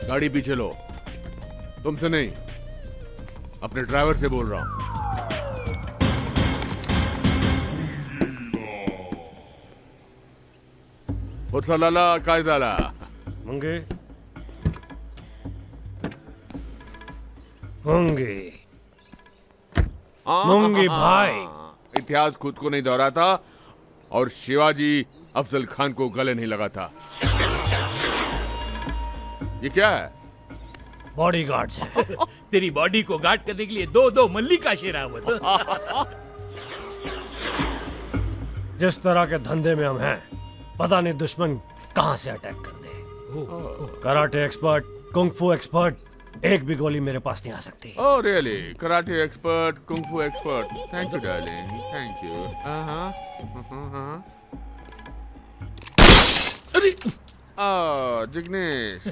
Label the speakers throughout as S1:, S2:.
S1: गाड़ी पीछे लो। तुमसे नहीं, अपने ड्राइवर से बोल रहा हूं। उठसालाला काय झाला?
S2: मंगे मंगे मंगे भाई,
S1: इतिहास खुद को नहीं दोहराता और शिवाजी अफजल खान को गले नहीं लगाता। ये क्या है?
S2: बॉडीगार्ड्स है।
S3: तेरी बॉडी को गार्ड करने के लिए दो दो मल्लिका शेरावत।
S2: जिस तरह के धंधे में हम हैं, पता नहीं दुश्मन कहां से अटैक कर दे। कराटे एक्सपर्ट, कुंग-फू एक्सपर्ट, एक भी गोली मेरे पास नहीं आ सकती।
S1: Oh really? Karate expert, kung fu expert. Thank you darling, thank you.
S3: अरे
S1: जिग्नेश।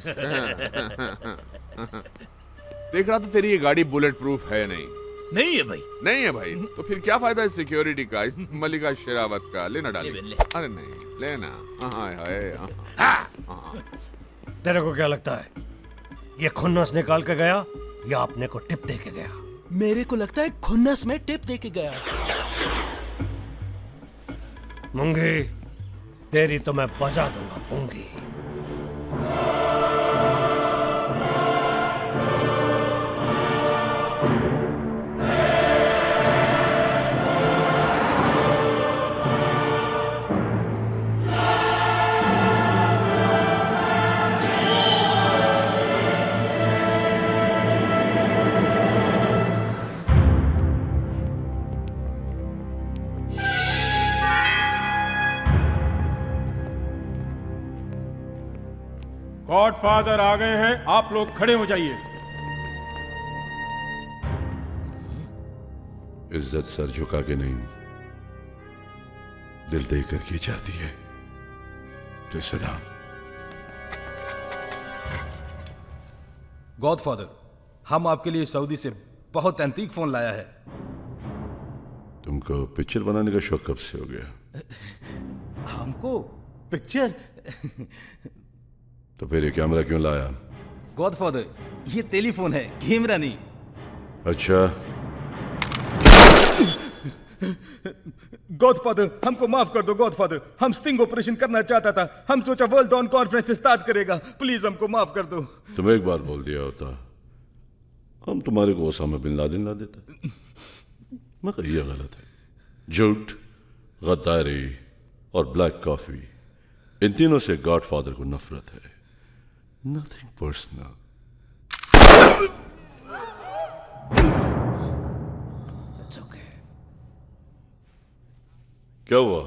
S1: देख रहा था तेरी ये गाड़ी बुलेट प्रूफ है नहीं।
S3: नहीं है भाई।
S1: नहीं है भाई, तो फिर क्या फायदा इस सिक्योरिटी का, इस मल्लिका शेरावत का? लेना डार्लिंग।
S3: ले।
S1: अरे नहीं लेना। हाय हाय।
S2: तेरे को क्या लगता है, ये खुन्नस निकाल के गया या अपने को टिप दे के गया?
S4: मेरे को लगता है खुन्नस में टिप दे के गया।
S2: मुंगी, तेरी तो मैं बजा दूंगा पूंगी।
S5: गॉडफादर आ गए हैं, आप लोग खड़े हो जाइए।
S6: इज्जत सर झुका के नहीं, दिल देकर की जाती है। तो सलाम।
S7: गॉडफादर, हम आपके लिए सऊदी से बहुत एंटीक फोन लाया है।
S6: तुमको पिक्चर बनाने का शौक कब से हो गया?
S7: हमको पिक्चर?
S6: तो फिर ये कैमरा क्यों लाया?
S7: गॉडफादर, ये टेलीफोन है, कैमरा नहीं।
S6: अच्छा,
S7: गॉडफादर, हमको माफ कर दो गॉडफादर, हम स्टिंग ऑपरेशन करना चाहता था। हम सोचा वर्ल्ड डॉन कॉन्फ्रेंस स्टार्ट करेगा, प्लीज हमको माफ कर दो।
S6: तुम एक बार बोल दिया होता, हम तुम्हारे को ओसामा बिन लादेन ला देते। मगर ये गलत है। झूठ, गद्दारी और ब्लैक कॉफी, इन तीनों से गॉडफादर को नफरत है। Nothing personal.
S2: It's okay.
S6: क्या हुआ?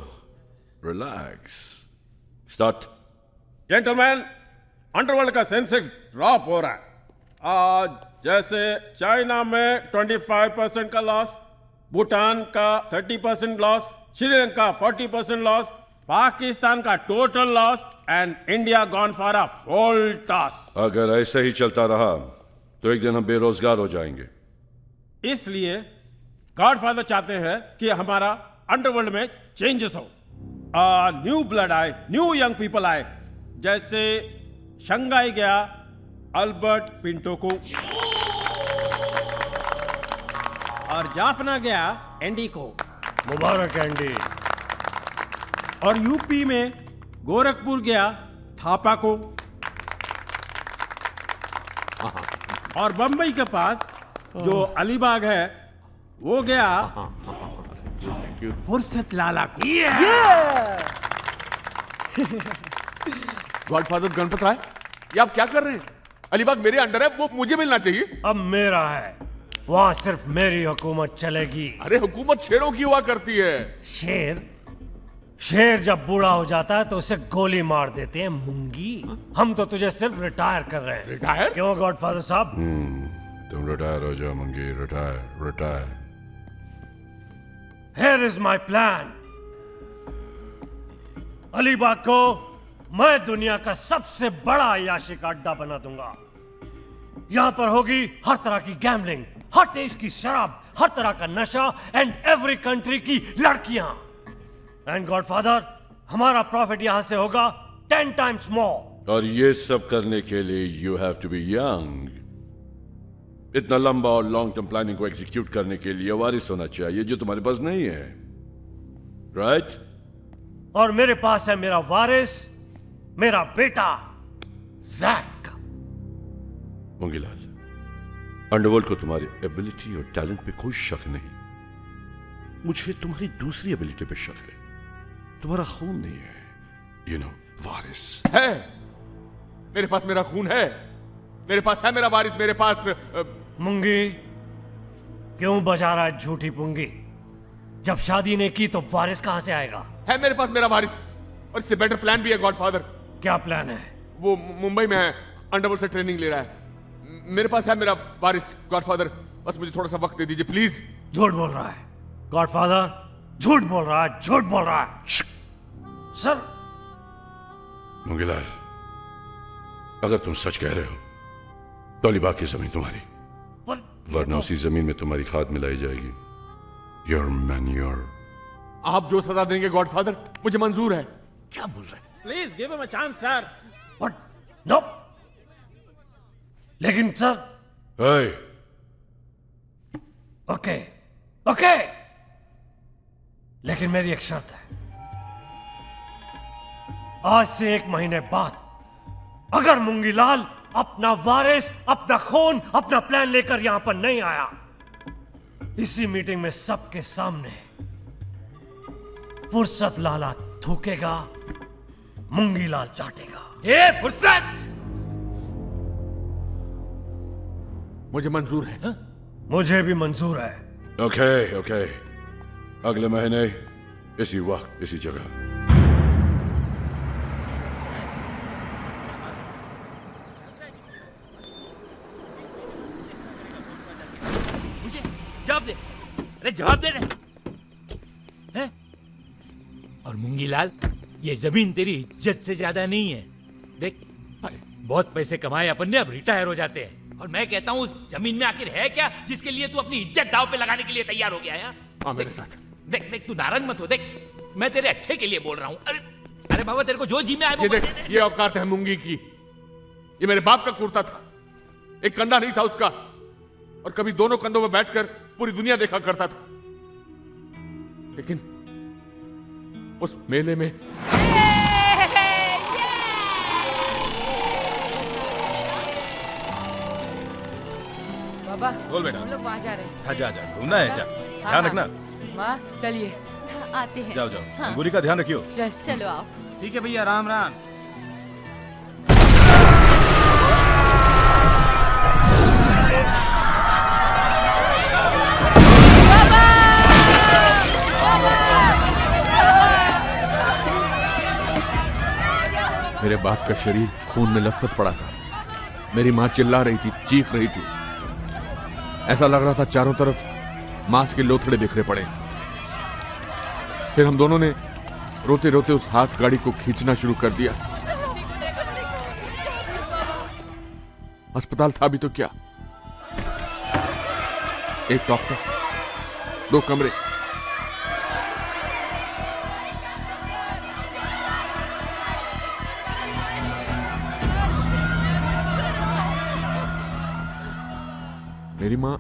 S6: रिलैक्स। स्टार्ट।
S5: जेंटलमैन, अंडरवर्ल्ड का सेंसेक्स ड्रॉप हो रहा है। आज जैसे चाइना में 25% का लॉस, भूटान का 30% लॉस, श्रीलंका 40% लॉस, पाकिस्तान का total loss and India gone for a full toss.
S6: अगर ऐसा ही चलता रहा तो एक दिन हम बेरोजगार हो जाएंगे।
S5: इसलिए गॉडफादर चाहते हैं कि हमारा अंडरवर्ल्ड में चेंजेस हो, न्यू ब्लड आए, न्यू यंग पीपल आए। जैसे शंघाई गया अल्बर्ट पिंटो को, और जाफना गया एंडी को,
S2: मुबारक एंडी।
S5: और यूपी में गोरखपुर गया थापा को, और बंबई के पास जो अलीबाग है वो गया फुर्सत लाला को।
S1: गॉडफादर गणपत राय, ये आप क्या कर रहे हैं? अलीबाग मेरे अंडर है, वो मुझे मिलना चाहिए।
S2: अब मेरा है, वहां सिर्फ मेरी हुकूमत चलेगी।
S1: अरे हुकूमत शेरों की हुआ करती है।
S2: शेर? शेर जब बूढ़ा हो जाता है तो उसे गोली मार देते हैं मुंगी। हम तो तुझे सिर्फ रिटायर कर रहे हैं।
S1: रिटायर?
S2: क्यों गॉडफादर साहब?
S6: तुम रिटायर हो जाओ मंगी, retire retire.
S2: Here is my plan. Alibag को मैं दुनिया का सबसे बड़ा अय्याशी का अड्डा बना दूंगा। यहां पर होगी हर तरह की गैम्बलिंग, हर टेस्ट की शराब, हर तरह का नशा एंड एवरी कंट्री की लड़कियां। एंड गॉडफादर, हमारा प्रॉफिट यहां से होगा 10 times more।
S6: और ये सब करने के लिए you have to be young. इतना लंबा और लॉन्ग टर्म प्लानिंग को एग्जीक्यूट करने के लिए वारिस होना चाहिए, जो तुम्हारे पास नहीं है, राइट?
S2: और मेरे पास है मेरा वारिस, मेरा बेटा जैक।
S6: मुंगीलाल, अंडरवर्ल्ड को तुम्हारी एबिलिटी और टैलेंट पे कोई शक नहीं, मुझे तुम्हारी दूसरी एबिलिटी पे शक है। तुम्हारा खून नहीं है, यू नो, वारिस
S1: है। मेरे पास मेरा खून है, मेरे पास है मेरा वारिस, मेरे पास
S2: मुंगी, क्यों बजा रहा है झूठी पुंगी? जब शादी ने की तो वारिस कहां से आएगा?
S1: है मेरे पास मेरा वारिस, और इससे बेटर प्लान भी है गॉडफादर।
S2: क्या प्लान है?
S1: वो मुंबई में है, अंडरवर्ल्ड से ट्रेनिंग ले रहा है। मेरे पास है मेरा वारिस गॉडफादर, बस मुझे थोड़ा सा वक्त दे दीजिए प्लीज।
S2: झूठ बोल रहा है गॉडफादर, झूठ बोल रहा है, झूठ बोल रहा है। सर,
S6: मुंगीलाल, अगर तुम सच कह रहे हो तो अलीबाग की जमीन तुम्हारी,
S2: पर
S6: वरना उसी जमीन में तुम्हारी खाद मिलाई जाएगी। Your manure.
S1: आप जो सजा देंगे गॉडफादर, मुझे मंजूर है।
S2: क्या बोल रहे हैं?
S5: Please give him a chance, sir.
S2: But no. लेकिन सर,
S6: Hey,
S2: ओके ओके, लेकिन मेरी एक शर्त है। आज से 1 महीने बाद अगर मुंगीलाल अपना वारिस, अपना खून, अपना प्लान लेकर यहां पर नहीं आया, इसी मीटिंग में सबके सामने फुर्सत लाला थूकेगा, मुंगीलाल चाटेगा।
S3: ए फुर्सत!
S1: मुझे मंजूर है।
S2: मुझे भी मंजूर है।
S6: ओके ओके, अगले महीने इसी वक्त इसी जगह।
S3: मुझे जवाब दे, अरे जवाब दे रहे हैं? और मुंगीलाल, ये जमीन तेरी इज्जत से ज्यादा नहीं है। देख, बहुत पैसे कमाए अपन ने, अब रिटायर हो जाते हैं, और मैं कहता हूँ उस जमीन में आखिर है क्या जिसके लिए तू अपनी इज्जत दांव पे लगाने के लिए तैयार हो गया है?
S1: हाँ, मेरे साथ।
S3: देख देख, तू नाराज मत हो, देख मैं तेरे अच्छे के लिए बोल रहा हूँ। अरे अरे बाबा, तेरे को जो जी में आए वो
S1: ये
S3: कर
S1: देख,
S3: दे।
S1: ये औकात है मुंगी की। ये मेरे बाप का कुर्ता था, एक कंधा नहीं था उसका, और कभी दोनों कंधों में बैठकर पूरी दुनिया देखा करता था। लेकिन उस मेले में
S8: बाबा,
S7: बोल बेटा।
S8: हम लोग वहाँ जा रहे हैं।
S7: हाँ, जा जा, घूमना है, जा,
S8: हाँ,
S7: ध्यान रखना।
S8: माँ, चलिए।
S9: आते हैं।
S7: जाओ जाओ,
S9: हाँ।
S7: अंगूरी का ध्यान रखियो।
S9: चलो आओ।
S10: ठीक है भैया, राम राम।
S1: मेरे बाप का शरीर खून में लथपथ पड़ा था। मेरी मां चिल्ला रही थी, चीख रही थी। ऐसा लग रहा था चारों तरफ मांस के लोथड़े बिखरे पड़े। फिर हम दोनों ने रोते रोते उस हाथ गाड़ी को खींचना शुरू कर दिया। अस्पताल था भी तो क्या, एक डॉक्टर, 2 कमरे। मेरी मां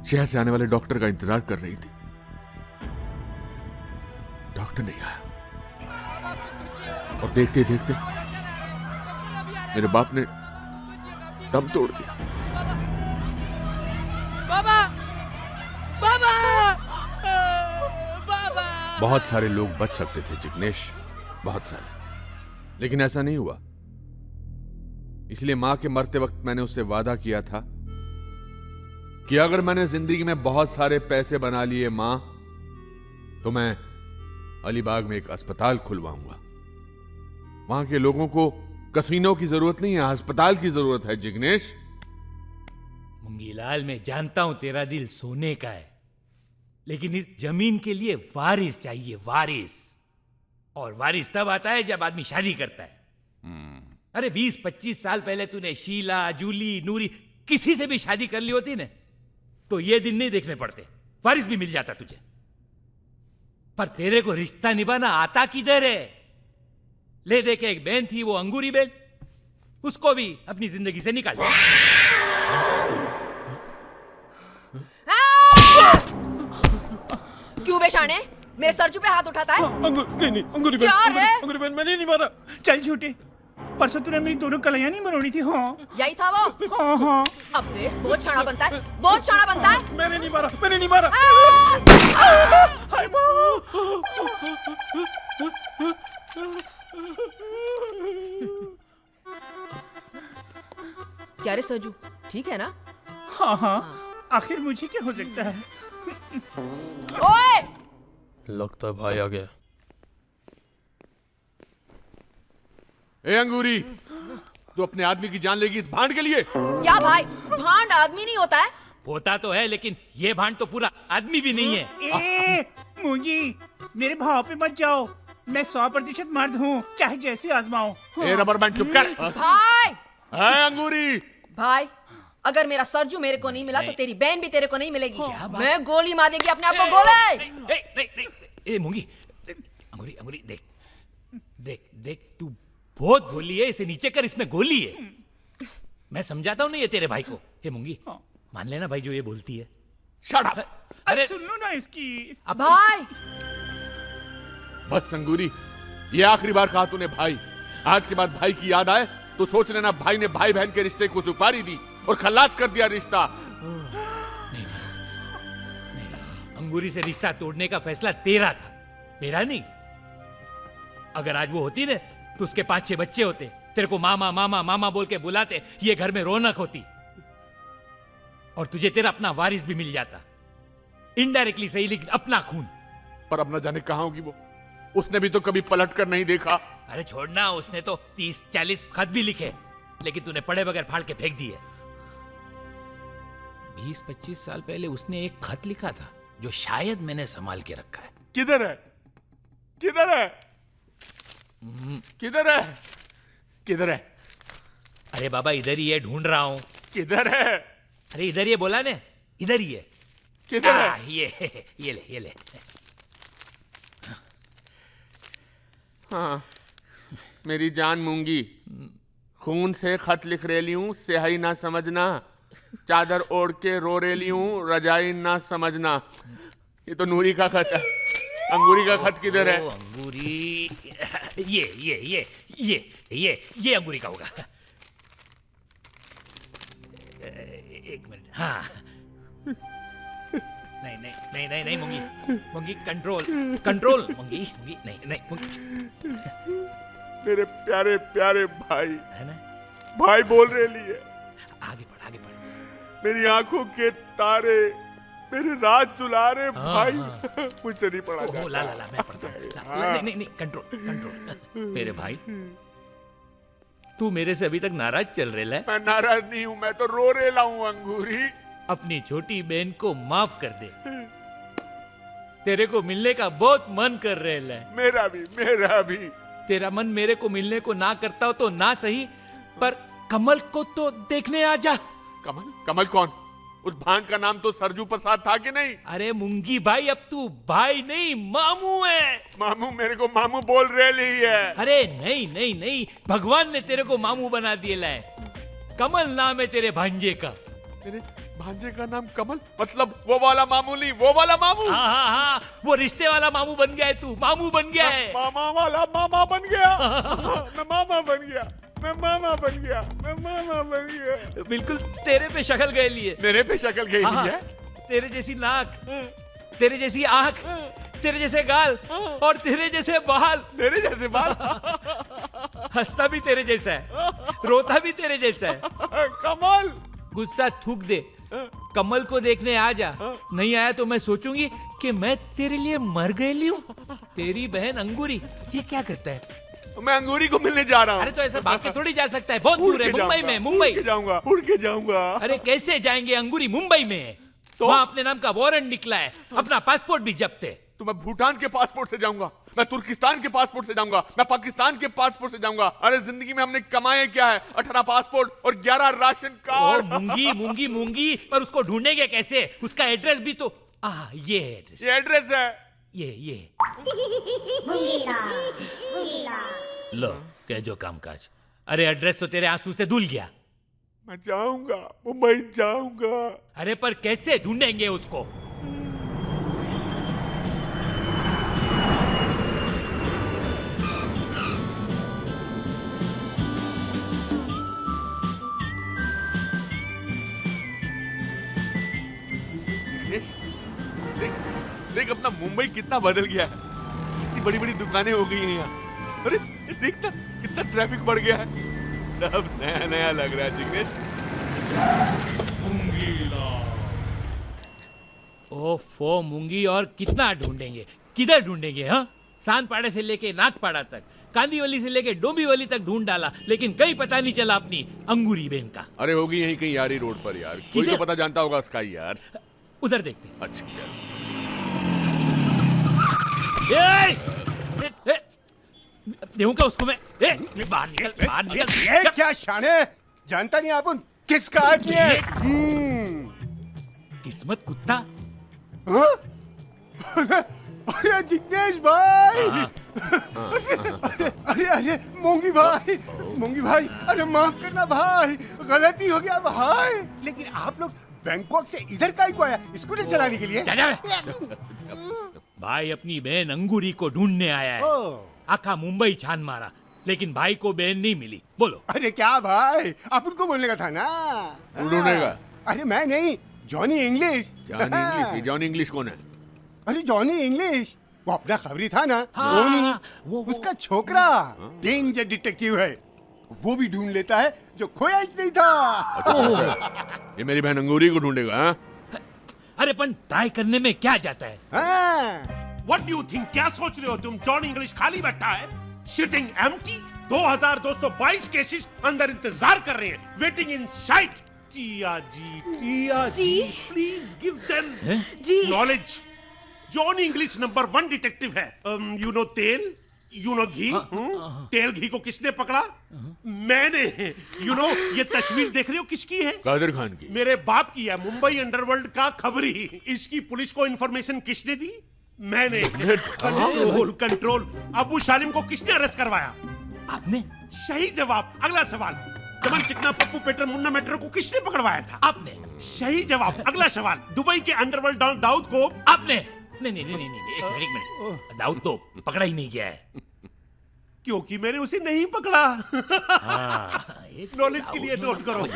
S1: शहर से आने वाले डॉक्टर का इंतजार कर रही थी। डॉक्टर नहीं आया, और देखते देखते मेरे बाप ने दम तोड़ दिया।
S8: बाबा, बाबा, बाबा।
S1: बहुत सारे लोग बच सकते थे जिग्नेश, बहुत सारे, लेकिन ऐसा नहीं हुआ। इसलिए मां के मरते वक्त मैंने उससे वादा किया था कि अगर मैंने जिंदगी में बहुत सारे पैसे बना लिए मां, तो मैं अलीबाग में एक अस्पताल खुलवाऊंगा। वहां के लोगों को कसीनों की जरूरत नहीं है, अस्पताल की जरूरत है जिग्नेश।
S3: मुंगीलाल, मैं जानता हूं तेरा दिल सोने का है, लेकिन इस जमीन के लिए वारिस चाहिए, वारिस। और वारिस तब आता है जब आदमी शादी करता है। अरे 20-25 साल पहले तूने शीला, जूली, नूरी, किसी से भी शादी कर ली होती ना, तो ये दिन नहीं देखने पड़ते, वारिस भी मिल जाता तुझे। पर तेरे को रिश्ता निभाना आता किधर है? ले देखे, एक बहन थी, वो अंगूरी बहन, उसको भी अपनी जिंदगी से निकाल।
S9: क्यों बेशाने मेरे सरजू पे हाथ उठाता है?
S7: नहीं अंगूरी
S9: क्या रे?
S7: अंगूरी बहन मैंने नहीं मारा।
S10: चल झूठे, परसों तूने मेरी दोनों कलाइयां नहीं मरोड़ी थी। हाँ
S9: यही था वो?
S10: हाँ हाँ।
S9: अबे बहुत शाना बनता है, बहुत शाना बनता है।
S7: मैंने नहीं मारा, मैंने नहीं मारा।
S10: हाय माँ।
S9: क्या रे सरजू, ठीक है ना?
S10: हाँ हाँ, आखिर मुझे क्या हो सकता है?
S9: ओए!
S2: लगता है भाई आ गया।
S1: ए अंगूरी, तू अपने आदमी की जान लेगी इस भांड के लिए?
S9: क्या भाई, भांड आदमी नहीं होता है?
S3: होता तो है, लेकिन ये भांड तो पूरा आदमी भी नहीं है।
S10: ए मूंगी, मेरे भाव पे मत जाओ। मैं 100% मर्द हूँ, चाहे जैसे आजमाओ।
S1: ए रबर बैंड चुप कर।
S9: भाई!
S1: है अंगूरी?
S9: भाई, अगर मेरा सरजू मेरे को नहीं मिला तो तेरी बहन भी तेरे को नहीं मिलेगी। मैं गोली मार देगी अपने आप को। गोले!
S3: नहीं, ए मूंगी, अंगूरी अंगूरी, देख देख देख, तू बहुत भोली है, इसे नीचे कर, इसमें गोली है। मैं समझाता हूँ ना ये तेरे भाई को। ए मूंगी, मान लेना भाई जो ये बोलती है।
S1: Shut up.
S10: अरे सुन लो ना इसकी।
S9: भाई!
S1: बस अंगूरी, ये आखिरी बार कहा तूने भाई। आज के बाद भाई की याद आए तो सोच लेना भाई ने भाई बहन के रिश्ते को सुपारी दी और खल्लास कर दिया रिश्ता।
S3: नहीं, अंगूरी से रिश्ता तोड़ने का फैसला तेरा था, मेरा नहीं। अगर आज वो होती ना तो उसके 5-6 बच्चे होते, तेरे को मामा मामा मामा बोल के बुलाते, ये घर में रौनक होती और तुझे तेरा अपना वारिस भी मिल जाता। इनडायरेक्टली सही, लेकिन अपना खून।
S1: पर अब न जाने कहां होगी वो, उसने भी तो कभी पलट कर नहीं देखा।
S3: अरे छोड़ना, उसने तो 30-40 खत भी लिखे, लेकिन तूने पढ़े बगैर फाड़ के फेंक दिए। 20-25 साल पहले उसने एक खत लिखा था जो शायद मैंने संभाल के रखा है।
S1: किधर है? किधर है? किधर है? किधर है?
S3: अरे बाबा इधर ही है, ढूंढ रहा हूं।
S1: किधर है?
S3: अरे इधर ही है, बोला ने, इधर ही है।
S1: किधर है?
S3: ये ले।
S1: हाँ, मेरी जान मूंगी, खून से खत लिख रेली हूं, स्याही ना समझना। चादर ओढ़ के रो रेली हूं, रजाई ना समझना। ये तो नूरी का खत है। अंगूरी का खत किधर है?
S3: अंगूरी, ये अंगूरी का होगा। एक मिनट। हाँ, नहीं मुंगी, कंट्रोल मुंगी, नहीं।
S1: मेरे प्यारे प्यारे भाई,
S3: है ना?
S1: भाई बोल रेली है।
S3: आगे बढ़।
S1: मेरी आंखों के तारे, मेरे राज दुलारे भाई। मुझसे नहीं पढ़ा
S3: ओह, ला मैं पढ़ता हूँ। नहीं, कंट्रोल। मेरे भाई, तू मेरे से अभी तक नाराज चल रहा है?
S1: मैं नाराज नहीं हूँ, मैं तो रो रेला हूँ अंगूरी।
S3: अपनी छोटी बहन को माफ कर दे, तेरे को मिलने का बहुत मन कर रहा है।
S1: मेरा भी।
S3: तेरा मन मेरे को मिलने को ना करता हो तो ना सही, पर कमल को तो देखने आ जा।
S1: कमल कौन? उस भांड का नाम तो सरजू प्रसाद था कि नहीं?
S3: अरे मुंगी भाई, अब तू भाई नहीं मामू है।
S1: मामू? मेरे को मामू बोल रही है।
S3: अरे नहीं, भगवान ने तेरे को मामू बना दिया है। कमल नाम है तेरे भांजे का।
S1: मेरे भांजे का नाम कमल? मतलब वो वाला मामू नहीं, वो वाला मामू?
S3: हाँ, वो रिश्ते वाला मामू बन गया है तू, मामू बन गया है।
S1: मामा वाला मामा बन गया। मैं मामा बन गया।
S3: बिल्कुल तेरे पे शक्ल गए लिए।
S1: मेरे पे शक्ल गई है?
S3: तेरे जैसी नाक, तेरे जैसी आंख, तेरे जैसे गाल और तेरे जैसे बाल।
S1: मेरे जैसे बाल?
S3: हंसता भी तेरे जैसा है, रोता भी तेरे जैसा है।
S1: कमल,
S3: गुस्सा थूक दे, कमल को देखने आ जा। नहीं आया तो मैं सोचूंगी कि मैं तेरे लिए मर गई हूँ। तेरी बहन अंगूरी ये क्या करता है?
S1: मैं अंगूरी को मिलने जा रहा हूँ।
S3: अरे तो ऐसा भाग के थोड़ी जा सकता है, बहुत दूर है। मुंबई में, मुंबई
S1: उड़ के जाऊंगा।
S3: अरे कैसे जाएंगे? अंगूरी मुंबई में है,
S1: तो?
S3: वहाँ अपने नाम का वारंट निकला है, अपना पासपोर्ट भी जब्त है।
S1: तो मैं भूटान के पासपोर्ट से जाऊंगा, मैं तुर्किस्तान के पासपोर्ट से जाऊंगा, मैं पाकिस्तान के पासपोर्ट से जाऊंगा। अरे जिंदगी में हमने कमाए क्या है? 18 पासपोर्ट और 11 राशन कार्ड।
S3: मूंगी, पर उसको ढूंढेंगे कैसे? उसका एड्रेस भी तो ये एड्रेस,
S1: ये एड्रेस है।
S3: ये लो कह जो कामकाज। अरे एड्रेस तो तेरे आंसू से धुल गया।
S1: मैं जाऊंगा, मुंबई जाऊंगा।
S3: अरे पर कैसे ढूंढेंगे उसको?
S1: देख देख अपना मुंबई कितना बदल गया है। कितनी बड़ी बड़ी दुकानें हो गई हैं यहाँ। अरे देख ना कितना ट्रैफिक बढ़ गया है। सब नया नया लग रहा है जिग्नेश।
S3: ओफो मूंगी, और कितना ढूंढेंगे, किधर ढूंढेंगे? हाँ, सांदपाड़े से लेके नागपाड़ा तक, कांदीवली से लेके डोंबिवली तक ढूंढ डाला, लेकिन कहीं पता नहीं चला अपनी अंगूरी बहन का।
S1: अरे होगी यहीं कहीं यारी रोड पर यार। कोई
S3: किधर?
S1: तो पता जानता होगा उसका यार।
S3: उधर देखते।
S1: अच्छा चल।
S3: देऊं क्या उसको मैं? बाहर निकल, बाहर निकल।
S11: ये क्या शाने, जानता नहीं आप किसका आदमी है?
S3: किस्मत कुत्ता।
S11: हाँ? अरे जिग्नेश भाई, अरे अरे मूंगी भाई, अरे माफ करना भाई, गलती हो गया भाई। लेकिन आप लोग बैंकॉक से इधर काहे को आया? स्कूटर चलाने के लिए?
S3: भाई अपनी बहन अंगूरी को ढूंढने आया है। आखा मुंबई छान मारा, लेकिन भाई को बहन नहीं मिली। बोलो।
S11: अरे क्या भाई, आप उनको बोलने का था ना।
S1: ढूंढेगा?
S11: अरे मैं नहीं, जॉनी इंग्लिश।
S1: जॉनी इंग्लिश कौन है?
S11: अरे जॉनी इंग्लिश वो अपना खबरी था ना।
S3: हाँ,
S11: वो उसका छोकरा डेंजर डिटेक्टिव है। वो भी ढूंढ लेता है जो खोया ही नहीं था।
S1: अच्छा, ये मेरी बहन अंगूरी को ढूंढेगा? हाँ?
S3: अरे पण ट्राई करने में क्या जाता है?
S2: What do you think? क्या सोच रहे हो तुम? जॉन इंग्लिश खाली बैठा है, सिटिंग एम्प्टी। 2222 केसेस अंदर इंतजार कर रहे हैं, waiting in site. Tia ji, please give them knowledge. John English number 1 detective है। You know tel, you know ghee. तेल घी को किसने पकड़ा? मैंने। यू नो ये तस्वीर देख रहे हो किसकी है?
S1: कादिर खान की।
S2: मेरे बाप की है, मुंबई अंडरवर्ल्ड का खबरी। इसकी पुलिस को इंफॉर्मेशन किसने दी? मैंने। कंट्रोल। अबू शालिम को किसने अरेस्ट करवाया?
S3: आपने।
S2: सही जवाब। अगला सवाल। चमन चिकना पप्पू पेटर मुन्ना मेट्रो को किसने पकड़वाया था?
S3: आपने।
S2: सही जवाब। अगला सवाल। दुबई के अंडरवर्ल्ड डॉन दाऊद को
S3: आपने। नहीं, एक मिनट। दाऊद तो पकड़ा ही नहीं गया है,
S2: क्योंकि मैंने उसे नहीं पकड़ा। नॉलेज के लिए नोट करो।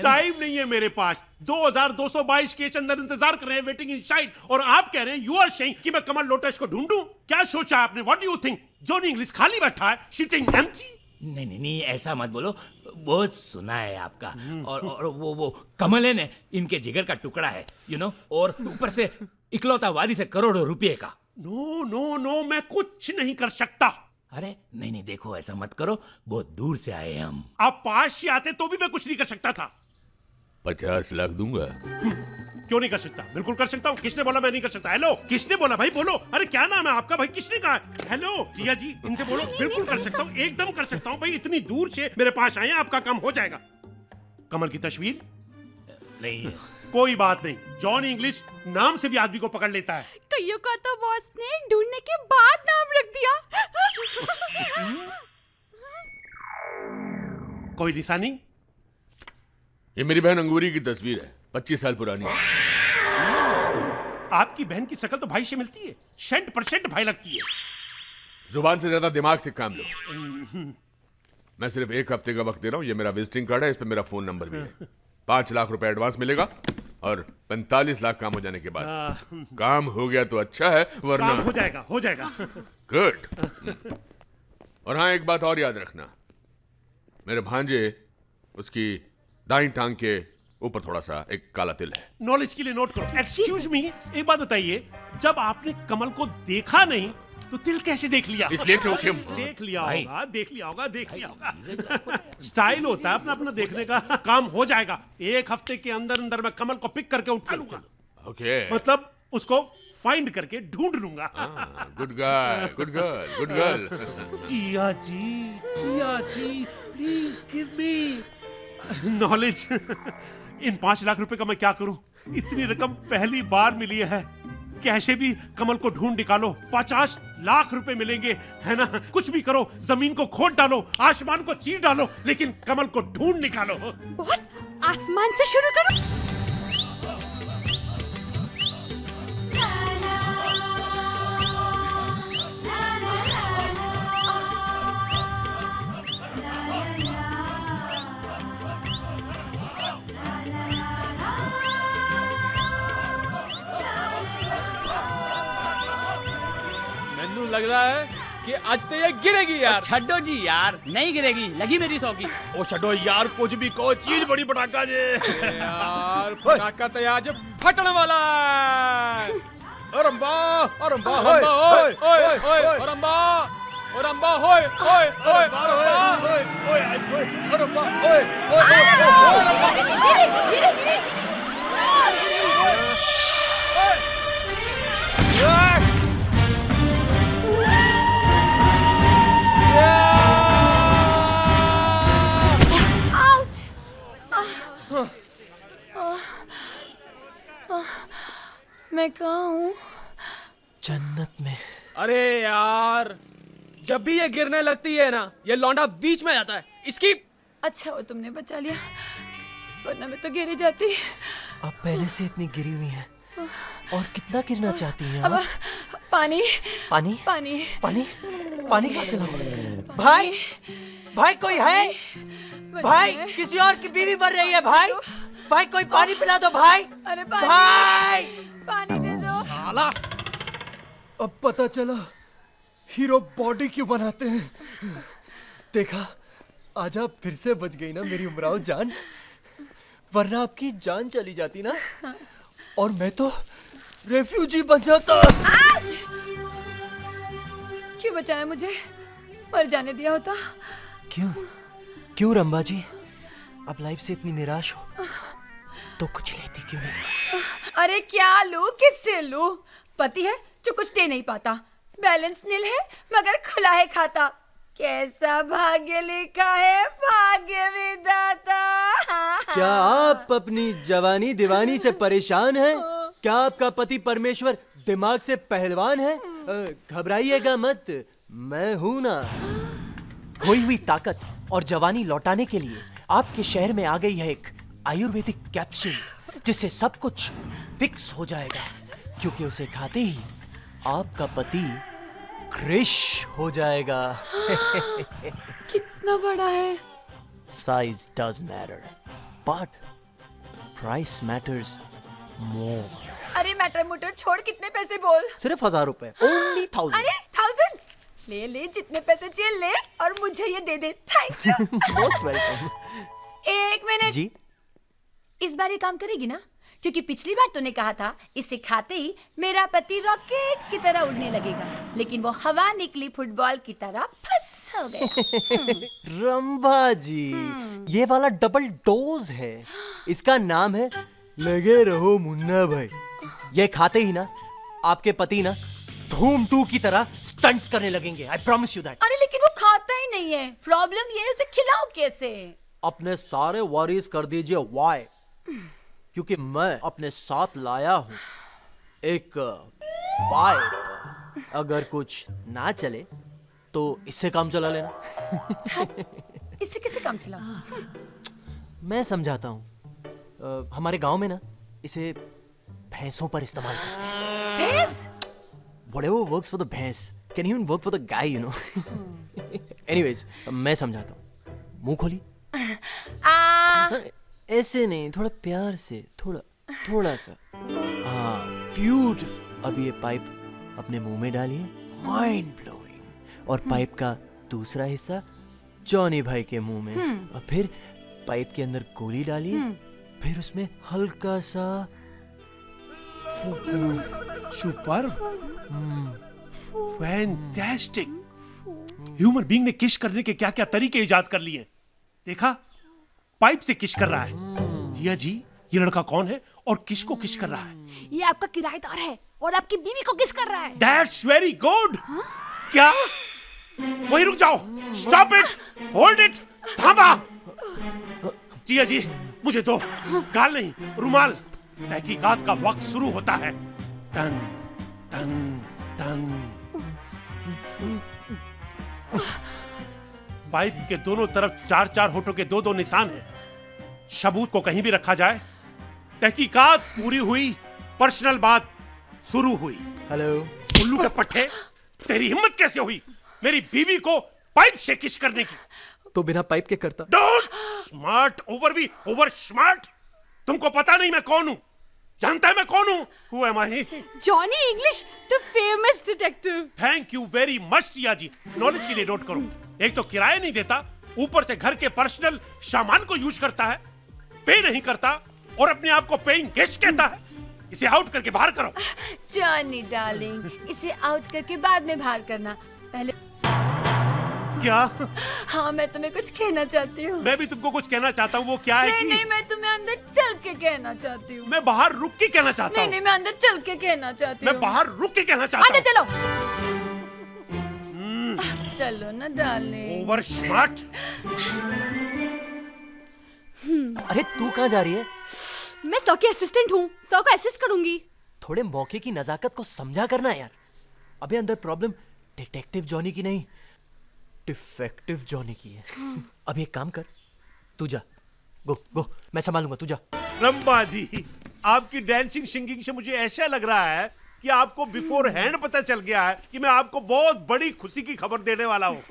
S2: टाइम नहीं है मेरे पास। 2222 केस अंदर इंतजार कर रहे हैं, वेटिंग इन साइड। और आप कह रहे हैं, यू आर सेइंग कि मैं कमल लोटस को ढूंढूं? क्या सोचा आपने? What do you think? Johnny English खाली बैठा है, सिटिंग एम्प्टी।
S3: नहीं, ऐसा मत बोलो। बहुत सुना है आपका। और वो कमल है ना, इनके जिगर का टुकड़ा है, यू नो। और ऊपर से इकलौता वारिस है करोड़ों रुपए का।
S2: नो, मैं कुछ नहीं कर सकता।
S3: अरे नहीं, देखो ऐसा मत करो, बहुत दूर से आए हम।
S2: आप पास से आते तो भी मैं कुछ नहीं कर सकता था।
S1: 50 लाख दूंगा।
S2: क्यों नहीं कर सकता? बिल्कुल कर सकता हूँ। किसने बोला मैं नहीं कर सकता? हेलो, किसने बोला भाई? बोलो। अरे क्या नाम है आपका भाई? किसने कहा? हेलो जिया जी, इनसे बोलो। बिल्कुल कर सकता हूँ, एकदम कर सकता हूँ भाई। इतनी दूर से मेरे पास आए, आपका काम हो जाएगा। कमल की तस्वीर
S3: नहीं है।
S2: कोई बात नहीं, जॉन इंग्लिश नाम से भी आदमी को पकड़ लेता है।
S9: कईयों का तो बॉस ने ढूंढने के बाद नाम रख दिया।
S2: कोई निशानी?
S1: ये मेरी बहन अंगूरी की तस्वीर है, 25 साल पुरानी।
S2: आपकी बहन की शक्ल तो भाई से मिलती है, 100% भाई लगती है।
S1: जुबान से ज्यादा दिमाग से काम लो। मैं सिर्फ 1 हफ्ते का वक्त दे रहा हूँ। ये मेरा विजिटिंग कार्ड है, इस पे मेरा फोन नंबर भी है। 5 लाख रुपए एडवांस मिलेगा और 45 लाख काम हो जाने के बाद। काम हो गया तो अच्छा है, वरना
S2: काम हो जाएगा।
S1: गुड। और हाँ, एक बात और याद रखना, मेरे भांजे, उसकी दाईं टांग के ऊपर थोड़ा सा एक काला तिल है।
S2: नॉलेज के लिए नोट करो। एक्सक्यूज मी, एक बात बताइए, जब आपने कमल को देखा नहीं तो तिल कैसे देख लिया?
S1: इसलिए क्योंकि
S2: देख लिया होगा। स्टाइल होता है अपना अपना देखने का। काम हो जाएगा। 1 हफ्ते के अंदर अंदर मैं कमल को पिक करके उठा लूंगा।
S1: ओके।
S2: मतलब उसको फाइंड करके ढूंढ लूंगा।
S1: Good girl, good girl, good girl.
S2: Jiya ji, please give me knowledge. इन 5 लाख रुपए का मैं क्या करूं? इतनी रकम पहली बार मिली है। कैसे भी कमल को ढूंढ निकालो, 50 लाख रुपए मिलेंगे, है ना? कुछ भी करो, जमीन को खोद डालो, आसमान को चीर डालो, लेकिन कमल को ढूंढ निकालो।
S9: बॉस, आसमान से शुरू करो।
S8: मैनू लग रहा है कि आज तो ये गिरेगी यार।
S10: छड्डो जी यार, नहीं गिरेगी, लगी मेरी सौकी।
S7: ओ छड़ो यार, कुछ भी कहो, चीज बड़ी पटाखा जे।
S8: यार पटाखा तो आज फटने वाला है।
S7: अरंबा अरंबा
S8: ओए ओए ओए ओए अरंबा अरंबा होए ओए ओए
S7: अरंबा ओए
S8: मैं कहाँ हूँ?
S4: जन्नत में।
S8: अरे यार, जब भी ये गिरने लगती है ना, ये लौंडा बीच में जाता है। इसकी
S9: अच्छा वो तुमने बचा लिया, वरना मैं तो गिरी जाती।
S4: आप पहले से इतनी गिरी हुई हैं और कितना गिरना चाहती हैं
S9: अब
S4: आप?
S9: पानी
S4: पानी
S9: पानी
S4: पानी पानी कहाँ से लाऊं? भाई भाई कोई है? भाई किसी और की बीवी मर रही है भाई। भाई कोई पानी पिला दो भाई।
S9: अरे पानी,
S4: भाई
S9: पानी दे दो।
S8: साला
S4: अब पता चला हीरो बॉडी क्यों बनाते हैं। देखा, आज आप फिर से बच गई ना मेरी उमराव जान, वरना आपकी जान चली जाती ना और मैं तो रेफ्यूजी बन जाता।
S9: क्यों बचाया मुझे? मर जाने दिया होता।
S4: क्यों क्यों रंबा जी, आप लाइफ से इतनी निराश हो तो कुछ लेती क्यों नहीं?
S9: अरे क्या लूं, किससे लूं? पति है जो कुछ दे नहीं पाता, बैलेंस नील है मगर खुला है खाता। कैसा भाग्य लिखा है भाग्य विधाता।
S4: क्या आप अपनी जवानी दीवानी से परेशान हैं? क्या आपका पति परमेश्वर दिमाग से पहलवान है? घबराइएगा मत, मैं हूं ना। खोई हुई ताकत और जवानी लौटाने के लिए आपके शहर में आ गई है एक आयुर्वेदिक कैप्सूल, जिससे सब कुछ फिक्स हो जाएगा, क्योंकि उसे खाते ही आपका पति क्रिश हो जाएगा।
S9: कितना बड़ा है?
S4: Size does matter, but price matters more.
S9: अरे मैटर मोटर छोड़, कितने पैसे बोल?
S4: सिर्फ 1000 रुपए, only 1000।
S9: अरे 1000 ले ले, जितने पैसे चाहिए ले और मुझे ये दे दे। Thank you.
S4: Most welcome।
S9: एक मिनट
S4: जी,
S9: इस बार ये काम करेगी ना? क्योंकि पिछली बार तूने कहा था इसे खाते ही मेरा पति रॉकेट की तरह उड़ने लगेगा, लेकिन वो हवा निकली फुटबॉल की तरह फंस हो गया।
S4: रंभा जी, ये वाला डबल डोज है। इसका नाम है लगे रहो मुन्ना भाई। ये खाते ही ना आपके पति ना धूम 2 की तरह स्टंट्स करने लगेंगे। I promise you that।
S9: अरे लेकिन वो खाता ही नहीं है। प्रॉब्लम ये है, उसे खिलाओ कैसे?
S4: अपने सारे वरीज कर दीजिए वाई, क्योंकि मैं अपने साथ लाया हूं एक पाइप। अगर कुछ ना चले तो इससे काम चला लेना।
S9: इससे कैसे काम चला?
S4: मैं समझाता हूं। हमारे गांव में ना इसे भैंसों पर इस्तेमाल करते हैं।
S9: भैंस?
S4: Whatever works for the भैंस can even work for the guy, you know। Anyways, मैं समझाता हूँ। मुंह खोली। ऐसे नहीं, थोड़ा प्यार से, थोड़ा सा। हाँ, ब्यूटीफुल। अब ये पाइप अपने मुंह में डालिए, माइंड ब्लोइंग। और पाइप का दूसरा हिस्सा जॉनी भाई के मुंह में। और फिर पाइप के अंदर गोली डालिए, फिर उसमें हल्का सा
S2: सुपर, फैंटास्टिक। ह्यूमन बीइंग ने किश करने के क्या क्या तरीके इजाद कर लिए। देखा, पाइप से किश कर रहा है। जिया जी, ये लड़का कौन है और किसको किश कर रहा है?
S9: ये आपका किराएदार है और आपकी बीवी को किस कर रहा है।
S2: That's very good। क्या? वहीं रुक जाओ। Stop it, hold it, थामा। जिया जी, मुझे दो, गाल नहीं, रुमाल। तहकीकात का वक्त शुरू होता है। Ton
S5: ton ton. पाइप के दोनों तरफ 4-4 होठों के 2-2 निशान हैं। सबूत को कहीं भी रखा जाए। तहकीकात पूरी हुई, पर्सनल बात शुरू हुई।
S4: हेलो।
S5: उल्लू के पट्टे, तेरी हिम्मत कैसे हुई मेरी बीवी को पाइप से किस करने की?
S4: तो बिना पाइप के करता।
S5: Don't smart over be over smart. तुमको पता नहीं मैं कौन हूं? जानता है मैं कौन हूं? Who am I?
S9: Johnny English, the famous detective.
S5: Thank you very much Tia ji. Knowledge के लिए नोट करो। एक तो किराया नहीं देता, ऊपर से घर के पर्सनल सामान को यूज करता है, पे नहीं करता और अपने आप को पेइंग गेस्ट कहता है। इसे आउट करके बाहर करो।
S9: जॉनी डार्लिंग, इसे आउट करके बाद में बाहर करना। पहले
S5: क्या?
S9: हाँ, मैं तुम्हें कुछ कहना चाहती हूँ।
S5: मैं भी तुमको कुछ कहना चाहता हूँ। वो क्या है
S9: नहीं
S5: कि
S9: नहीं, मैं तुम्हें अंदर चल के कहना चाहती हूँ।
S5: मैं बाहर रुक के कहना चाहता
S9: नहीं
S5: हूँ।
S9: नहीं, मैं अंदर चल के कहना चाहती हूँ।
S5: मैं बाहर रुक के कहना चाहता
S9: अंदर
S5: हूँ।
S9: चलो। चलो ना डार्लिंग।
S5: Over smart.
S4: अरे तू कहाँ जा रही है?
S9: मैं सौ की असिस्टेंट हूँ, सौ को असिस्ट करूंगी।
S4: थोड़े मौके की नजाकत को समझा करना यार। अबे अंदर प्रॉब्लम डिटेक्टिव जॉनी की नहीं, डिफेक्टिव जॉनी की है। अब एक काम कर, तू जा। गो, मैं संभालूंगा, तू जा।
S5: रंबा जी, आपकी डांसिंग सिंगिंग से मुझे ऐसा लग रहा है कि आपको बिफोर हैंड पता चल गया है कि मैं आपको बहुत बड़ी खुशी की खबर देने वाला हूँ।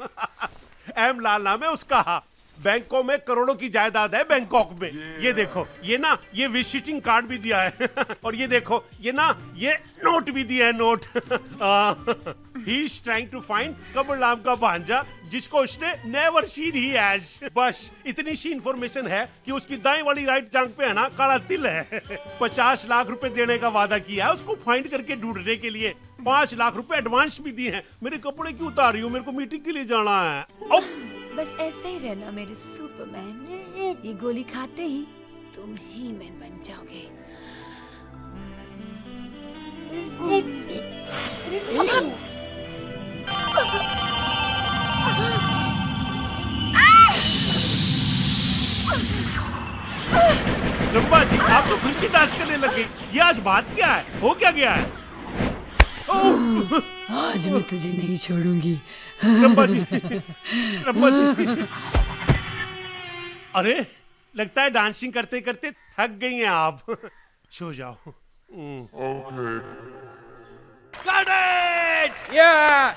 S5: एम लाल नाम है उसका। बैंकों में करोड़ों की जायदाद है बैंकॉक में। ये देखो, ये विजिटिंग कार्ड भी दिया है। और ये देखो, ये नोट भी दिया है, note. He is trying to find Kamal नाम का भांजा जिसको उसने नेवर सीन ही एज। बस इतनी सी इंफॉर्मेशन है कि उसकी दाएं वाली राइट टांग पे है ना काला तिल है। 50 लाख रुपए देने का वादा किया है उसको फाइंड करके ढूंढने के लिए। 5 लाख रुपए एडवांस भी दिए हैं। मेरे कपड़े क्यों उतार रही हो? मेरे को मीटिंग के लिए जाना है।
S9: बस ऐसे ही रहना मेरे सुपरमैन। ये गोली खाते ही तुम ही मैन बन जाओगे।
S5: रंबा जी, आप तो फिर से डांस करने लग गई। ये आज बात क्या है? हो क्या गया है?
S9: आज मैं तुझे नहीं छोड़ूंगी।
S5: रंबा जी, रंबा जी। अरे लगता है डांसिंग करते करते थक गई हैं आप। सो जाओ।
S3: Got it! Yeah!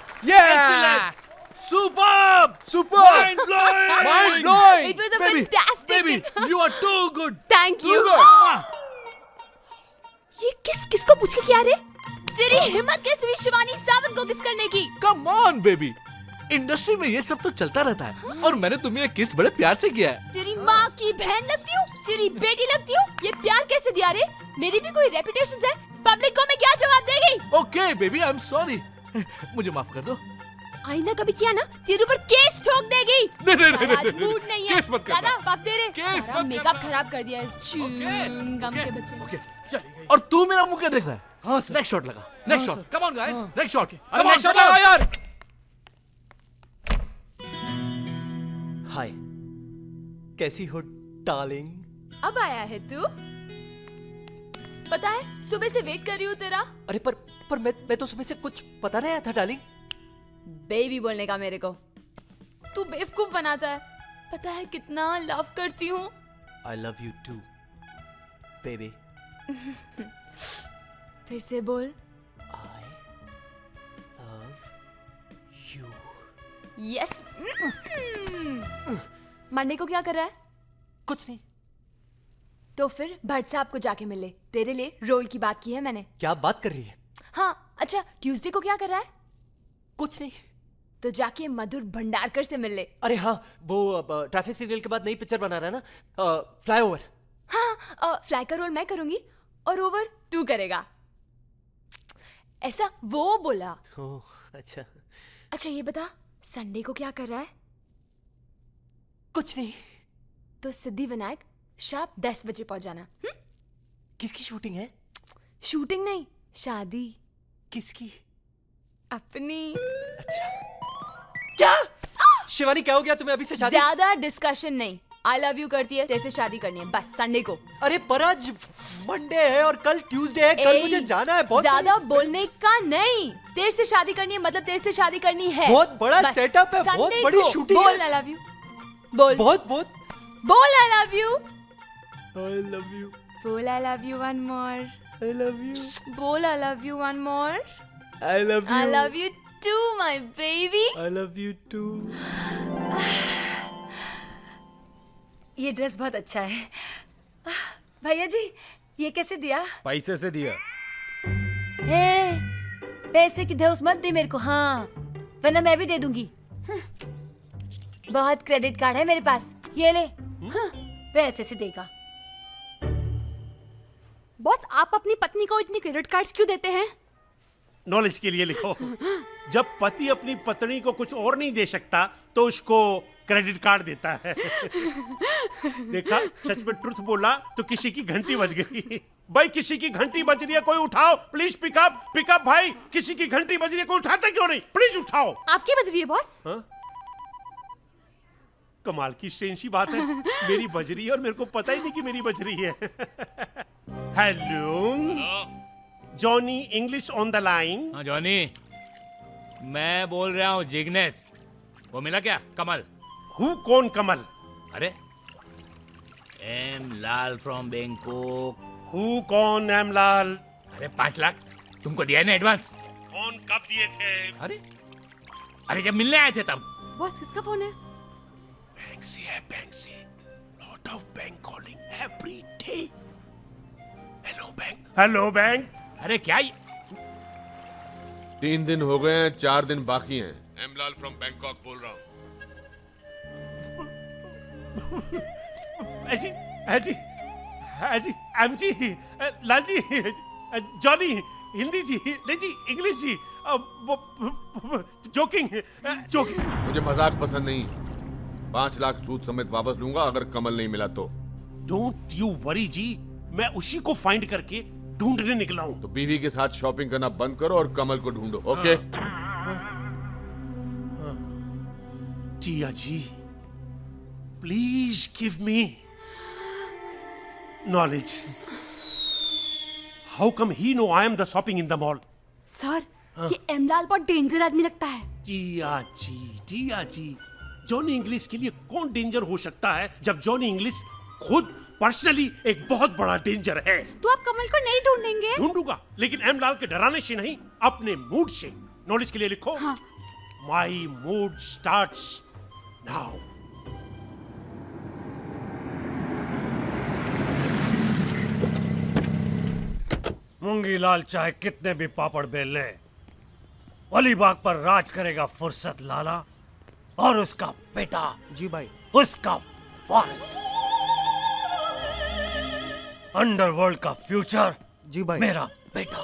S3: Superb!
S8: Mind blowing!
S3: Mind blowing!
S9: It was a fantastic.
S3: Baby, you are too good!
S9: Thank you.
S3: Too good!
S9: ये किसको पूछ के किया रे? तेरी हिम्मत कैसे हुई शिवानी सावंत को किस करने की?
S8: Come on, baby! इंडस्ट्री में ये सब तो चलता रहता है और मैंने तुम्हें किस बड़े प्यार से किया है।
S9: तेरी माँ की बहन लगती हूँ, तेरी बेटी लगती हूँ। ये प्यार कैसे दिया रे? मेरी भी कोई रेपुटेशन है। पब्लिक को मैं क्या जवाब देगी?
S8: Okay, baby, I'm sorry. मुझे माफ कर दो।
S9: आईना कभी किया ना, तेरे ऊपर केस ठोक देगी।
S8: नहीं,
S9: आज मूड नहीं है।
S8: केस मत करना।
S9: दादा बाप दे रे।
S8: केस
S9: सारा
S8: मत
S9: मेकअप
S8: करना।
S9: खराब कर दिया इस च्युइंगम के बच्चे ने।
S8: Okay, चल। और तू मेरा मुंह क्या देख रहा है? हाँ सर। नेक्स्ट शॉट लगा। Next shot. Come on guys, next shot.
S3: अरे नेक्स्ट शॉट लगा यार।
S4: हाय, कैसी हो डार्लिंग?
S9: अब आया है तू? पता है सुबह से वेट कर रही हूँ तेरा।
S4: अरे पर मैं तो सुबह से कुछ पता नहीं आया था डार्लिंग।
S9: बेबी बोलने का मेरे को तू बेवकूफ बनाता है। पता है कितना लव करती हूँ।
S4: I love you too, baby.
S9: फिर से बोल।
S4: I love you.
S9: Yes. Monday को क्या कर रहा है?
S4: कुछ नहीं।
S9: तो फिर भट्ट साहब को जाके मिले। तेरे लिए रोल की बात की है मैंने।
S4: क्या बात कर रही है?
S9: हाँ अच्छा, ट्यूसडे को क्या कर रहा है?
S4: कुछ नहीं।
S9: तो जाके मधुर भंडारकर से मिल ले।
S4: अरे हाँ, वो ट्रैफिक सिग्नल के बाद नई पिक्चर बना रहा है ना, फ्लाईओवर।
S9: हाँ, फ्लाई का रोल मैं करूंगी और ओवर तू करेगा। ऐसा वो बोला।
S4: ओह अच्छा।
S9: अच्छा ये बता, संडे को क्या कर रहा है?
S4: कुछ नहीं।
S9: तो सिद्धि विनायक शाम 10 बजे पहुंच जाना।
S4: किसकी शूटिंग है?
S9: शूटिंग नहीं, शादी।
S4: किसकी?
S9: अपनी।
S4: अच्छा। क्या? शिवानी क्या हो गया तुम्हें? अभी से शादी?
S9: ज्यादा डिस्कशन नहीं, आई लव यू करती है, तेरे से शादी करनी है बस संडे को।
S4: अरे पर आज मंडे है और कल ट्यूसडे है, कल मुझे जाना है। बहुत
S9: ज्यादा बोलने का नहीं, तेरे से शादी करनी है मतलब तेरे से शादी करनी है।
S4: बहुत बड़ा
S9: बस,
S4: सेटअप है, बहुत
S9: Sunday
S4: बड़ी
S9: को।
S4: शूटिंग
S9: बोल
S4: है।
S9: आई लव यू, बोल
S4: बहुत बहुत
S9: बोल I love you,
S4: I love you,
S9: बोल I love you one more,
S4: I love you,
S9: बोल I love you one more,
S4: I love you,
S9: I love you to my baby.
S4: I love you too.
S9: ये dress बहुत अच्छा है। भैया जी ये कैसे दिया?
S7: पैसे से दिया।
S9: हे पैसे की धौस मत दे मेरे को, हाँ वरना मैं भी दे दूंगी। बहुत क्रेडिट कार्ड है मेरे पास, ये ले। पैसे से देगा।
S12: बॉस आप अपनी पत्नी को इतनी क्रेडिट कार्ड्स क्यों देते हैं?
S2: नॉलेज के लिए लिखो। जब पति अपनी पत्नी को कुछ और नहीं दे सकता तो उसको क्रेडिट कार्ड देता है। देखा, सच में ट्रुथ बोला तो किसी की घंटी बज गई। भाई किसी की घंटी बज रही है, कोई उठाओ प्लीज। पिकअप भाई, किसी की घंटी बज रही है, कोई उठाता क्यों नहीं? प्लीज उठाओ।
S12: आपकी बज रही है बॉस?
S2: कमाल की स्ट्रेंज सी बात है, मेरी बज रही है और मेरे को पता ही नहीं कि मेरी बज रही है। Hello Johnny, English on the line.
S3: हाँ जॉनी, मैं बोल रहा हूँ जिग्नेश। वो मिला क्या कमल?
S2: हु कौन कमल?
S3: अरे M Lal from Bangkok.
S2: Who कौन एम लाल?
S3: अरे 5 लाख तुमको दिया है ना एडवांस?
S2: कौन कब दिए थे?
S3: अरे जब मिलने आए थे तब।
S12: बॉस किसका फोन है?
S2: बैंक्सी है, Banksy. Lot of bank calling every day. Hello bank, hello bank.
S3: अरे क्या
S1: 3 दिन हो गए हैं, 4 दिन बाकी हैं। एम लाल फ्रॉम बैंकॉक बोल रहा हूँ।
S2: अजी अजी अजी M G, Lal ji, Johnny, Hindi जी, नहीं जी इंग्लिश जी, जोकिंग।
S1: मुझे मजाक पसंद नहीं। 5 लाख सूद समेत वापस लूंगा अगर कमल नहीं मिला तो।
S2: डोंट यू वरी जी, मैं उसी को फाइंड करके ढूंढने निकला हूं।
S1: तो बीवी के साथ शॉपिंग करना बंद करो और कमल को ढूंढो, okay?
S2: Jiya ji, please give me knowledge. How come he know I am the shopping in the mall?
S12: Sir ये एमलाल बहुत डेंजर आदमी लगता है।
S2: जिया जी, जॉनी इंग्लिश के लिए कौन डेंजर हो सकता है जब जॉनी इंग्लिश खुद पर्सनली एक बहुत बड़ा डेंजर है।
S12: तो आप कमल को नहीं ढूंढेंगे?
S2: ढूंढूंगा, लेकिन एम लाल के डराने से नहीं, अपने मूड से। नॉलेज के लिए लिखो।
S12: हाँ।
S2: My mood starts now.
S13: Moongi Lal चाहे कितने भी पापड़ बेल ले, अलीबाग पर राज करेगा फुर्सत लाला और उसका बेटा।
S4: जी भाई।
S13: उसका वारिस। अंडरवर्ल्ड का फ्यूचर।
S4: जी भाई।
S13: मेरा बेटा।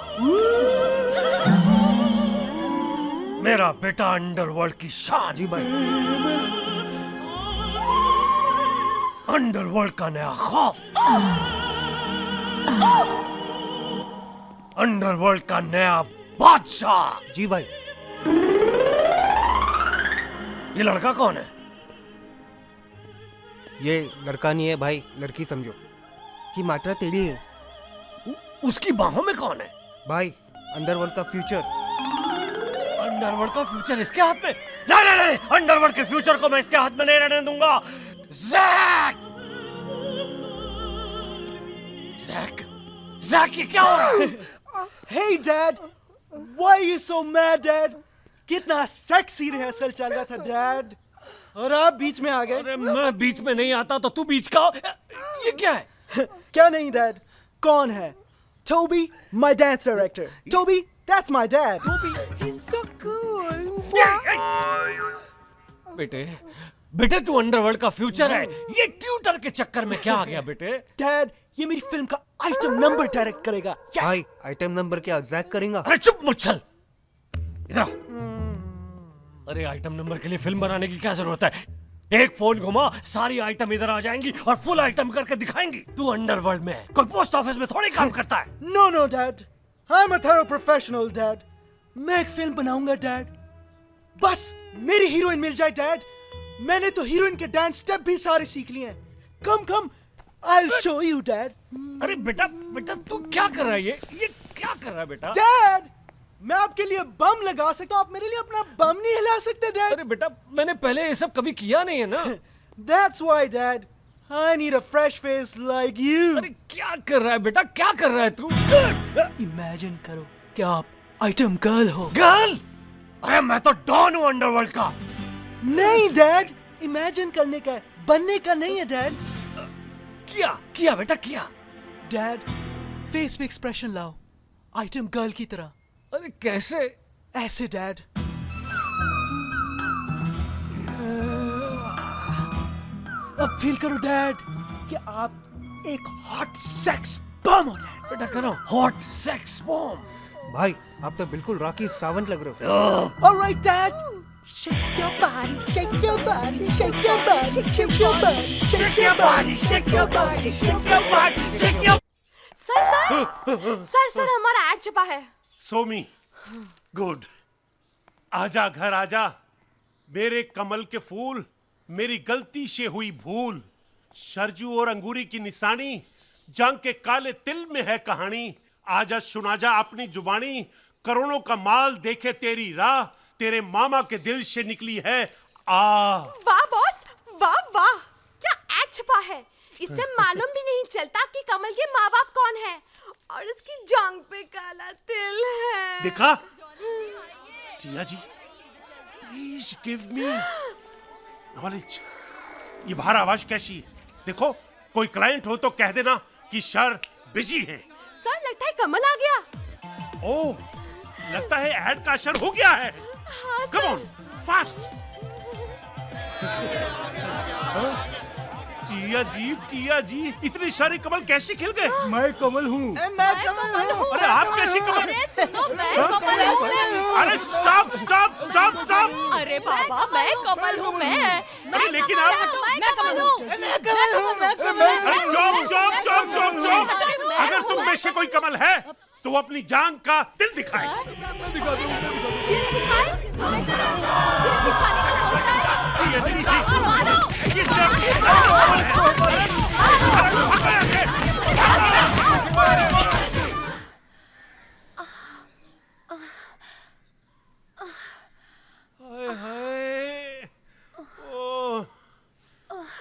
S13: मेरा बेटा अंडरवर्ल्ड की शान।
S4: जी भाई।
S13: अंडरवर्ल्ड का नया खौफ। अंडरवर्ल्ड का नया बादशाह।
S4: जी भाई।
S13: ये लड़का कौन है?
S4: ये लड़का नहीं है भाई, लड़की समझो। कि मात्रा तेरी है।
S13: उसकी बाहों में कौन है?
S4: भाई अंडरवर्ल्ड का फ्यूचर।
S13: अंडरवर्ल्ड का फ्यूचर इसके हाथ में? नहीं, अंडरवर्ल्ड के फ्यूचर को मैं इसके हाथ में नहीं रहने दूंगा। जैक, ये क्या हो रहा है?
S14: Hey Dad, why are you so mad Dad? कितना सेक्सी रिहर्सल चल रहा था Dad, और आप बीच में आ गए।
S13: अरे मैं बीच में नहीं आता तो तू बीच का। ये क्या है?
S14: क्या नहीं Dad? कौन है? Toby, my dance director. Toby, that's my dad. Toby, he's so cool.
S13: बेटे तू अंडरवर्ल्ड का फ्यूचर है, ये ट्यूटर के चक्कर में क्या आ गया बेटे?
S14: Dad, ये मेरी फिल्म का आइटम नंबर डायरेक्ट करेगा।
S4: भाई आइटम नंबर क्या जैक करेगा?
S13: अरे चुप मुच्छल, इधर। अरे आइटम नंबर के लिए फिल्म बनाने की क्या जरूरत है? एक फोन घुमा, सारी आइटम इधर आ जाएंगी और फुल आइटम करके दिखाएंगी। तू अंडरवर्ल्ड में है, कोई पोस्ट ऑफिस में थोड़ी काम करता है।
S14: No Dad, I'm a thorough professional Dad. मैं एक फिल्म बनाऊंगा Dad, बस मेरी हीरोइन मिल जाए Dad। मैंने तो हीरोइन के डांस स्टेप भी सारे सीख लिए हैं। Come. I'll show you, Dad.
S2: अरे बेटा बेटा तू क्या कर रहा है ये क्या कर रहा है बेटा?
S14: Dad, मैं आपके लिए बम लगा सकता हूँ, आप मेरे लिए अपना बम नहीं हिला सकते, Dad?
S2: अरे बेटा मैंने पहले ये सब कभी किया नहीं है ना।
S14: That's why, Dad. I need a fresh face like you.
S2: अरे क्या कर रहा है बेटा, क्या कर रहा है तू?
S14: Imagine करो कि आप आइटम गर्ल हो।
S2: गर्ल? अरे मैं तो डॉन हूँ अंडरवर्ल्ड का।
S14: नहीं डैड, इमेजिन करने का है, बनने का नहीं है डैड।
S2: किया बेटा किया।
S14: डैड, फेस पे एक्सप्रेशन लाओ, आइटम गर्ल की तरह।
S2: अरे कैसे?
S14: ऐसे डैड। अब फील करो डैड कि आप एक हॉट सेक्स बम हो डैड।
S2: बेटा करो हॉट सेक्स बम।
S11: भाई आप तो बिल्कुल रॉकी सावंत लग रहे हो।
S14: Alright dad. Shake your body, shake your body, shake your body, shake your body, shake your body, shake your body, shake your body, shake your.
S12: Sir हमारा ऐड छपा है।
S5: सोमी, गुड। आजा घर आजा, मेरे कमल के फूल, मेरी गलती से हुई भूल, सरजू और अंगूरी की निशानी, जंग के काले तिल में है कहानी। आजा सुना जा अपनी जुबानी, करोड़ों का माल देखे तेरी राह, तेरे मामा के दिल से निकली है
S12: वाह बॉस, वाह क्या ऐड छपा है। इससे मालूम भी नहीं चलता कि कमल के माँ बाप कौन है और उसकी जांग पे काला तिल है।
S5: देखा टिया ji, please give me knowledge. ये बाहर आवाज कैसी है? देखो कोई क्लाइंट हो तो कह देना कि सर बिजी है।
S12: सर लगता है कमल आ गया।
S5: ओह, लगता है ऐड का असर हो गया है। Come on fast. टिया जी इतनी सारी कमल कैसे खिल गए?
S11: मैं कमल हूँ।
S12: मैं कमल हूँ।
S5: अरे आप कैसी कमल?
S12: अरे सुनो, मैं कमल हूँ।
S5: अरे स्टॉप।
S12: अरे बाबा मैं कमल हूँ। मैं
S5: लेकिन आप
S12: कमल हूँ।
S5: अरे चुप। अगर तुम में से कोई कमल है तो अपनी जान का दिल दिखाए।
S12: दिल दिखाए? दिल दिखाने का होता है। मारो।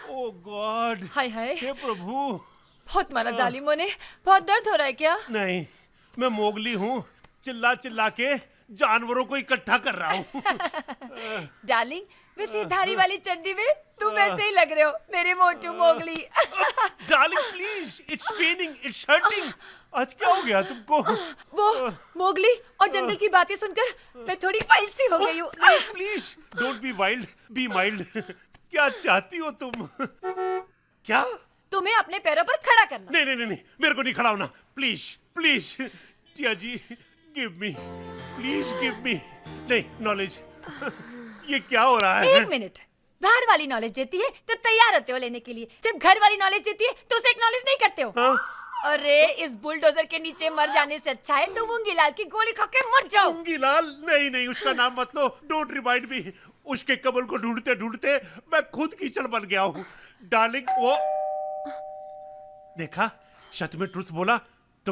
S5: ओ गॉड,
S9: हाय
S5: हे प्रभु।
S9: बहुत मारा जालिमों ने। बहुत दर्द हो रहा है क्या?
S5: नहीं, मैं मोगली हूँ, चिल्ला के जानवरों को इकट्ठा कर रहा हूँ।
S9: डार्लिंग, वैसे धारी वाली चड्डी में तुम वैसे ही लग रहे हो, मेरे मोटू Mowgli.
S5: Darling please, it's paining, it's hurting. आज क्या हो गया तुमको?
S9: वो मोगली और जंगल की बातें सुनकर मैं थोड़ी वाइल्ड सी हो गई हूँ।
S5: Please don't be wild, be mild. क्या चाहती हो तुम? क्या?
S9: तुम्हें अपने पैरों पर खड़ा करना।
S5: नहीं, मेरे को नहीं खड़ा होना। Please Tia ji, give me, please give me. नहीं, नॉलेज। ये क्या हो रहा है?
S9: एक मिनट, बाहर वाली नॉलेज देती है तो तैयार होते हो लेने के लिए, जब घर वाली नॉलेज देती है तो उसे एक्नॉलेज नहीं करते हो।
S5: हाँ?
S9: अरे इस बुलडोजर के नीचे मर जाने से अच्छा है तुम मूंगीलाल की गोली खा के मर जाओ।
S5: मूंगीलाल? नहीं, उसका नाम मत लो। Don't remind me. उसके कमल को ढूंढते मैं खुद कीचड़ बन गया हूँ। डार्लिंग, वो देखा, सच में ट्रुथ बोला तो।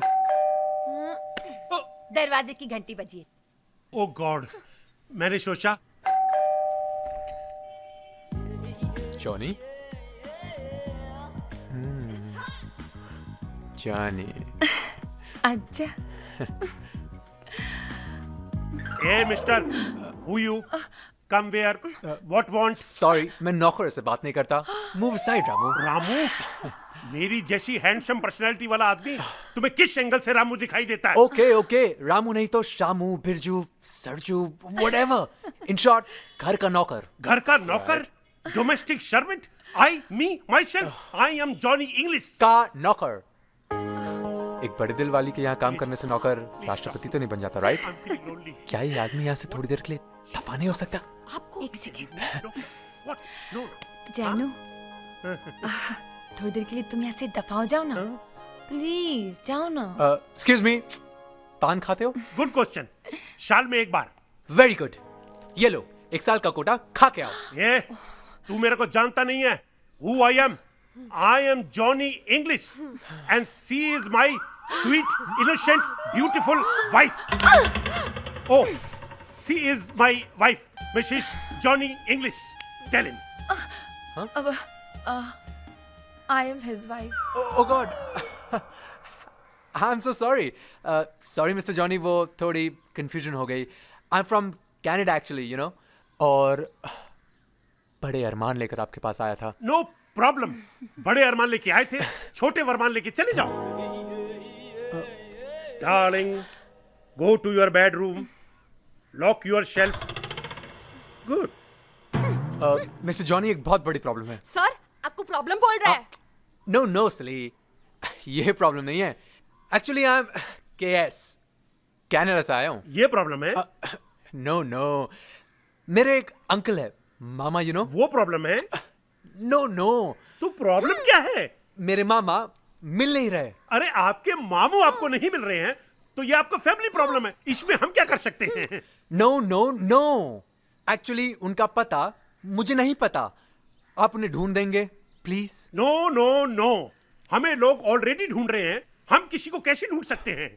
S9: दरवाजे की घंटी बजी है।
S5: ओ गॉड, मैंने सोचा।
S15: Johnny, Johnny.
S9: अच्छा।
S5: ए mister, who you? Come where, what wants?
S15: Sorry, मैं नौकर से बात नहीं करता। Move side
S5: Ramu. मेरी जैसी हैंडसम पर्सनालिटी वाला आदमी तुम्हें किस एंगल से रामू दिखाई देता है?
S15: ओके, रामू नहीं तो Shamu, Birju, Sarju, whatever. In short, घर का नौकर।
S5: घर का नौकर? Domestic servant? My self, I am Johnny English
S15: का नौकर। एक बड़े दिल वाली के यहाँ काम करने से नौकर राष्ट्रपति तो नहीं बन जाता, राइट? क्या ये आदमी यहाँ से थोड़ी देर के लिए दफा नहीं हो सकता?
S9: आपको एक सेकेंड। जानू, थोड़ी देर के लिए तुम यहाँ से दफा हो जाओ ना, प्लीज जाओ ना।
S15: एक्सक्यूज मी, पान खाते हो?
S5: Good question. साल में एक बार।
S15: Very good. ये लो, 1 साल का कोटा खा के आओ।
S5: ये तू मेरे को जानता नहीं है। Who I am?
S2: I am Johnny English, and she is my sweet, innocent, beautiful wife. Oh, she is my wife, Mrs. Johnny English. Tell him.
S9: I am his wife.
S15: Oh God. I'm so sorry. Sorry, Mr. Johnny, वो थोड़ी confusion हो गई. I'm from Canada actually, you know. और बड़े अरमान लेकर आपके पास आया था.
S2: No problem. बड़े अरमान लेके आए थे, छोटे वरमान लेके चले जाओ. Darling, go to your bedroom. Lock your shelf. Good.
S15: Mister Johnny, एक बहुत बड़ी प्रॉब्लम है.
S12: सर आपको प्रॉब्लम बोल रहा है?
S15: नो सिली, ये प्रॉब्लम नहीं है. Actually I am KS, Canada से आया हूँ.
S2: ये प्रॉब्लम है?
S15: नो, मेरे एक अंकल है, मामा, यू नो.
S2: वो प्रॉब्लम है?
S15: नो.
S2: तो प्रॉब्लम क्या है?
S15: मेरे मामा मिल नहीं रहे.
S2: अरे आपके मामू आपको नहीं मिल रहे हैं तो ये आपका फैमिली प्रॉब्लम है. इसमें हम क्या कर सकते हैं?
S15: नो. एक्चुअली उनका पता मुझे नहीं पता. आप उन्हें ढूंढ देंगे प्लीज?
S2: नो. हमें लोग ऑलरेडी ढूंढ रहे हैं. हम किसी को कैसे ढूंढ सकते हैं?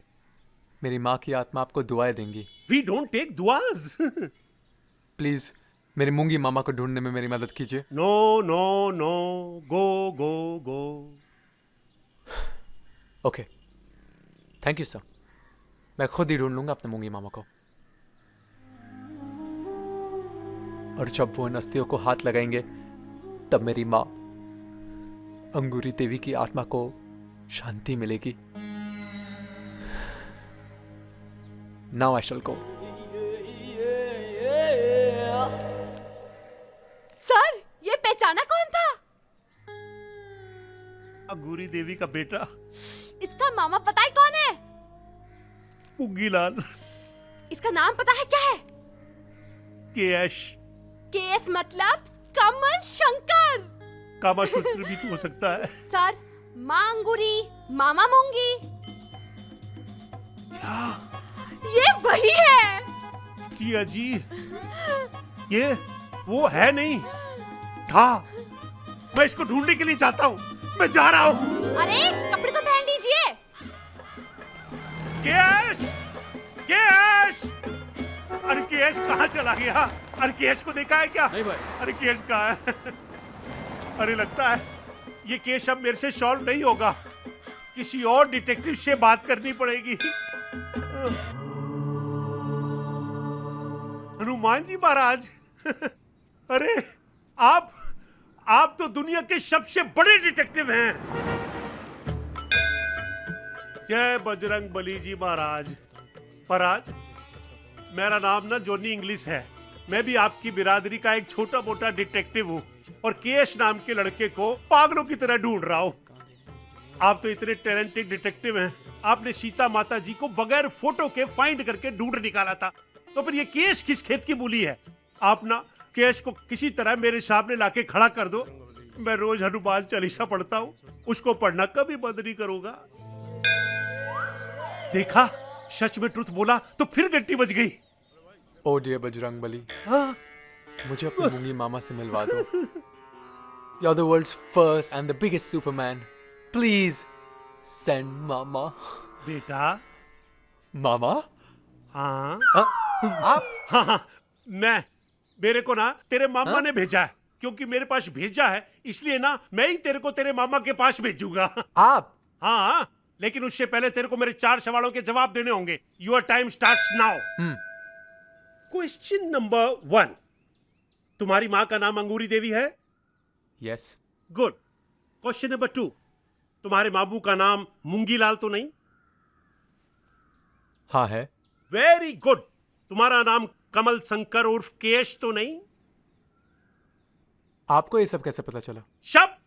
S15: मेरी माँ की आत्मा आपको दुआएं देंगी.
S2: वी डोंट टेक दुआज.
S15: प्लीज मेरे मूंगी मामा को ढूंढने में मेरी मदद कीजिए.
S2: No. Go.
S15: Okay, thank you sir. मैं खुद ही ढूंढ लूंगा अपने मूंगी मामा को. और जब वो इन अस्थियों को हाथ लगाएंगे तब मेरी माँ अंगूरी देवी की आत्मा को शांति मिलेगी. Now I shell go.
S12: Sir ये पहचाना कौन था?
S2: अंगूरी देवी का बेटा.
S12: इसका मामा पता है कौन है?
S2: पुग्गीलाल.
S12: इसका नाम पता है क्या है?
S2: केएस.
S12: केएस मतलब कमल शंकर.
S2: कामासूत्र भी तो हो सकता है.
S12: सर माँ अंगूरी, मामा मूंगी. ये वही है.
S2: जी, ये वो है नहीं था. मैं इसको ढूंढने के लिए जाता हूँ. मैं जा रहा हूँ.
S12: अरे कपड़े तो पहन लीजिए.
S2: केएस. अरे केएस कहाँ चला गया? अरे केएस को देखा है क्या?
S8: नहीं भाई.
S2: अरे केएस कहाँ है? अरे लगता है ये केस अब मेरे से सॉल्व नहीं होगा. किसी और डिटेक्टिव से बात करनी पड़ेगी. हनुमान जी महाराज. अरे आप तो दुनिया के सबसे बड़े डिटेक्टिव हैं. जय बजरंग बली जी महाराज. महाराज मेरा नाम ना जॉनी इंग्लिश है. मैं भी आपकी बिरादरी का एक छोटा मोटा डिटेक्टिव हूँ और केएस नाम के लड़के को पागलों की तरह ढूंढ रहा हूँ. आप तो इतने टैलेंटेड डिटेक्टिव हैं. आपने सीता माता जी को बगैर फोटो के फाइंड करके ढूंढ निकाला था. तो फिर ये केस किस खेत की बोली है? आप ना केस को किसी तरह मेरे सामने लाके खड़ा कर दो. मैं रोज हनुमान चालीसा पढ़ता हूँ. उसको पढ़ना कभी बंद नहीं करूंगा. देखा, सच में ट्रुथ बोला तो फिर घंटी बज गई.
S15: ओ डियर बजरंग बली, मुझे अपनी मूंगी मामा से मिलवा दो. You're the world's first and the biggest Superman. Please send मामा.
S2: बेटा.
S15: मामा?
S2: हाँ.
S15: आप?
S2: हाँ. मेरे को ना तेरे मामा ने भेजा है. क्योंकि मेरे पास भेजा है इसलिए ना मैं ही तेरे को तेरे मामा के पास भेजूंगा.
S15: आप?
S2: हाँ, लेकिन उससे पहले तेरे को मेरे 4 सवालों के जवाब देने होंगे. Your time starts now. Question number 1. तुम्हारी माँ का नाम अंगूरी देवी है?
S15: यस.
S2: गुड. Question number 2. तुम्हारे मामू का नाम मूंगीलाल तो नहीं?
S15: हाँ है.
S2: Very good. तुम्हारा नाम कमल शंकर उर्फ केएस तो नहीं?
S15: आपको ये सब कैसे पता चला?
S2: सब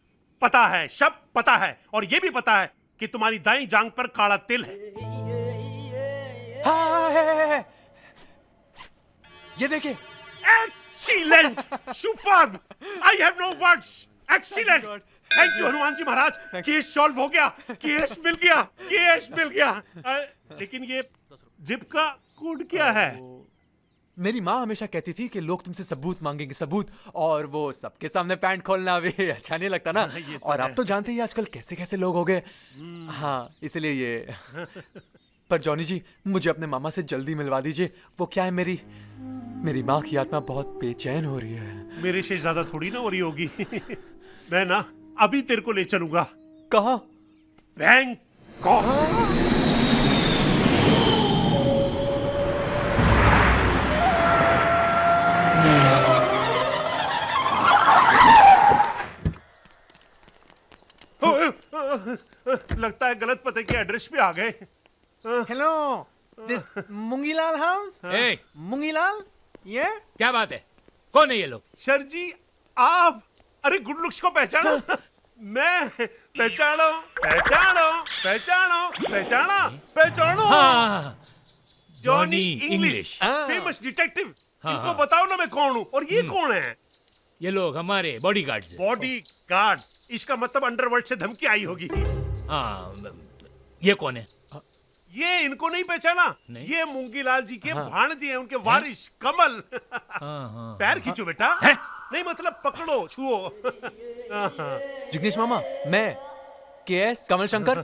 S2: पता है, सब पता है. और ये भी पता है कि तुम्हारी दाईं जांग पर काला तिल है.
S15: हाँ, है. ये देखिए.
S2: Excellent. Superb. I have no words. Excellent. Thank you Hanuman ji Maharaj. Case solve हो गया. केस मिल गया. केस मिल गया. लेकिन ये जिप का कोड क्या है?
S15: मेरी माँ हमेशा कहती थी कि लोग तुमसे सबूत मांगेंगे, सबूत, और वो सबके सामने पैंट खोलना भी अच्छा नहीं लगता ना। और आप तो जानते ही आजकल कैसे कैसे लोग हो गए। हाँ, इसलिए ये। पर जॉनी जी, मुझे अपने मामा से जल्दी मिलवा दीजिए। वो क्या है, मेरी माँ की आत्मा बहुत बेचैन हो रही है।
S2: मेरे से ज्यादा थोड़ी ना हो रही होगी। मैं ना अभी तेरे को ले चलूंगा।
S15: कहाँ?
S2: बैंकॉक। लगता है गलत पते के एड्रेस पे आ गए।
S14: Hello, this Moongilal house?
S3: ए,
S14: मुंगीलाल, ये
S3: क्या बात है? कौन है ये लोग?
S2: सर जी, आप, अरे गुड लुक्स को पहचानो? मैं पहचानो, पहचानो, पहचानो, पहचाना, पहचानो।
S3: हाँ,
S2: Johnny
S3: Johnny
S2: English,
S3: English.
S2: Famous detective.
S3: हाँ,
S2: इनको
S3: हाँ।
S2: बताओ ना मैं कौन हूँ, और ये कौन है?
S3: ये लोग हमारे बॉडीगार्ड्स हैं।
S2: बॉडी गार्ड्स, इसका मतलब अंडरवर्ल्ड से धमकी आई होगी।
S3: हाँ, ये कौन है?
S2: ये इनको नहीं पहचाना?
S3: नहीं।
S2: ये मूंगीलाल जी के
S3: हाँ।
S2: भाणजे हैं, उनके वारिस कमल।
S3: हाँ,
S2: पैर खींचो बेटा। नहीं मतलब पकड़ो, छुओ।
S15: जिग्नेश मामा, मैं केएस कमल शंकर,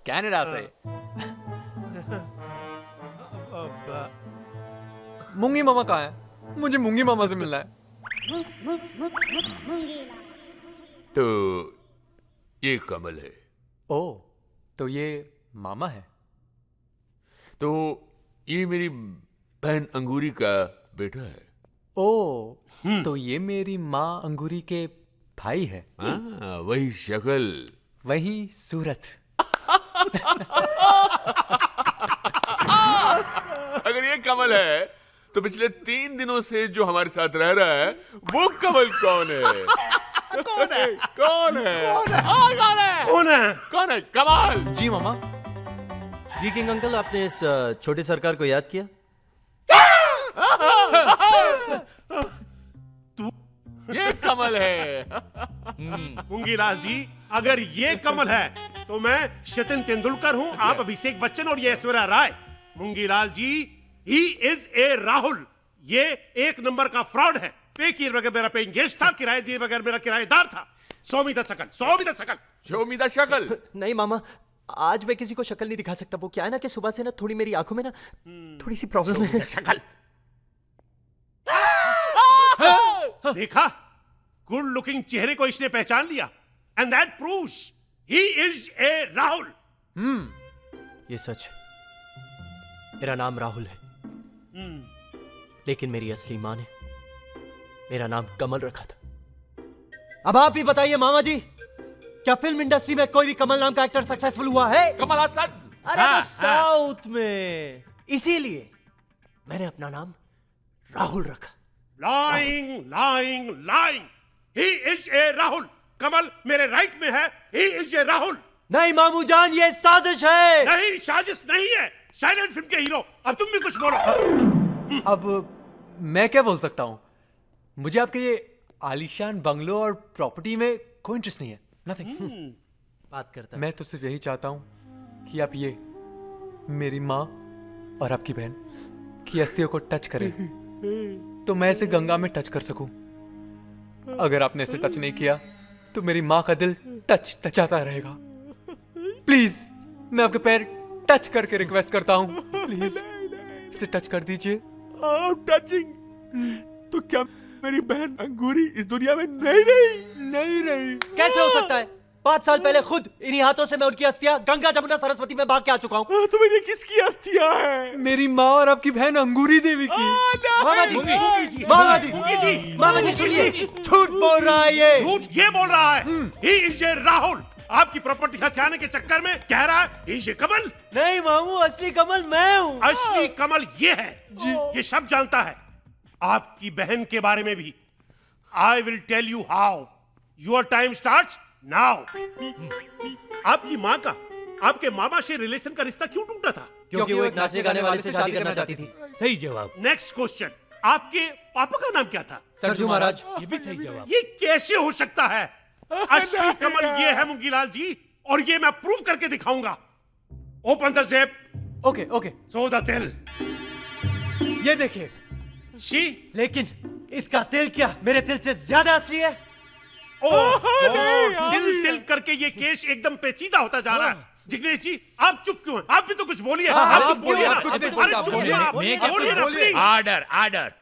S15: कनाडा से। मूंगी मामा कहाँ है? मुझे मूंगी मामा से मिलना है।
S1: तो ये कमल है।
S15: ओ, तो ये मामा है।
S1: तो ये मेरी बहन अंगूरी का बेटा है।
S15: ओ, तो ये मेरी माँ अंगूरी के भाई है।
S1: हाँ, वही शक्ल,
S15: वही सूरत।
S1: अगर ये कमल है तो पिछले 3 दिनों से जो हमारे साथ रह रहा है वो कमल कौन है?
S2: कौन है?
S1: कौन है?
S2: कौन है?
S1: कौन है?
S2: कौन है?
S1: कौन है? कमाल।
S15: जी मामा।
S4: जी किंग अंकल, आपने इस छोटे सरकार को याद किया?
S1: ये कमल है।
S2: मूंगीलाल जी, अगर ये कमल है तो मैं सचिन तेंदुलकर हूँ, आप अभिषेक बच्चन और ये Aishwarya Rai. मूंगीलाल ji, he is a Rahul. ये 1 नंबर का फ्रॉड है। पे किए बगैर मेरा पेइंग गेस्ट था, किराए दिए बगैर मेरा किराएदार था। शो मी द शकल, शो मी द शकल।
S1: शो मी द शकल।
S4: नहीं मामा, आज मैं किसी को शक्ल नहीं दिखा सकता। वो क्या है ना कि सुबह से ना थोड़ी मेरी आंखों में ना थोड़ी सी प्रॉब्लम है।
S2: शकल। देखा, गुड लुकिंग चेहरे को इसने पहचान लिया। And that proves he is a Rahul.
S4: ये सच है, मेरा नाम राहुल है, लेकिन मेरी असली माँ ने मेरा नाम कमल रखा था। अब आप ही बताइए मामा जी, क्या फिल्म इंडस्ट्री में कोई भी कमल नाम का एक्टर सक्सेसफुल हुआ है?
S1: कमल हसन।
S4: अरे वो साउथ में, इसीलिए मैंने अपना नाम राहुल रखा।
S2: Lying, lying, lying. He is a Rahul. कमल मेरे राइट में है। He is a Rahul.
S4: नहीं मामू जान, ये साजिश है।
S2: नहीं, साजिश नहीं है। साइलेंट फिल्म के हीरो, अब तुम भी कुछ बोलो।
S15: अब मैं क्या बोल सकता हूँ? मुझे आपके ये आलीशान बंगलो और प्रॉपर्टी में कोई इंटरेस्ट नहीं है। नथिंग।
S4: बात करता
S15: मैं तो सिर्फ यही चाहता हूँ कि आप ये मेरी माँ और आपकी बहन की अस्थियों को टच करें, तो मैं इसे गंगा में टच कर सकूं। अगर आपने इसे टच नहीं किया तो मेरी माँ का दिल टचाता रहेगा। प्लीज, मैं आपके पैर टच करके रिक्वेस्ट करता हूँ, प्लीज इसे टच कर दीजिए।
S1: टचिंग। तो क्या मेरी बहन अंगूरी इस दुनिया में नहीं रही?
S4: कैसे हो सकता है? 5 साल पहले खुद इन्हीं हाथों से मैं उनकी अस्थियां गंगा जमुना सरस्वती में बहा के आ चुका हूँ।
S1: तो मेरी किसकी अस्थियां हैं?
S15: मेरी माँ और आपकी बहन अंगूरी देवी की।
S4: मामा जी, मामा जी, मामा जी सुनिए, झूठ बोल रहा है ये।
S2: झूठ ये बोल रहा है। He is a Rahul. आपकी प्रॉपर्टी हथियाने के चक्कर में कह रहा है he is a कमल।
S4: नहीं मामू, असली कमल मैं हूँ।
S2: असली कमल ये है जी, ये सब जानता है। आपकी बहन के बारे में भी। I will tell you how. Your time starts now. आपकी माँ का आपके मामा से रिलेशन का रिश्ता क्यों टूटा था?
S4: क्योंकि वो एक नाचने गाने वाले से शादी करना चाहती थी।
S3: सही जवाब।
S2: नेक्स्ट क्वेश्चन, आपके पापा का नाम क्या था?
S4: सरजू महाराज।
S3: ये भी सही जवाब।
S2: ये कैसे हो सकता है? असली कमल ये है मूंगीलाल जी, और ये मैं प्रूव करके दिखाऊंगा। Open the zip.
S15: Okay okay.
S2: So the दिल।
S4: ये देखिए,
S14: शी लेकिन इसका दिल क्या मेरे दिल से ज्यादा असली है?
S2: दिल दिल करके ये केस एकदम पेचीदा होता जा रहा है। जिग्नेश जी आप चुप क्यों हैं? आप भी तो कुछ बोलिए। आप चुप बोलिए ना। अरे चुप बोलिए ना, बोलिए ना, प्लीज।
S3: Order order.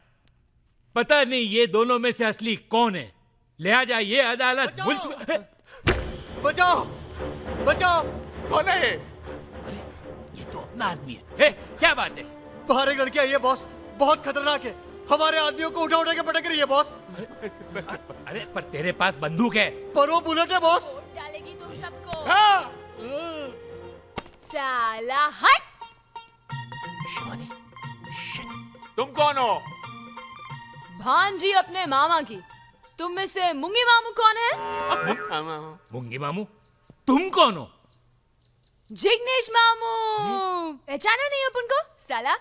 S3: पता नहीं ये दोनों में से असली कौन है, लिहाजा ये अदालत मुल्क।
S14: बचाओ बचाओ।
S3: कौन है? अरे ये तो अपना आदमी है। क्या बात है?
S14: बाहर एक लड़की आई है बॉस, बहुत खतरनाक है, हमारे आदमियों को उठा उठा के पटक रही है बॉस।
S3: अरे पर तेरे पास बंदूक है।
S14: पर वो बुलेट है बॉस।
S9: डालेगी तुम सबको।
S3: हाँ।
S9: साला हट।
S1: तुम कौन हो?
S12: भांजी अपने मामा की। तुम में से मुंगी मामू कौन है?
S3: मुंगी मामू? तुम कौन हो?
S12: जिग्नेश मामू। पहचाना नहीं अपन को साला?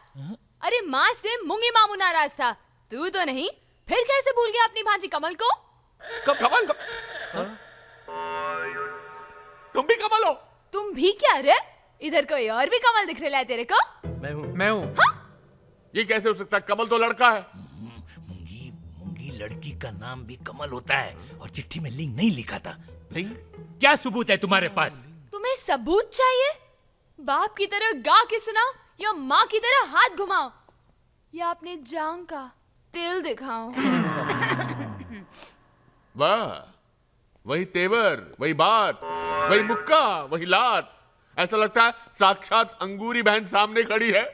S12: अरे माँ से मुंगी मामू नाराज था, तू तो नहीं, फिर कैसे भूल गया अपनी भांजी कमल को?
S1: कमल? तुम भी कमल हो?
S12: तुम भी क्या रे? इधर कोई और भी कमल दिख रहा है तेरे को?
S15: मैं हूँ।
S12: हाँ?
S1: ये कैसे हो सकता है? कमल तो लड़का है।
S3: मुंगी लड़की का नाम भी कमल होता है और चिट्ठी में लिंग नहीं लिखा था।
S1: लिंग?
S3: क्या सबूत है तुम्हारे पास?
S12: तुम्हें सबूत चाहिए? बाप की तरह गा के सुनाओ या माँ की तरह हाथ घुमाओ या अपने जांग का तिल दिखाओ।
S1: वाह, वही तेवर, वही बात, वही मुक्का, वही लात। ऐसा लगता है साक्षात अंगूरी बहन सामने खड़ी है।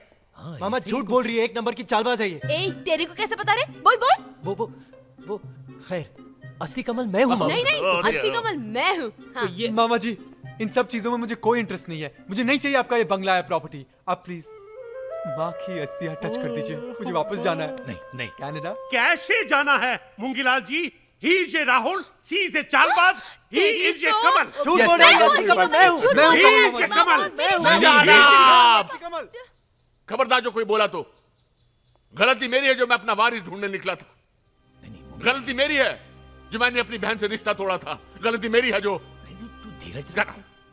S4: मामा झूठ बोल रही है, एक नंबर की चालबाज है ये।
S12: ए, तेरे को कैसे पता रे? बोल बोल।
S4: वो खैर असली कमल मैं हूँ मामा।
S12: नहीं नहीं, असली कमल मैं हूँ। हाँ।
S15: मामा जी इन सब चीजों में मुझे कोई इंटरेस्ट नहीं है। मुझे नहीं चाहिए आपका ये बंगला है प्रॉपर्टी। आप प्लीज माँ की अस्थियां टच कर दीजिए, मुझे वापस जाना है।
S3: नहीं
S15: कनाडा।
S2: कैसे जाना है Moongilal ji? He is a Rahul, she is a चालबाज, ही इज ए कमल।
S4: झूठ बोल रही है, असली कमल मैं हूँ।
S2: He is a Kamal.
S1: Kamal. खबरदार जो कोई बोला तो। गलती मेरी है जो मैं अपना वारिस ढूंढने निकला था। गलती मेरी है जो मैंने अपनी बहन से रिश्ता तोड़ा था। गलती मेरी है जो।
S3: तू धीरज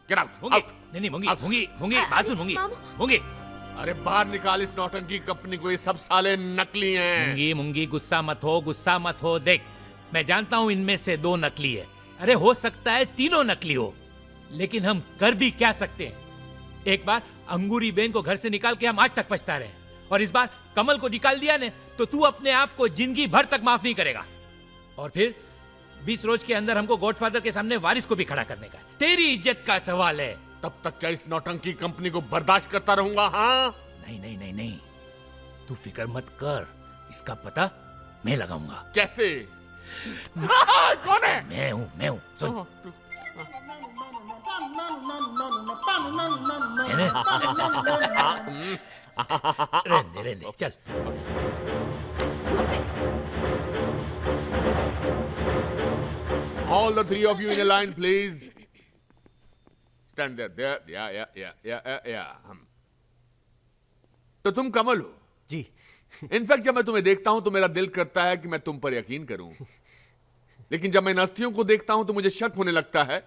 S1: Get out. Out.
S3: नहीं मुंगी बात सुन मुंगी।
S1: अरे बाहर निकाल इस नौटंकी कंपनी को, ये सब साले नकली हैं।
S3: मुंगी गुस्सा मत हो। देख मैं जानता हूं इनमें से 2 नकली है। अरे हो सकता है तीनों नकली हो, लेकिन हम कर भी क्या सकते हैं? एक बार अंगूरी बेन को घर से निकाल के हम आज तक पछता रहे हैं, और इस बार कमल को निकाल दिया ने तो तू अपने आप को जिंदगी भर तक माफ नहीं करेगा। और फिर 20 रोज के अंदर हमको गॉडफादर के सामने वारिस को भी खड़ा करने का। तेरी इज्जत का सवाल है।
S1: तब तक क्या इस नौटंकी कंपनी को बर्दाश्त करता रहूंगा? हाँ
S3: नहीं, तू फिक्र मत कर, इसका पता मैं लगाऊंगा।
S1: कैसे? कौन है?
S3: मैं हूं सुन। रहने दे चल।
S1: All the 3 of you in a line, please. Stand there. Yeah. तो तुम कमल हो?
S4: जी।
S1: इनफैक्ट जब मैं तुम्हें देखता हूं तो मेरा दिल करता है कि मैं तुम पर यकीन करूं, लेकिन जब मैं इन हस्तियों को देखता हूं तो मुझे शक होने लगता है,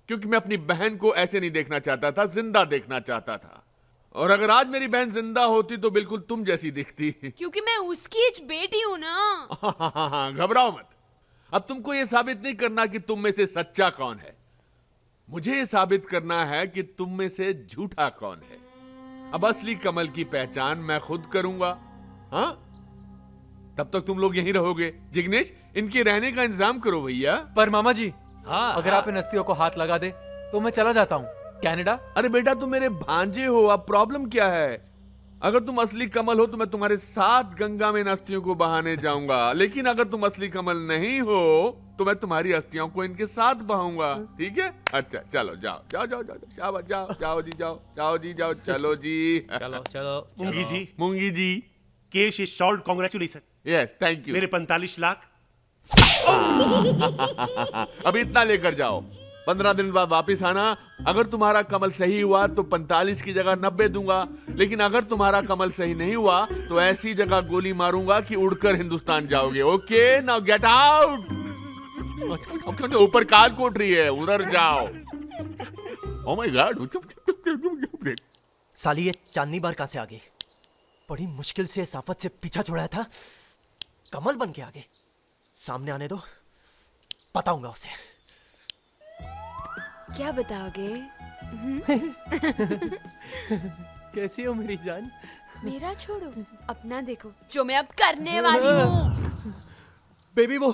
S1: क्योंकि मैं अपनी बहन को ऐसे नहीं देखना चाहता था, जिंदा देखना चाहता था। और अगर आज मेरी बहन जिंदा होती तो बिल्कुल तुम जैसी दिखती।
S12: क्योंकि मैं उसकी बेटी हूँ ना।
S1: घबराओ मत। अब तुमको यह साबित नहीं करना कि तुम में से सच्चा कौन है, मुझे यह साबित करना है कि तुम में से झूठा कौन है। अब असली कमल की पहचान मैं खुद करूंगा। हाँ, तब तक तुम लोग यहीं रहोगे। जिग्नेश, इनके रहने का इंतजाम करो भैया।
S15: पर मामा जी अगर आप इन अस्थियों को हाथ लगा दे तो मैं चला जाता हूँ कनाडा।
S1: अरे बेटा तुम मेरे भांजे हो, अब प्रॉब्लम क्या है? अगर तुम असली कमल हो तो मैं तुम्हारे साथ गंगा में इन अस्थियों को बहाने जाऊंगा, लेकिन अगर तुम असली कमल नहीं हो तो मैं तुम्हारी अस्थियों को इनके साथ बहाऊंगा। ठीक है? अच्छा चलो जाओ शाबाश, जाओ जी चलो जी।
S3: चलो
S2: Moongi ji case is solved, congratulation.
S1: Yes thank you.
S2: मेरे 45 लाख।
S1: अभी इतना लेकर जाओ, 15 दिन बाद वापस आना। अगर तुम्हारा कमल सही हुआ तो 45 की जगह 90 दूंगा, लेकिन अगर तुम्हारा कमल सही नहीं हुआ तो ऐसी जगह गोली मारूंगा कि उड़कर हिंदुस्तान जाओगे। Okay now get out. ऊपर काल कोट रही है, उधर जाओ। Oh my God.
S4: साली ये चांदनी बार कहां से आ गई? बड़ी मुश्किल से इस आफत से पीछा छुड़ाया था, कमल बन के आगे सामने आने दो, बताऊंगा उसे।
S12: क्या बताओगे?
S4: कैसी हो मेरी जान?
S12: मेरा छोड़ो, अपना देखो जो मैं अब करने वाली हूँ।
S4: बेबी वो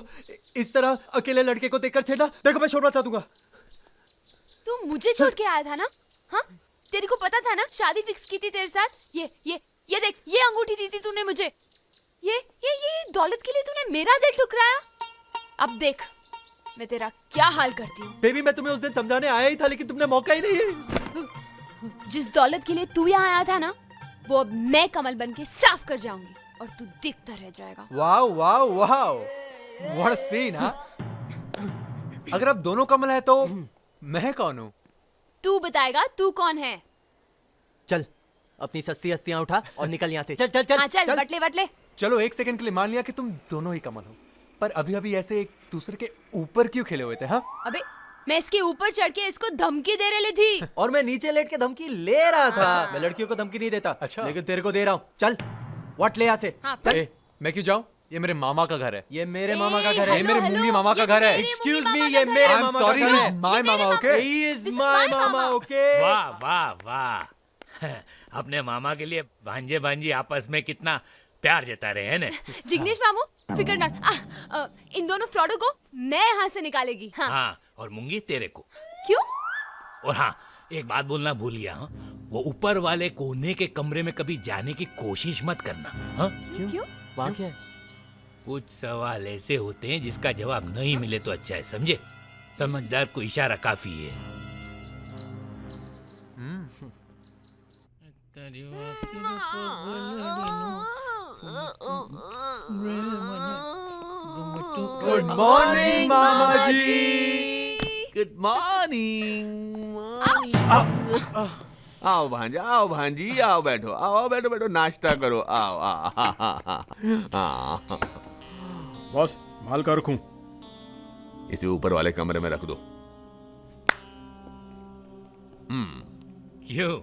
S4: इस तरह अकेले लड़के को देखकर छेड़ा, देखो मैं शोर मचा दूंगा।
S12: तू मुझे छोड़ के आया था ना? हाँ, तेरे को पता था ना शादी फिक्स की थी तेरे साथ। ये देख, ये अंगूठी दी थी तूने मुझे। ये दौलत के लिए तूने मेरा दिल ठुकराया। अब देख मैं तेरा क्या हाल करती हूँ।
S4: बेबी मैं तुम्हें उस दिन समझाने आया ही था, लेकिन तुमने मौका ही नहीं है।
S12: जिस दौलत के लिए तू यहाँ आया था ना, वो अब मैं कमल बन के साफ कर जाऊंगी और तू दिखता रह जाएगा।
S15: Wow wow wow, what a scene. हाँ, अगर अब दोनों कमल है तो मैं कौन हूँ?
S12: तू बताएगा तू कौन है।
S4: चल अपनी सस्ती हस्तियां उठा और निकल यहाँ से। चल चल चल,
S12: हाँ चल, बटले।
S15: चलो एक सेकंड के लिए मान लिया कि तुम दोनों ही कमल हो, पर अभी अभी ऐसे एक दूसरे के ऊपर क्यों खेले हुए थे? हाँ,
S12: अबे मैं इसके ऊपर चढ़ के इसको धमकी दे रही थी।
S4: और मैं नीचे लेट के धमकी ले रहा था। मैं लड़कियों को धमकी नहीं देता।
S15: अच्छा।
S4: लेकिन तेरे को दे रहा हूँ। चल व्हाट ले यहाँ से।
S12: हाँ,
S15: ए, मैं क्यों जाऊँ? ये मेरे मामा का घर है।
S4: ये मेरे मामा का घर है।
S15: ये मेरे मुंगी मामा का घर है।
S4: एक्सक्यूज मी, ये मेरे मामा का घर है।
S15: My mama, okay?
S4: He is my mama, okay?
S3: वाह वाह वाह, अपने मामा के लिए भांजे भांजी आपस में कितना प्यार जता रहे हैं ना।
S12: जिग्नेश मामू फिकर नॉट, इन दोनों फ्रॉडों को मैं यहाँ से निकालेगी। हाँ,
S3: हाँ, और मूंगी तेरे को।
S12: क्यों?
S3: और हाँ, एक बात बोलना भूल गया। हाँ, वो ऊपर वाले कोने के कमरे में कभी जाने की कोशिश मत करना। हाँ,
S12: क्यों?
S4: वहाँ क्या है?
S3: कुछ सवाल ऐसे होते हैं जिसका जवाब नहीं मिले तो अच्छा है, समझे? समझदार को इशारा काफी है।
S15: गुड मॉर्निंग मामा जी।
S1: Good morning. आओ भांजा, आओ भांजी, आओ बैठो, आओ बैठो बैठो, नाश्ता करो, आओ आओ।
S5: बॉस माल का रखूं?
S1: इसे ऊपर वाले कमरे में रख दो।
S3: क्यों,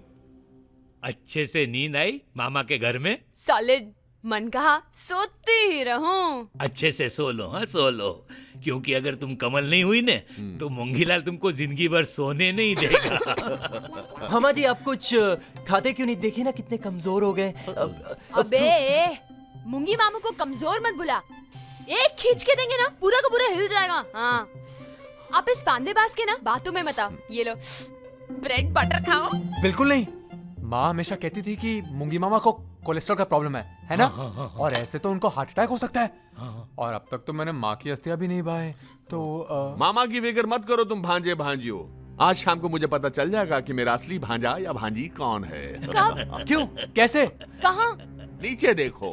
S3: अच्छे से नींद आई मामा के घर में?
S12: सॉलिड, मन कहा सोती ही रहूं।
S3: अच्छे से सो लो। हाँ, सो लो, क्योंकि अगर तुम कमल नहीं हुई ने तो मूंगीलाल तुमको जिंदगी भर सोने नहीं देगा।
S4: मामा जी आप कुछ खाते क्यों नहीं? देखिए ना कितने कमजोर हो गए।
S12: अबे मूंगी मामू को कमजोर मत बुला, एक खींच के देंगे ना पूरा का पूरा हिल जाएगा। हाँ, आप इस पांदेबाज के ना बातों में मत आओ। ये लो ब्रेड बटर खाओ।
S15: बिल्कुल नहीं, माँ हमेशा कहती थी कि मूंगी मामा को कोलेस्ट्रॉल का प्रॉब्लम है ना? और ऐसे तो उनको हार्ट अटैक हो सकता है। और अब तक तो मैंने माँ की अस्थियां भी नहीं बहाए, तो
S1: मामा की फिक्र मत करो तुम भांजे भांजियो। आज शाम को मुझे पता चल जाएगा कि मेरा असली भांजा या भांजी कौन है।
S12: कब?
S15: क्यों, कैसे?
S12: कहाँ?
S1: नीचे देखो।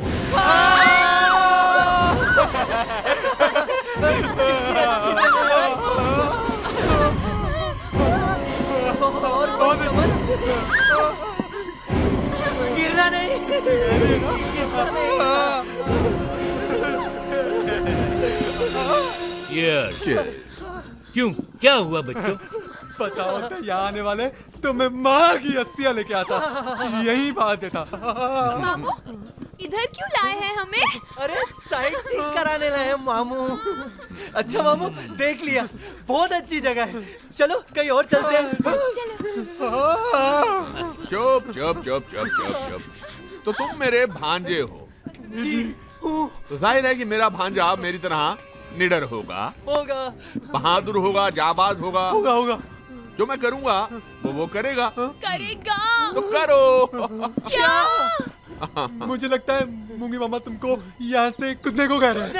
S4: गिरना नहीं।
S3: क्यों, क्या हुआ बच्चों?
S15: पता होता यहाँ आने वाले तो मैं माँ की अस्थियां लेके आता, यही बात देता।
S12: मामू इधर क्यों लाए हैं हमें?
S4: अरे साइड सीइंग कराने लाए हैं मामू। अच्छा मामू देख लिया, बहुत अच्छी जगह है, चलो कहीं और चलते हैं।
S1: चुप चुप चुप चुप चुप चुप। तो तुम मेरे भांजे हो
S4: जी।
S1: तो जाहिर है कि मेरा भांजा मेरी तरह निडर होगा, बहादुर होगा, जाबाज होगा।
S15: होगा।
S1: जो मैं करूंगा वो करेगा।
S12: करेगा
S1: तो करो।
S12: क्या?
S15: मुझे लगता है मूंगी मामा तुमको यहाँ से कूदने को कह रहे हैं।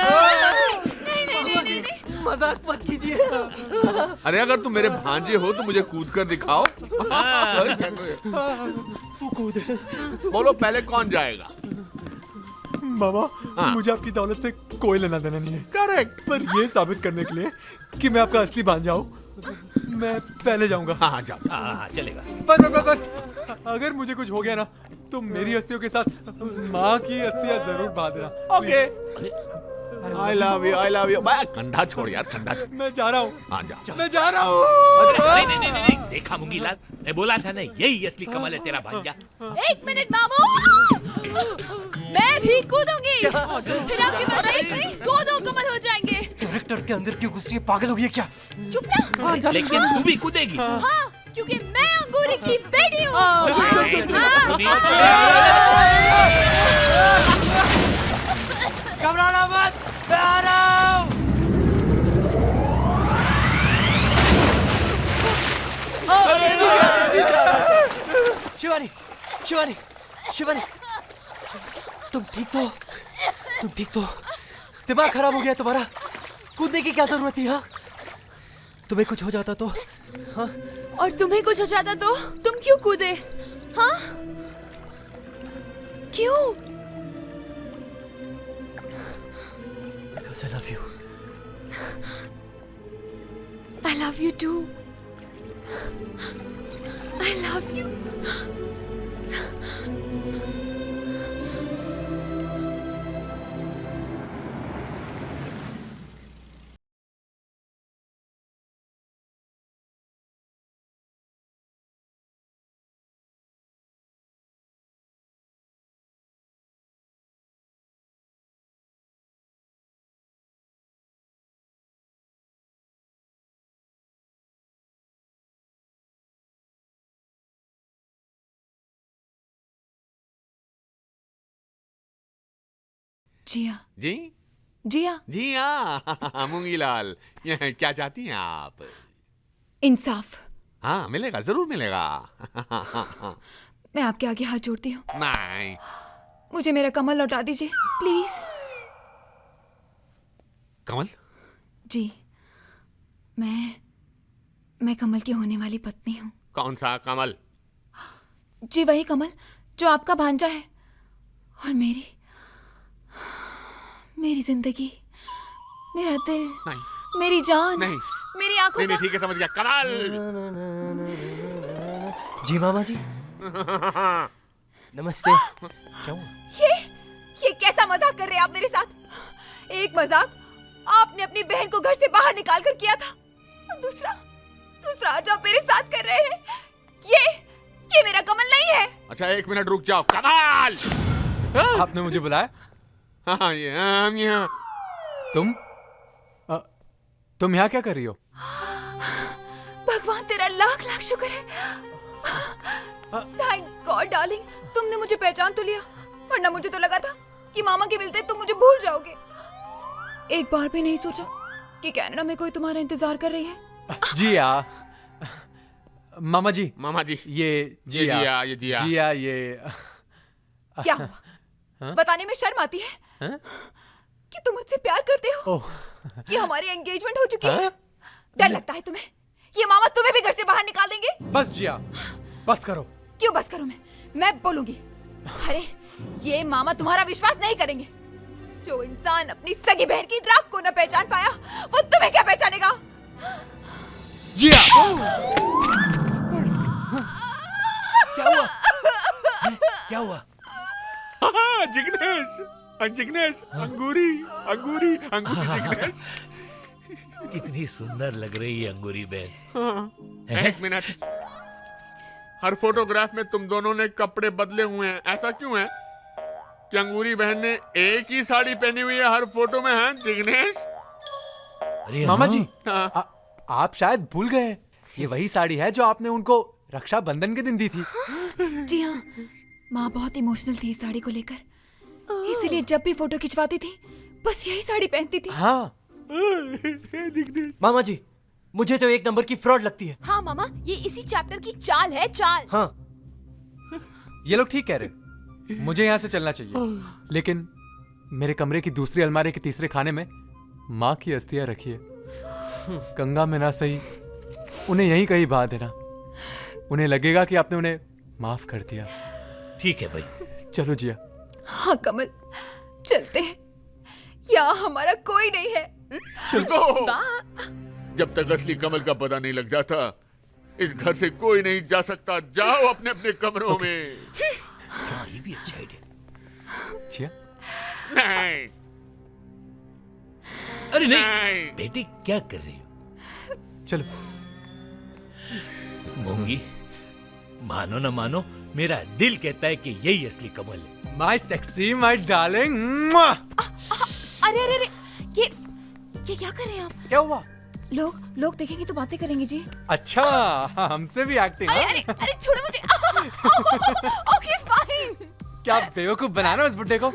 S12: नहीं।
S4: मजाक मत कीजिए।
S1: अरे अगर तुम मेरे भांजे हो तो मुझे कूद कर दिखाओ। बोलो पहले कौन जाएगा?
S15: मामा मुझे आपकी दौलत से कोई लेना देना नहीं है।
S1: करेक्ट।
S15: पर ये साबित करने के लिए कि मैं आपका असली भांजा हूँ, मैं पहले जाऊंगा।
S1: हाँ जाओ।
S3: हाँ चलेगा।
S15: पर अगर मुझे कुछ हो गया ना तो मेरी अस्थियों के साथ माँ की अस्थियां जरूर बहा देना।
S1: Okay. I love you, I love you. कंधा छोड़ यार, कंधा छोड़।
S15: मैं जा रहा हूँ।
S1: हाँ जा।
S15: मैं जा रहा हूँ।
S3: नहीं, देखा मुंगीलाल, मैं बोला था ना यही असली कमल है तेरा भांजा।
S12: एक मिनट मामू, मैं भी कूदूंगी, फिर आपके पास एक नहीं दो कमल हो जाएंगे।
S4: कैरेक्टर के अंदर क्यों घुस रही है, पागल हो गई है क्या?
S12: चुप ना।
S3: लेकिन तू भी कूदेगी।
S12: हाँ, क्योंकि मैं अंगूरी की बेटी हूँ।
S4: घबराना मत, मैं आ रहा हूँ। शिवानी, शिवानी, शिवानी, तुम ठीक तो? तुम ठीक तो? दिमाग खराब हो गया तुम्हारा? कूदने की क्या जरूरत थी? हाँ, तुम्हें कुछ हो जाता तो? हाँ,
S12: और तुम्हें कुछ हो जाता तो तुम क्यों कूदे? हाँ, क्यों?
S4: Because I love you.
S12: I love you too. I love you. जिया।
S1: जी
S12: जिया।
S1: जी हाँ मूंगीलाल, ये क्या चाहती हैं आप?
S12: इंसाफ।
S1: हाँ मिलेगा, जरूर मिलेगा।
S12: मैं आपके आगे हाथ जोड़ती हूँ,
S1: नहीं,
S12: मुझे मेरा कमल लौटा दीजिए प्लीज।
S1: कमल?
S12: जी, मैं कमल की होने वाली पत्नी हूँ।
S1: कौन सा कमल?
S12: जी वही कमल जो आपका भांजा है, और मेरी जिंदगी, मेरा दिल,
S1: नहीं,
S12: मेरी जान,
S1: नहीं,
S12: मेरी आंखों
S1: नहीं, ठीक है, समझ गया। कमल।
S4: जी मामा जी, नमस्ते। क्या हुआ?
S12: ये कैसा मजाक कर रहे हैं आप मेरे साथ? एक मजाक आपने अपनी बहन को घर से बाहर निकाल कर किया था, और दूसरा आज आप मेरे साथ कर रहे हैं। ये मेरा कमल नहीं है।
S1: अच्छा एक मिनट रुक जाओ। कमल!
S15: आपने मुझे बुलाया?
S1: हाँ, हम यहाँ।
S15: तुम यहाँ क्या कर रही हो?
S12: भगवान तेरा लाख लाख शुक्र है। थैंक गॉड डार्लिंग, तुमने मुझे पहचान तो लिया, वरना मुझे तो लगा था कि मामा के मिलते तुम मुझे भूल जाओगे। एक बार भी नहीं सोचा कि कनाडा में कोई तुम्हारा इंतजार कर रही है।
S15: जिया, मामा जी, ये
S1: जिया,
S15: ये
S12: क्या हुआ? बताने में शर्म आती है कि तुम मुझसे प्यार करते हो, कि हमारी एंगेजमेंट हो चुकी है। डर लगता है तुम्हें ये मामा तुम्हें भी घर से बाहर निकाल देंगे?
S15: बस जिया, बस करो।
S12: क्यों बस करूं? मैं बोलूंगी। अरे ये मामा तुम्हारा विश्वास नहीं करेंगे। जो इंसान अपनी सगी बहन की राख को न पहचान पाया, वो तुम्हें क्या पहचानेगा?
S15: जिया! क्या हुआ? क्या हुआ?
S1: जिग्नेश, अंगूरी जिग्नेश।
S3: कितनी सुंदर लग रही है अंगूरी बहन।
S1: हाँ, एक मिनट, हर फोटोग्राफ में तुम दोनों ने कपड़े बदले हुए हैं, ऐसा क्यों है कि अंगूरी बहन ने एक ही साड़ी पहनी हुई है हर फोटो में? है जिग्नेश?
S15: मामा जी, आप शायद भूल गए, ये वही साड़ी है जो आपने उनको रक्षाबंधन के दिन दी थी।
S12: जी हाँ, माँ बहुत इमोशनल थी इस साड़ी को लेकर, इसीलिए जब भी फोटो खिंचवाती थी बस यही साड़ी पहनती थी।
S4: हाँ मामा जी, मुझे तो एक नंबर की फ्रॉड लगती है।
S12: हाँ मामा, ये इसी चैप्टर की चाल है, चाल।
S15: हाँ, ये लोग ठीक कह रहे, मुझे यहाँ से चलना चाहिए, लेकिन मेरे कमरे की दूसरी अलमारी के तीसरे खाने में माँ की अस्थियां रखी है। गंगा में ना सही, उन्हें यहीं कहीं बहा देना, उन्हें लगेगा कि आपने उन्हें माफ कर दिया।
S3: ठीक है भाई,
S15: चलो जिया।
S12: हाँ कमल, चलते हैं, यहाँ हमारा कोई नहीं है।
S1: चलो, जब तक असली कमल का पता नहीं लग जाता इस घर से कोई नहीं जा सकता। जाओ अपने अपने कमरों में।
S3: ये भी अच्छा आइडिया।
S15: जिया?
S1: नहीं।
S3: अरे नहीं बेटी, क्या कर रही हो?
S15: चलो।
S3: मूंगी, मानो ना मानो, मेरा दिल कहता है कि यही असली कमल है।
S15: My sexy, my darling.
S12: अरे अरे अरे, ये क्या कर रहे हैं आप?
S15: क्या हुआ?
S12: लोग देखेंगे तो बातें करेंगे जी।
S15: अच्छा, हमसे भी एक्टिंग।
S12: अरे अरे अरे, छोड़ो मुझे। Okay fine.
S15: क्या बेवकूफ बनाना उस बुड्ढे को।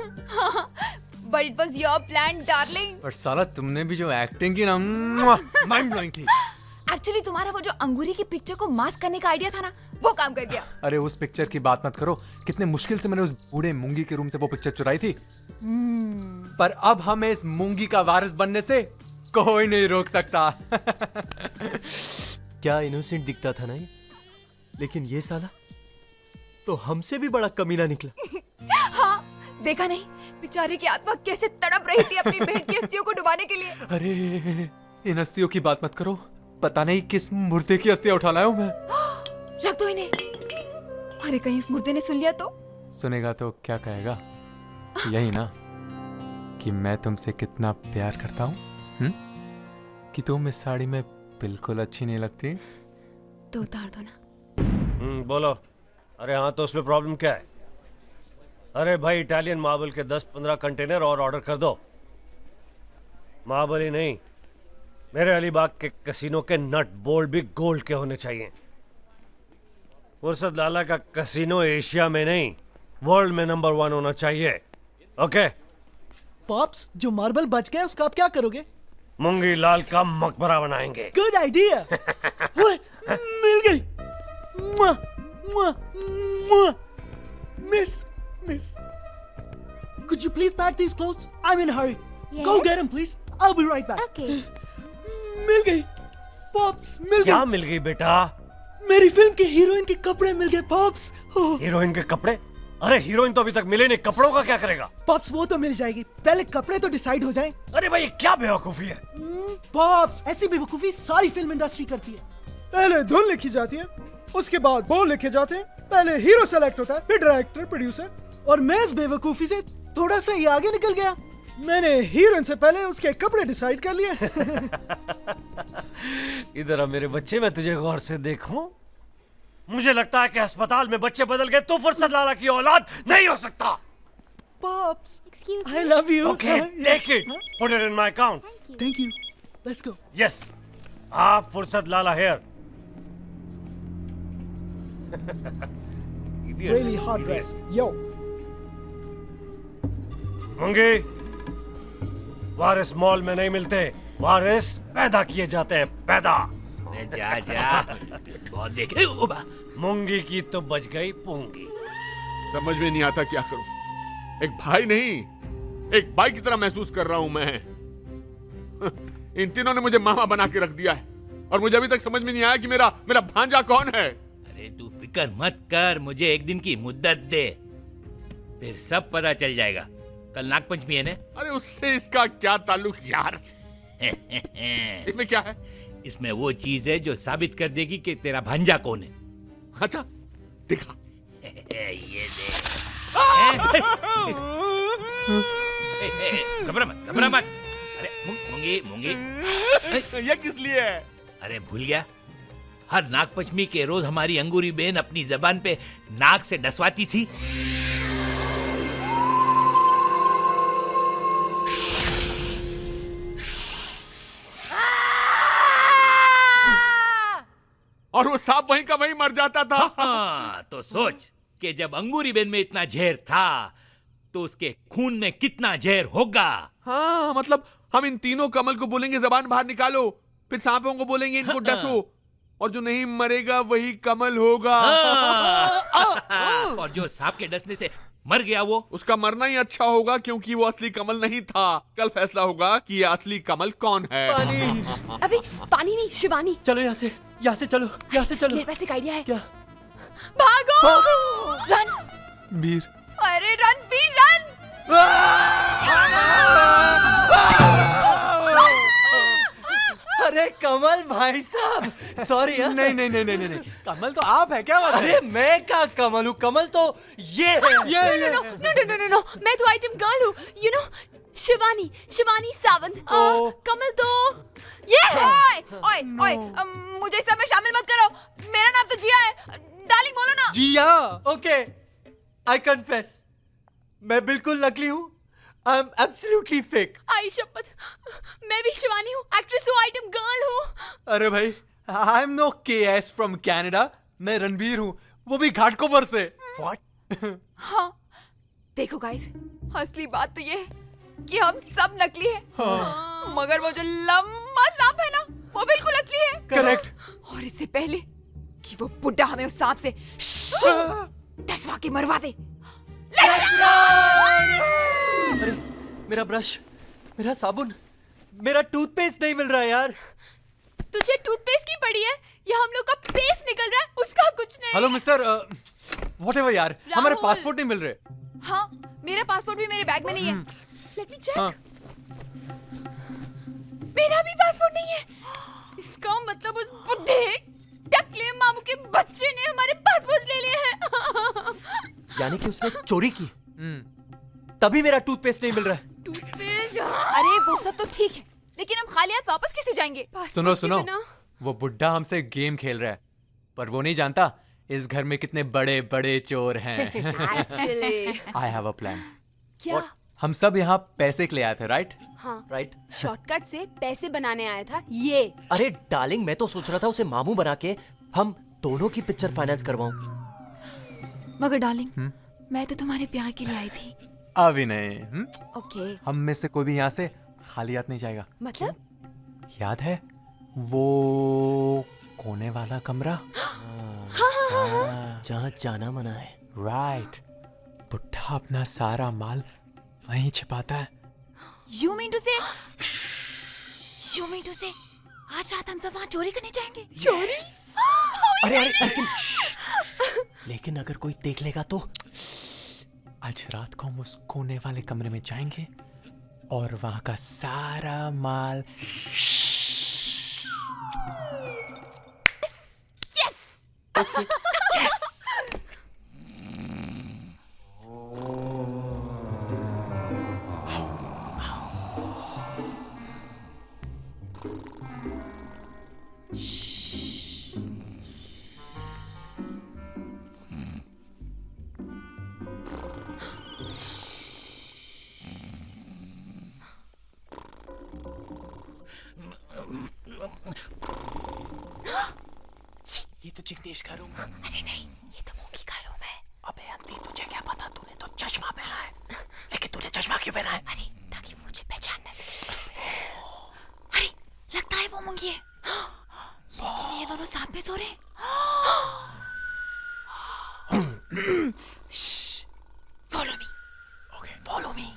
S12: But it was your plan, darling.
S15: और साला तुमने भी जो एक्टिंग की ना, माइंड ब्लोइंग थी।
S12: एक्चुअली तुम्हारा वो जो अंगूरी की पिक्चर को मास्क करने का आइडिया था ना, वो काम कर गया।
S15: अरे उस पिक्चर की बात मत करो, कितने मुश्किल से मैंने उस बूढ़े मूंगी के रूम से वो पिक्चर चुराई थी। पर अब हमें इस मूंगी का वारिस बनने से कोई नहीं रोक सकता।
S4: क्या इनोसेंट दिखता था ना ये, लेकिन ये साला तो हमसे भी बड़ा कमीना निकला।
S12: हाँ, देखा नहीं बेचारे की आत्मा कैसे तड़प रही थी अपनी बहन की अस्थियों को डुबाने के लिए।
S15: अरे इन अस्थियों की बात मत करो, पता नहीं किस मुर्दे की अस्थियां उठा लाया हूं मैं।
S12: रख दो इन्हें। अरे कहीं इस मुर्दे ने सुन लिया तो?
S15: सुनेगा तो क्या कहेगा? यही ना कि मैं तुमसे कितना प्यार करता हूँ, कि तुम इस साड़ी में बिल्कुल अच्छी नहीं लगती।
S12: तो उतार दो ना।
S2: बोलो। अरे हाँ, तो उसमें प्रॉब्लम क्या है? अरे भाई, इटालियन मार्बल के 10-15 कंटेनर और ऑर्डर कर दो। मार्बल ही नहीं, मेरे अलीबाग के कसिनो के नट बोल्ट भी गोल्ड के होने चाहिए। फुर्सत लाला का कसिनो एशिया में नहीं, वर्ल्ड में नंबर 1 होना चाहिए। ओके
S14: पॉप्स, जो मार्बल बच गया उसका आप क्या करोगे?
S2: मूंगी लाल का मकबरा बनाएंगे।
S14: Good idea. मिल गई। मुआ, मुआ, मुआ। Miss, could you please pack these clothes? I'm in a hurry.
S12: Yes?
S14: Go get them, please. I'll be right back.
S12: Okay.
S14: मिल गई पॉप्स, मिल
S2: क्या
S14: गई।
S2: मिल गई बेटा?
S14: मेरी फिल्म के हीरोइन के कपड़े मिल गए पॉप्स।
S2: हीरोइन के कपड़े? अरे हीरोइन तो अभी तक मिले नहीं, कपड़ों का क्या करेगा?
S14: पॉप्स वो तो मिल जाएगी, पहले कपड़े तो डिसाइड हो जाएं।
S2: अरे भाई, क्या बेवकूफी है?
S14: पॉप्स, ऐसी बेवकूफी सारी फिल्म इंडस्ट्री करती है। पहले धुन लिखी जाती है, उसके बाद बोल लिखे जाते हैं, पहले हीरो सेलेक्ट होता है, फिर डायरेक्टर, प्रोड्यूसर। और मैं इस बेवकूफी से थोड़ा सा ही आगे निकल गया। मैंने हीरोइन से पहले उसके कपड़े डिसाइड कर लिए।
S2: इधर आ मेरे बच्चे, मैं तुझे गौर से देखूं। मुझे लगता है कि अस्पताल में बच्चे बदल गए, तो फुर्सत लाला की औलाद नहीं हो सकता।
S14: Pops,
S12: Excuse me.
S14: I love you.
S2: Okay, take it. Put it in my account.
S14: Thank you. Let's go.
S2: Yes. Fursat Lala here.
S14: Really hot dress. Yo.
S2: Moongi, वारिस मॉल में नहीं मिलते, वारिस पैदा किए जाते हैं, पैदा।
S3: जा बहुत देखे।
S2: मूंगी की तो बच गई पूंगी।
S1: समझ में नहीं आता क्या करूं। एक भाई नहीं, एक भाई की तरह महसूस कर रहा हूं मैं। इन तीनों ने मुझे मामा बना के रख दिया है, और मुझे अभी तक समझ में नहीं आया कि मेरा भांजा कौन है।
S3: अरे तू फिक्र मत कर, मुझे एक दिन की मुद्दत दे, फिर सब पता चल जाएगा। कल नागपंचमी है ना?
S1: अरे उससे इसका क्या ताल्लुक यार? इसमें क्या है?
S3: इसमें वो चीज है जो साबित कर देगी कि तेरा भांजा कौन है।
S1: अच्छा दिखा।
S3: ये दे। घबरा मत। अरे मूंगी।
S1: ये किस लिए है?
S3: अरे भूल गया, हर नागपंचमी के रोज हमारी अंगूरी बहन अपनी जबान पे नाक से डसवाती थी।
S1: और वो सांप वहीं का वहीं मर जाता था।
S3: हाँ, तो सोच कि जब अंगूरी बेन में इतना जहर था तो उसके खून में कितना जहर होगा।
S1: हाँ, मतलब हम इन तीनों कमल को बोलेंगे जबान बाहर निकालो, फिर सांपों को बोलेंगे इनको डसो, और जो नहीं मरेगा वही कमल होगा।
S3: और जो सांप के डसने से मर गया वो,
S1: उसका मरना ही अच्छा होगा, क्योंकि वो असली कमल नहीं था। कल फैसला होगा कि ये असली कमल कौन है।
S12: अभी पानी नहीं, शिवानी।
S4: चलो यहाँ से चलो, यहाँ से चलो।
S12: मेरे पास एक आइडिया है।
S4: क्या?
S12: भागो! रन!
S4: वीर।
S12: अरे रणवीर रन!
S4: अरे कमल भाई साहब, सॉरी। नहीं, कमल तो आप है क्या? अरे मैं क्या कमल हूँ? कमल तो ये है।
S12: नो, मैं तो आइटम गर्ल हूँ, यू नो, शिवानी सावंत। कमल तो ये है। ओए, मुझे सब में शामिल मत करो। मेरा नाम तो जिया
S4: जी हाँ, ओके, आई कन्फेस, मैं बिल्कुल नकली हूँ। I am absolutely fake.
S12: I शपथ, मैं भी शिवानी हूँ, एक्ट्रेस हूँ, आइटम गर्ल हूँ।
S15: अरे भाई, I am no KS from Canada. मैं रणबीर हूँ, वो भी घाटकोपर से। व्हाट?
S12: हाँ, देखो गाइस, असली बात तो ये है कि हम सब नकली हैं। हाँ। मगर वो जो लंबा सांप है ना, वो बिल्कुल असली है।
S15: करेक्ट।
S12: और इससे पहले कि वो बुड्ढा हमें उस सांप से डसवा के मरवा दे,
S4: अरे मेरा ब्रश, मेरा साबुन, मेरा टूथपेस्ट नहीं मिल रहा है यार।
S12: तुझे टूथपेस्ट की पड़ी है या हम लोग का पेस्ट निकल रहा है, उसका कुछ नहीं।
S15: हेलो मिस्टर, व्हाटएवर यार, हमारे पासपोर्ट नहीं मिल रहे।
S12: हाँ, मेरा पासपोर्ट भी मेरे बैग में नहीं है। Let me check. मेरा भी पासपोर्ट नहीं है। इसका मतलब उस बुड्ढे टकले मामू के बच्चे ने हमारे पासपोर्ट ले लिए हैं।
S4: यानी कि उसने चोरी की, तभी मेरा टूथपेस्ट नहीं मिल रहा है।
S12: टूथपेस्ट? अरे वो सब तो ठीक है, लेकिन हम खाली हाथ वापस कैसे जाएंगे?
S15: सुनो सुनो, वो बुड्ढा हमसे गेम खेल रहा है, पर वो नहीं जानता इस घर में कितने बड़े बड़े चोर हैं।
S12: Actually,
S15: I have a plan.
S12: क्या?
S15: हम सब यहाँ पैसे के लिए आए थे, राइट?
S12: हाँ,
S4: राइट।
S12: शॉर्टकट से पैसे बनाने आया था ये।
S4: अरे डार्लिंग, मैं तो सोच रहा था उसे मामू बना के हम दोनों की पिक्चर फाइनेंस करवाऊं।
S12: मगर डार्लिंग, मैं तो तुम्हारे प्यार के लिए आई थी।
S15: अभी नहीं।
S12: ओके।
S15: हम में से कोई भी यहाँ से खाली हाथ नहीं जाएगा।
S12: मतलब?
S15: याद है वो कोने वाला कमरा?
S4: जहाँ जाना मना है।
S15: राइट। बुड्ढा अपना सारा माल वहीं छिपाता है।
S12: You mean to say आज रात हम सब वहाँ चोरी करने जाएंगे? चोरी?
S4: अरे अरे लेकिन अगर कोई देख लेगा तो?
S15: आज रात को हम उस कोने वाले कमरे में जाएंगे और वहां का सारा माल
S4: ये तो जिग्नेश का रूम।
S12: अरे नहीं, ये तो मूंगी का रूम है।
S4: अबे अंधी, तुझे क्या पता? तूने तो चश्मा पहना है। लेकिन तूने चश्मा क्यों पहना है?
S12: अरे ताकि मुझे पहचान न सके। अरे लगता है वो मूंगी है। लेकिन ये दोनों साथ में सो रहे हैं। Follow me.
S4: Okay, follow me.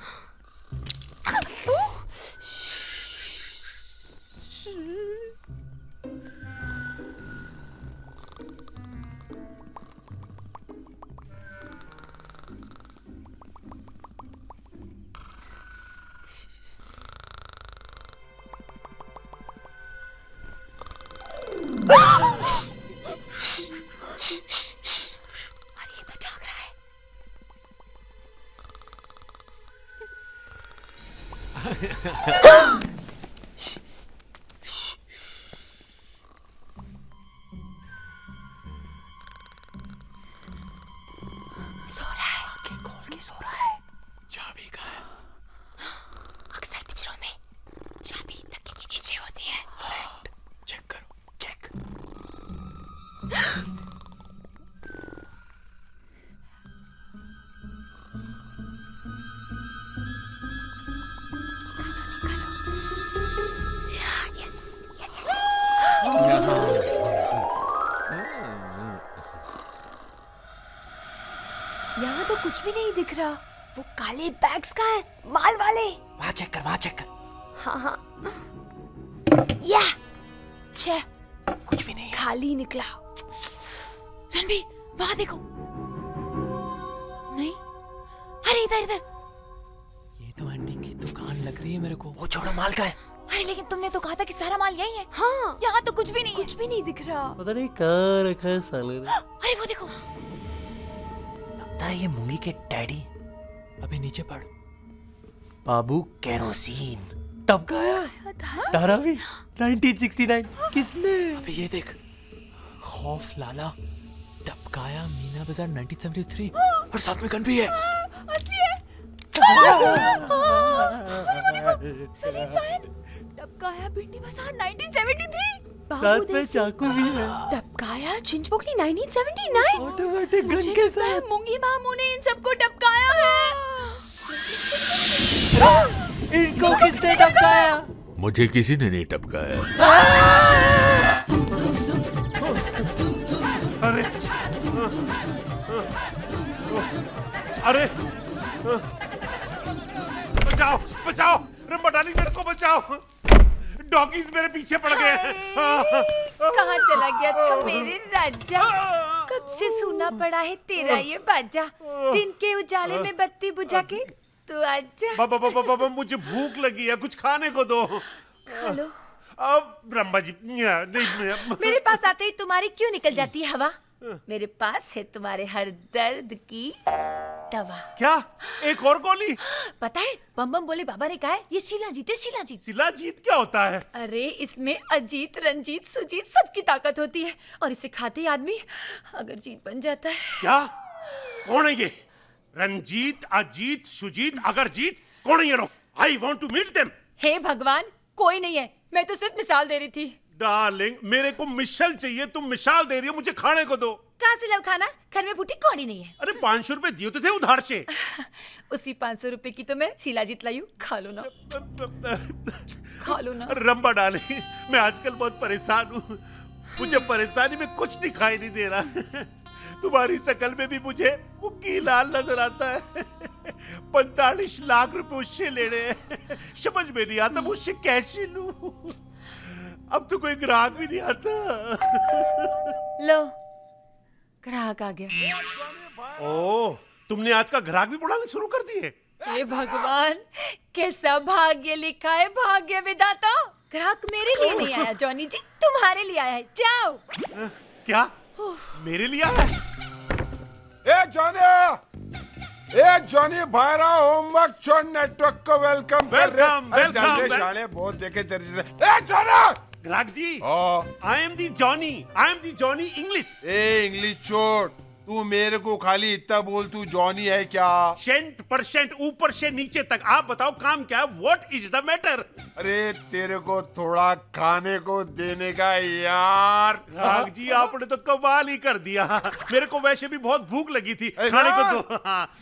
S12: सो रहा है।
S4: आंखें खोल के सो रहा है।
S15: चाबी कहाँ है?
S12: अक्सर पिक्चरों में चाबी तकिए के नीचे होती है।
S15: चेक करो।
S4: चेक।
S12: यहाँ तो कुछ भी नहीं दिख रहा। वो काले बैग्स कहाँ हैं? माल वाले।
S4: वहाँ चेक कर, वहाँ चेक कर।
S12: हाँ हाँ। या छे,
S4: कुछ भी नहीं है।
S12: खाली निकला। रणबीर, वहाँ देखो। नहीं, अरे इधर इधर।
S15: ये तो आंटी की दुकान लग रही है मेरे को।
S4: वो छोड़ो, माल का है।
S12: अरे लेकिन तुमने तो कहा था कि सारा माल यही है। हाँ, यहाँ तो कुछ भी नहीं, कुछ भी नहीं दिख रहा।
S4: पता नहीं कहाँ रखा है साले ने।
S12: अरे वो देखो,
S4: लगता है ये मूंगी के डैडी।
S15: अबे नीचे पड़।
S4: बाबू केरोसिन तब गाया। धारावी 1969। किसने?
S15: अबे ये देख, खौफ लाला टपकाया मीना बाजार 1973 और साथ में गन भी है।
S12: असली है। सलीम साहब, टपकाया भिंडी बाजार 1973।
S4: साथ में चाकू भी है।
S12: टपकाया चिंचपोकली 1979।
S4: ऑटोमेटिक गन
S12: मुझे
S4: के
S12: लगता है
S4: साथ।
S12: मुंगी मामू ने इन सबको टपकाया है।
S4: इनको किसने टपकाया?
S1: मुझे किसी ने नहीं टपकाया।
S2: अरे अरे बचाओ बचाओ, रंबा डार्लिंग मेरे को बचाओ, डॉगीज मेरे पीछे पड़ गए।
S9: कहाँ चला गया था मेरे राजा? कब से सुना पड़ा है तेरा ये बाजा। दिन के उजाले में बत्ती बुझा के तू आजा।
S2: बाबा मुझे भूख लगी है, कुछ खाने को दो।
S9: खा लो।
S2: अब ब्रह्मा जी नहीं,
S9: मेरे पास आते ही तुम्हारी क्यों निकल जाती है हवा? मेरे पास है तुम्हारे हर दर्द की दवा।
S2: क्या? एक और गोली?
S9: पता है बम बम बोले बाबा ने कहा है ये शिलाजीत है, शिलाजीत।
S2: शिलाजीत क्या होता है?
S9: अरे इसमें अजीत रंजीत सुजीत सबकी ताकत होती है और इसे खाते ही आदमी अगर जीत बन जाता है।
S2: क्या? कौन है ये? रंजीत, अजीत, सुजीत, अगर जीत, कौन है ये लोग? I want to meet them.
S9: हे भगवान, कोई नहीं है, मैं तो सिर्फ मिसाल दे रही थी।
S2: डार्लिंग मेरे को मिसाल चाहिए, तुम मिसाल दे रही हो, मुझे खाने को दो।
S9: कहाँ से लाऊं खाना? घर में फूटी कौड़ी नहीं है।
S2: अरे 500 रुपए दिए तो थे उधार से।
S9: उसी 500 रुपए की तो मैं शिलाजीत लाई हूँ, खा लो ना। खा लो ना।
S2: रंबा डार्लिंग, मैं आजकल बहुत परेशान हूँ, मुझे परेशानी में कुछ दिखाई नहीं दे रहा। तुम्हारी शकल में भी मुझे मुक्की लाल नजर आता है। 45 लाख रुपए उससे लेने हैं, समझ में नहीं आता मुझसे कैसे लूं। अब तो कोई ग्राहक भी नहीं आता।
S9: लो ग्राहक आ गया।
S2: ओह, तुमने आज का ग्राहक भी बुलाने शुरू कर दिए।
S9: हे भगवान, कैसा भाग्य लिखा है भाग्य विधाता। ग्राहक मेरे लिए नहीं आया जॉनी जी, तुम्हारे लिए आया है। जाओ।
S2: क्या? मेरे लिए आया है?
S11: ए जॉनी भाईरा होमवर्क छोड़ नेटवर्क को वेलकम कर रहे।
S2: वेलकम
S11: शाले बहुत देखे तेरे जैसे। ए जॉनी
S2: ग्राहक जी, I am the Johnny English.
S11: ए इंग्लिश छोड़, तू मेरे को खाली इतना बोल, तू जॉनी है क्या?
S2: 100% ऊपर से नीचे तक। आप बताओ काम क्या है? What is the matter?
S11: अरे तेरे को थोड़ा खाने को देने का यार।
S2: राग जी आपने तो कमाल ही कर दिया, मेरे को वैसे भी बहुत भूख लगी थी, खाने को दो।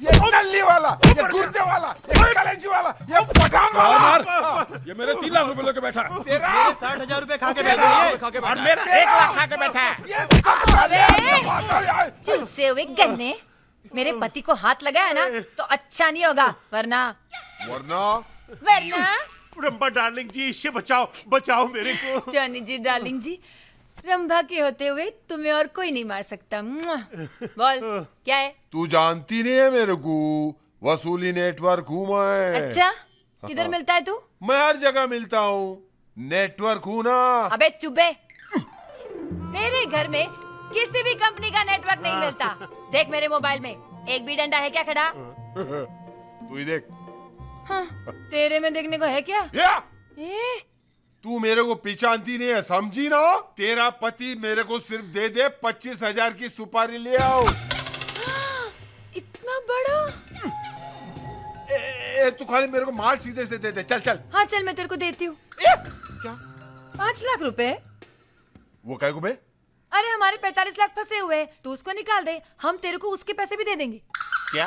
S11: ये नल्ली वाला, ये गुर्दे वाला, ये कलेजी वाला, ये पठान वाला।
S7: ये मेरे 3 लाख रुपए लेके बैठा है।
S11: तेरा
S4: 60,000 रुपए खा के बैठे
S2: और मेरा 1 लाख खा के बैठा है।
S9: चूसे हुए गन्ने, मेरे पति को हाथ लगाया ना तो अच्छा नहीं होगा, वरना
S2: रंबा डार्लिंग जी, इससे बचाओ मेरे को।
S9: जॉनी जी डार्लिंग जी, रंभा के होते हुए तुम्हें और कोई नहीं मार सकता। बोल क्या है?
S11: तू जानती नहीं है मेरे को, वसूली नेटवर्क हूँ मैं।
S9: अच्छा, किधर मिलता है तू?
S11: मैं हर जगह मिलता हूँ, नेटवर्क हूँ ना।
S9: अबे चुप, मेरे घर में किसी भी कंपनी का नेटवर्क नहीं मिलता। देख मेरे मोबाइल में एक भी डंडा है क्या खड़ा?
S11: तू ही देख।
S9: हाँ, तेरे में देखने को है क्या?
S11: तू मेरे को पहचानती नहीं है, समझी ना? तेरा पति मेरे को सिर्फ दे 25,000 की सुपारी ले आओ।
S9: इतना बड़ा?
S11: तू खाली मेरे को माल सीधे से दे दे। चल।
S9: हाँ चल, मैं तेरे को देती हूँ।
S11: क्या?
S9: 5 लाख रुपए।
S11: वो क्या बे?
S9: अरे हमारे 45 लाख फंसे हुए हैं, तू उसको निकाल दे, हम तेरे को उसके पैसे भी दे देंगे।
S2: क्या?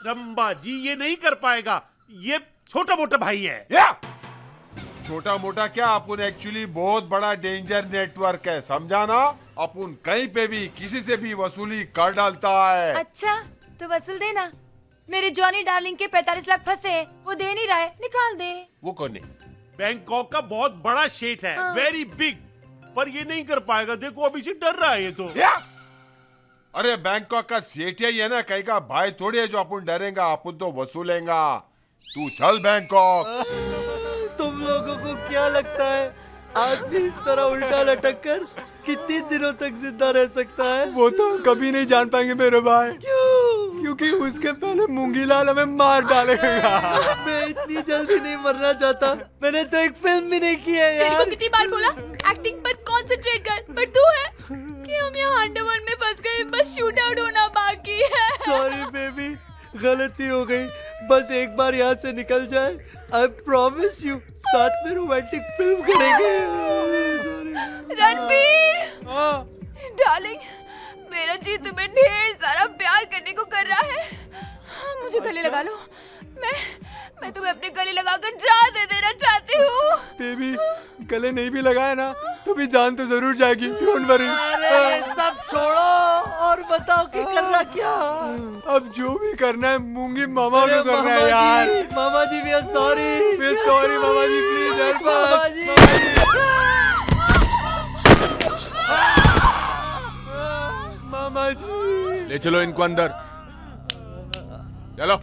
S2: रंबा जी ये नहीं कर पाएगा, ये छोटा मोटा भाई है।
S11: छोटा मोटा क्या, अपन एक्चुअली बहुत बड़ा डेंजर नेटवर्क है, समझा ना? अपन कहीं पे भी किसी से भी वसूली कर डालता है।
S9: अच्छा तो वसूल देना। मेरे जॉनी डार्लिंग के 45 लाख फंसे हैं, वो दे नहीं रहा है, निकाल दे।
S11: वो कौन है?
S2: बैंकॉक का बहुत बड़ा शेठ है, वेरी बिग, पर ये नहीं कर पाएगा। देखो अभी से डर रहा है ये तो।
S11: अरे बैंकॉक का सेठ ही है ना, कहीं का भाई थोड़ी है जो अपन डरेगा, अपन तो वसूलेगा। तू चल बैंकॉक।
S4: तुम लोगों को क्या लगता है आदमी इस तरह उल्टा लटक कर कितने दिनों तक जिंदा रह सकता है?
S11: वो तो हम कभी नहीं जान पाएंगे मेरे भाई।
S4: क्यों?
S11: क्योंकि उसके पहले मूंगीलाल हमें मार डालेगा।
S4: मैं इतनी जल्दी नहीं मरना चाहता, मैंने तो एक फिल्म भी नहीं की है यार।
S12: तेरे को कितनी बार बोला, एक्टिंग पर कंसंट्रेट कर। पर तू है कि हम यहाँ अंडरवर्ल्ड में फंस गए, बस शूट आउट होना बाकी है।
S4: सॉरी बेबी, गलती हो गई। बस एक बार यहाँ से निकल जाए, आई प्रॉमिस यू साथ में रोमांटिक फिल्म करेंगे।
S12: रणबीर, डार्लिंग, मेरा जी तुम्हें ढेर सारा प्यार करने को कर रहा है। मुझे गले लगा लो, मैं तुम्हें अपने गले लगाकर जान दे देना चाहती हूँ।
S4: बेबी, गले नहीं भी लगाया ना तो भी जान तो जरूर जाएगी, डोंट वरी। अरे सब छोड़ो और बताओ कि करना क्या। अब जो भी करना है मूंगी मामा को करना है यार। मामा जी वी आर सॉरी, मामा जी प्लीज हेल्प अस। मामा जी,
S1: ले चलो इनको अंदर, चलो।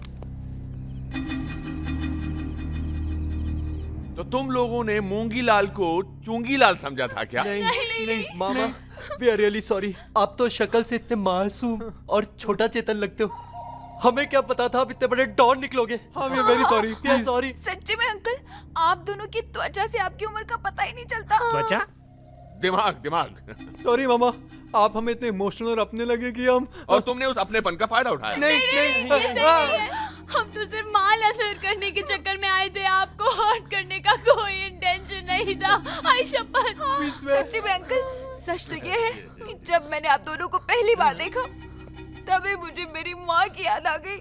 S1: तो तुम लोगों ने मूंगी लाल को चुंगी लाल समझा था क्या?
S4: नहीं मामा, वी आर रियली सॉरी। आप तो शक्ल से इतने मासूम और छोटा चेतन लगते हो, हमें क्या पता था आप इतने बड़े डॉन निकलोगे। हाँ, we are very sorry, please sorry.
S12: सच्ची में अंकल, आप दोनों की त्वचा से आपकी उम्र का पता ही नहीं चलता।
S2: त्वचा?
S1: दिमाग।
S4: सॉरी मामा, आप हमें इतने इमोशनल और अपने लगे कि हम।
S1: और तुमने उस अपनेपन का फायदा उठाया।
S12: नहीं, ये सही नहीं है। हम तो सिर्फ माल अदर करने के चक्कर में आए थे, आपको हर्ट करने का कोई इंटेंशन नहीं था। आई शपथ। सच्ची में अंकल, सच तो ये है कि जब मैंने आप दोनों को पहली बार देखा तभी मुझे मेरी माँ की याद आ गई।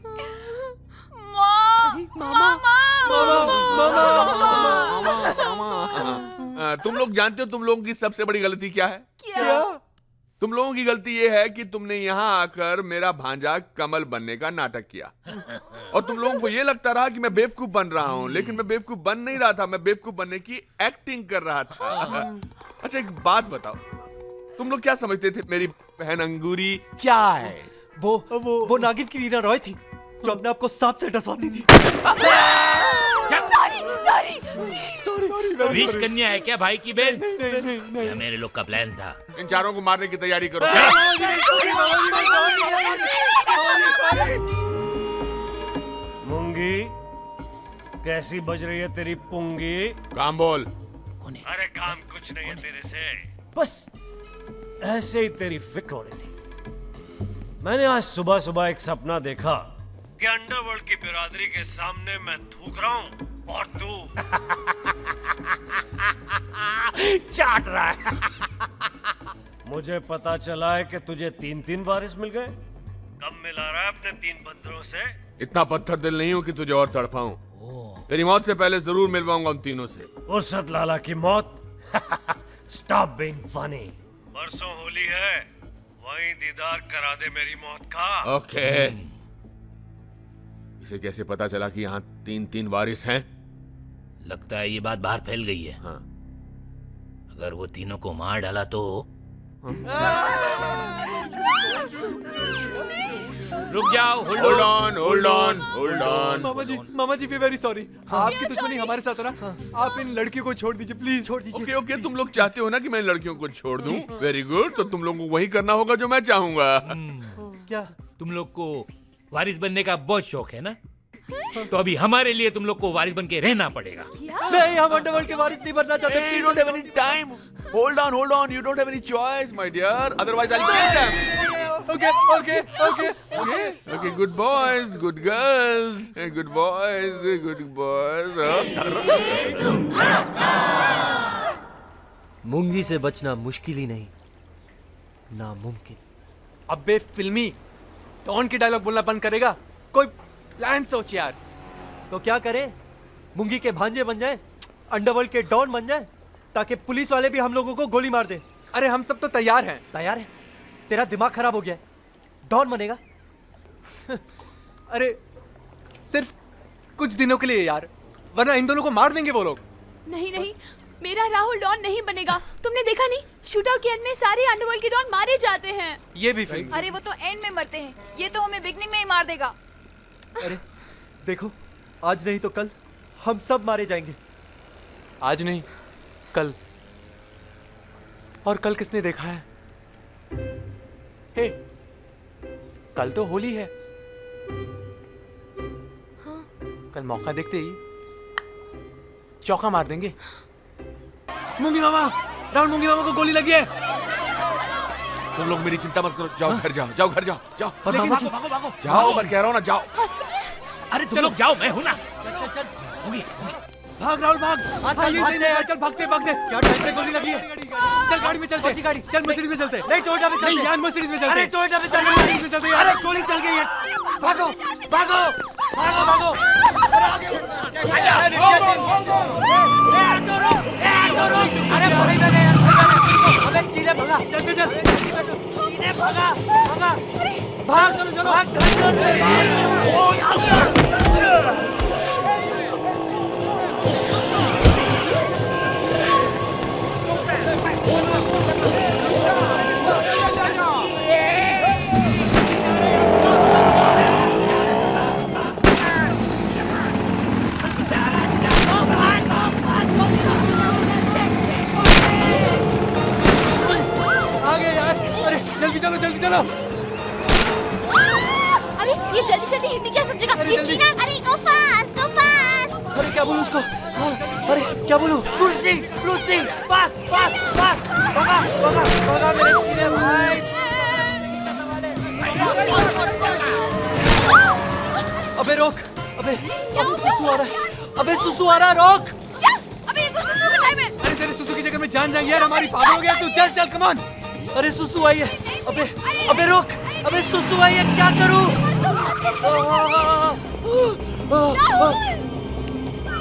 S1: तुम लोग जानते हो तुम लोगों की सबसे बड़ी गलती क्या है?
S12: क्या?
S1: तुम लोगों की गलती ये है कि तुमने यहाँ आकर मेरा भांजा कमल बनने का नाटक किया। और तुम लोगों को ये लगता रहा कि मैं बेवकूफ बन रहा हूँ, लेकिन मैं बेवकूफ बन नहीं रहा था, मैं बेवकूफ बनने की एक्टिंग कर रहा था। अच्छा एक बात बताओ, तुम लोग क्या समझते थे मेरी बहन अंगूरी क्या है?
S4: वो नागिन की रीना रॉय थी जो अपने आप को सांप से डसवाती थी।
S3: विश कन्या है क्या भाई की बहन?
S4: नहीं।
S3: मेरे लोग का प्लान था।
S1: इन चारों को मारने की तैयारी करो।
S2: मूंगी, कैसी बज रही है तेरी पुंगी?
S1: काम बोल।
S2: अरे काम कुछ नहीं है तेरे से, बस ऐसे ही तेरी फिक्र हो रही थी। मैंने आज सुबह सुबह एक सपना देखा कि अंडरवर्ल्ड की बिरादरी के सामने मैं थूक रहा हूँ और तू चाट रहा है। मुझे पता चला है कि तुझे 3 वारिस मिल गए। कब मिला रहा है अपने 3 पत्थरों से?
S1: इतना पत्थर दिल नहीं हूं कि तुझे और तड़पाऊं। तेरी मौत से पहले जरूर मिलवाऊंगा उन तीनों से।
S2: उर्सद लाला की मौत? Stop being funny. परसों होली है, वहीं दीदार करा दे मेरी मौत का।
S1: ओके। इसे कैसे पता चला कि यहाँ 3 वारिस हैं?
S3: लगता है ये बात बाहर फैल गई है।
S1: हाँ।
S3: अगर वो तीनों को मार डाला तो रुक जाओ,
S1: होल्ड ऑन।
S4: मामा जी वी वेरी सॉरी। आपकी दुश्मनी हमारे साथ है ना, आप इन लड़कियों को छोड़ दीजिए, प्लीज छोड़ दीजिए।
S1: ओके, तुम लोग चाहते हो ना कि मैं इन लड़कियों को छोड़ दूं? वेरी गुड, तो तुम लोगों को वही करना होगा जो मैं चाहूंगा।
S4: क्या
S3: तुम लोग को वारिस बनने का बहुत शौक है ना? तो अभी हमारे लिए तुम लोग को वारिस बन के रहना पड़ेगा।
S4: नहीं, हम अंडरवर्ल्ड के वारिस नहीं बनना चाहते।
S1: Hey, you don't have any time. Hold on. You don't have any choice, my dear. Otherwise, I'll kill them. Okay. Good boys, good girls. Good boys.
S4: मूंगी से बचना मुश्किल ही नहीं, नामुमकिन। अबे फिल्मी डॉन की डायलॉग बोलना बंद करेगा? कोई प्लान सोच यार। तो क्या करे, मूंगी के भांजे बन जाए, अंडरवर्ल्ड के डॉन बन जाए, ताकि पुलिस वाले भी हम लोगों को गोली मार दे। अरे हम सब तो तैयार हैं। तैयार है? तेरा दिमाग खराब हो गया है। डॉन बनेगा? अरे सिर्फ कुछ दिनों के लिए यार, वरना इन दोनों को मार देंगे वो लोग।
S12: नहीं, मेरा राहुल डॉन नहीं बनेगा। तुमने देखा नहीं, शूटआउट के एंड में सारे अंडरवर्ल्ड के डॉन मारे जाते हैं।
S4: ये भी फिल्म।
S12: अरे वो तो एंड में मरते हैं, ये तो हमें बिगनिंग में ही मार देगा।
S4: अरे देखो, आज नहीं तो कल हम सब मारे जाएंगे। आज नहीं, कल। और कल किसने देखा है? हे, कल तो होली है।
S12: हाँ।
S15: कल मौका देखते ही चौका मार देंगे।
S4: मूंगी मामा,
S15: राहुल मूंगी मामा को गोली लगी है।
S1: तुम लोग मेरी चिंता मत करो, जाओ घर जाओ, जाओ घर जाओ, जाओ
S3: भागो भागो भागो
S1: जाओ, मैं कह रहा हूँ ना जाओ।
S3: अरे तुम लोग जाओ, मैं हूं ना।
S15: भाग राहुल भाग। चल भागते भागते। क्या टाइम पे गोली लगी है? चल गाड़ी में चलते। गाड़ी चल मर्सिडीज में चलते। नहीं टोयोटा में चलते। यार मर्सिडीज में चलते। अरे टोयोटा में चलते। मर्सिडीज में चलते। अरे गोली चल गई है। भागो भागो भागो भागो। अरे भाई मैंने यार अबे चीने भागा। चल चल चल चीने भागा भागा भाग। चलो चलो भाग। चलो जल्दी चलो।
S12: अरे ये जल्दी जल्दी हिंदी क्या समझेगा? ये चीना। अरे गो फास्ट गो फास्ट।
S15: अरे क्या बोलूं उसको? अरे क्या बोलूं? Brucie Brucie fast fast fast. भागा भागा भागा मेरे चीने भाई। अबे रोक। अबे सुसु आ रहा है। अबे सुसु आ रहा है, रोक।
S12: क्या? अबे ये कौन सा सुसु का टाइम है?
S15: अरे तेरे सुसु की जगह में जान जाएंगे यार, हमारी पागल हो गया तू। चल चल कम ऑन। अरे सुसु आई है। अबे अबे रोक। अबे सुसु आई है, क्या करूं?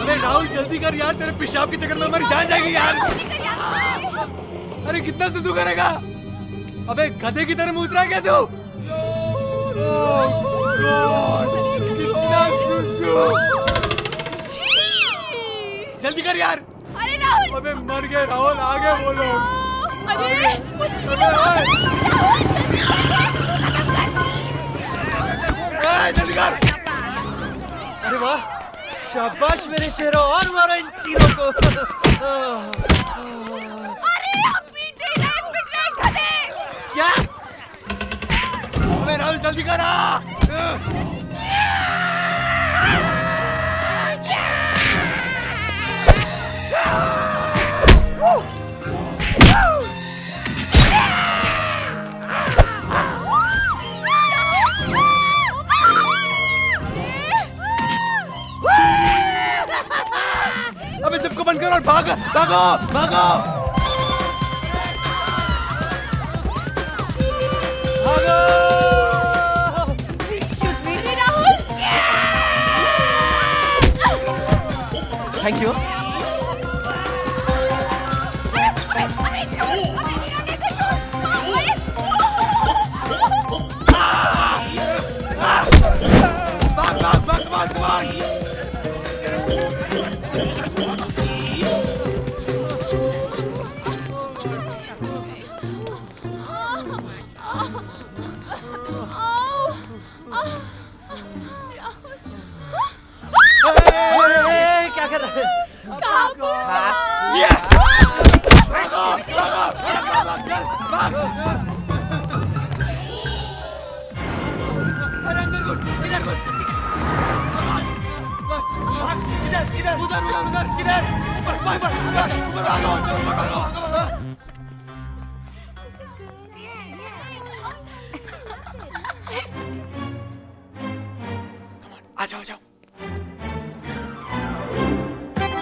S15: अरे राहुल जल्दी कर यार, तेरे पेशाब के चक्कर में हमारी जान जाएगी यार। अरे कितना सुसु करेगा? अबे गधे की तरह मुंह उतरा क्या तू? कितना सुसु। जल्दी कर यार।
S12: अरे राहुल।
S15: अबे मर गए राहुल, आगे बोलो।
S12: अरे
S15: जल्दी कर। अरे वाह, शाबाश मेरे शेरों, और मारो इन चीरों को।
S12: अरे आप पीटे गए गधे।
S15: क्या? अबे राहुल जल्दी कर। अबे सबको बंद करो और भागो भागो भागो भागो। Thank you. भाग भाग भाग भाग भाग। क्या कर रहे हैं? आ जाओ जाओ।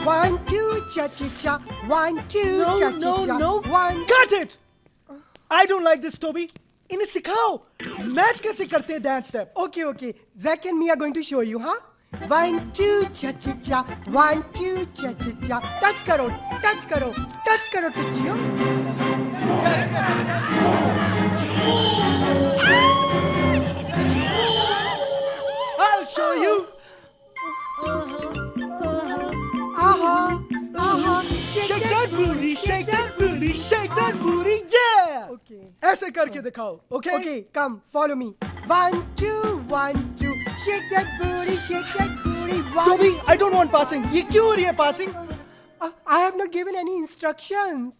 S14: 1 2 cha cha cha 1 2 cha cha cha no 1 cut it. I don't like this, Toby. इन्हें सिखाओ मैच कैसे करते हैं dance step. Okay okay, Zack and me are going to show you, हाँ? 1 2 cha cha cha 1 2 cha cha cha। Touch करो touch करो touch करो टचियो। I'll show you. Shake that booty, shake that booty, shake that booty, yeah. Okay. ऐसे करके दिखाओ, okay? Okay, come, follow me. 1 2 1 2, shake that booty, shake that booty. Toby, I don't want passing. ये क्यों हो रही है passing? I have not given any instructions.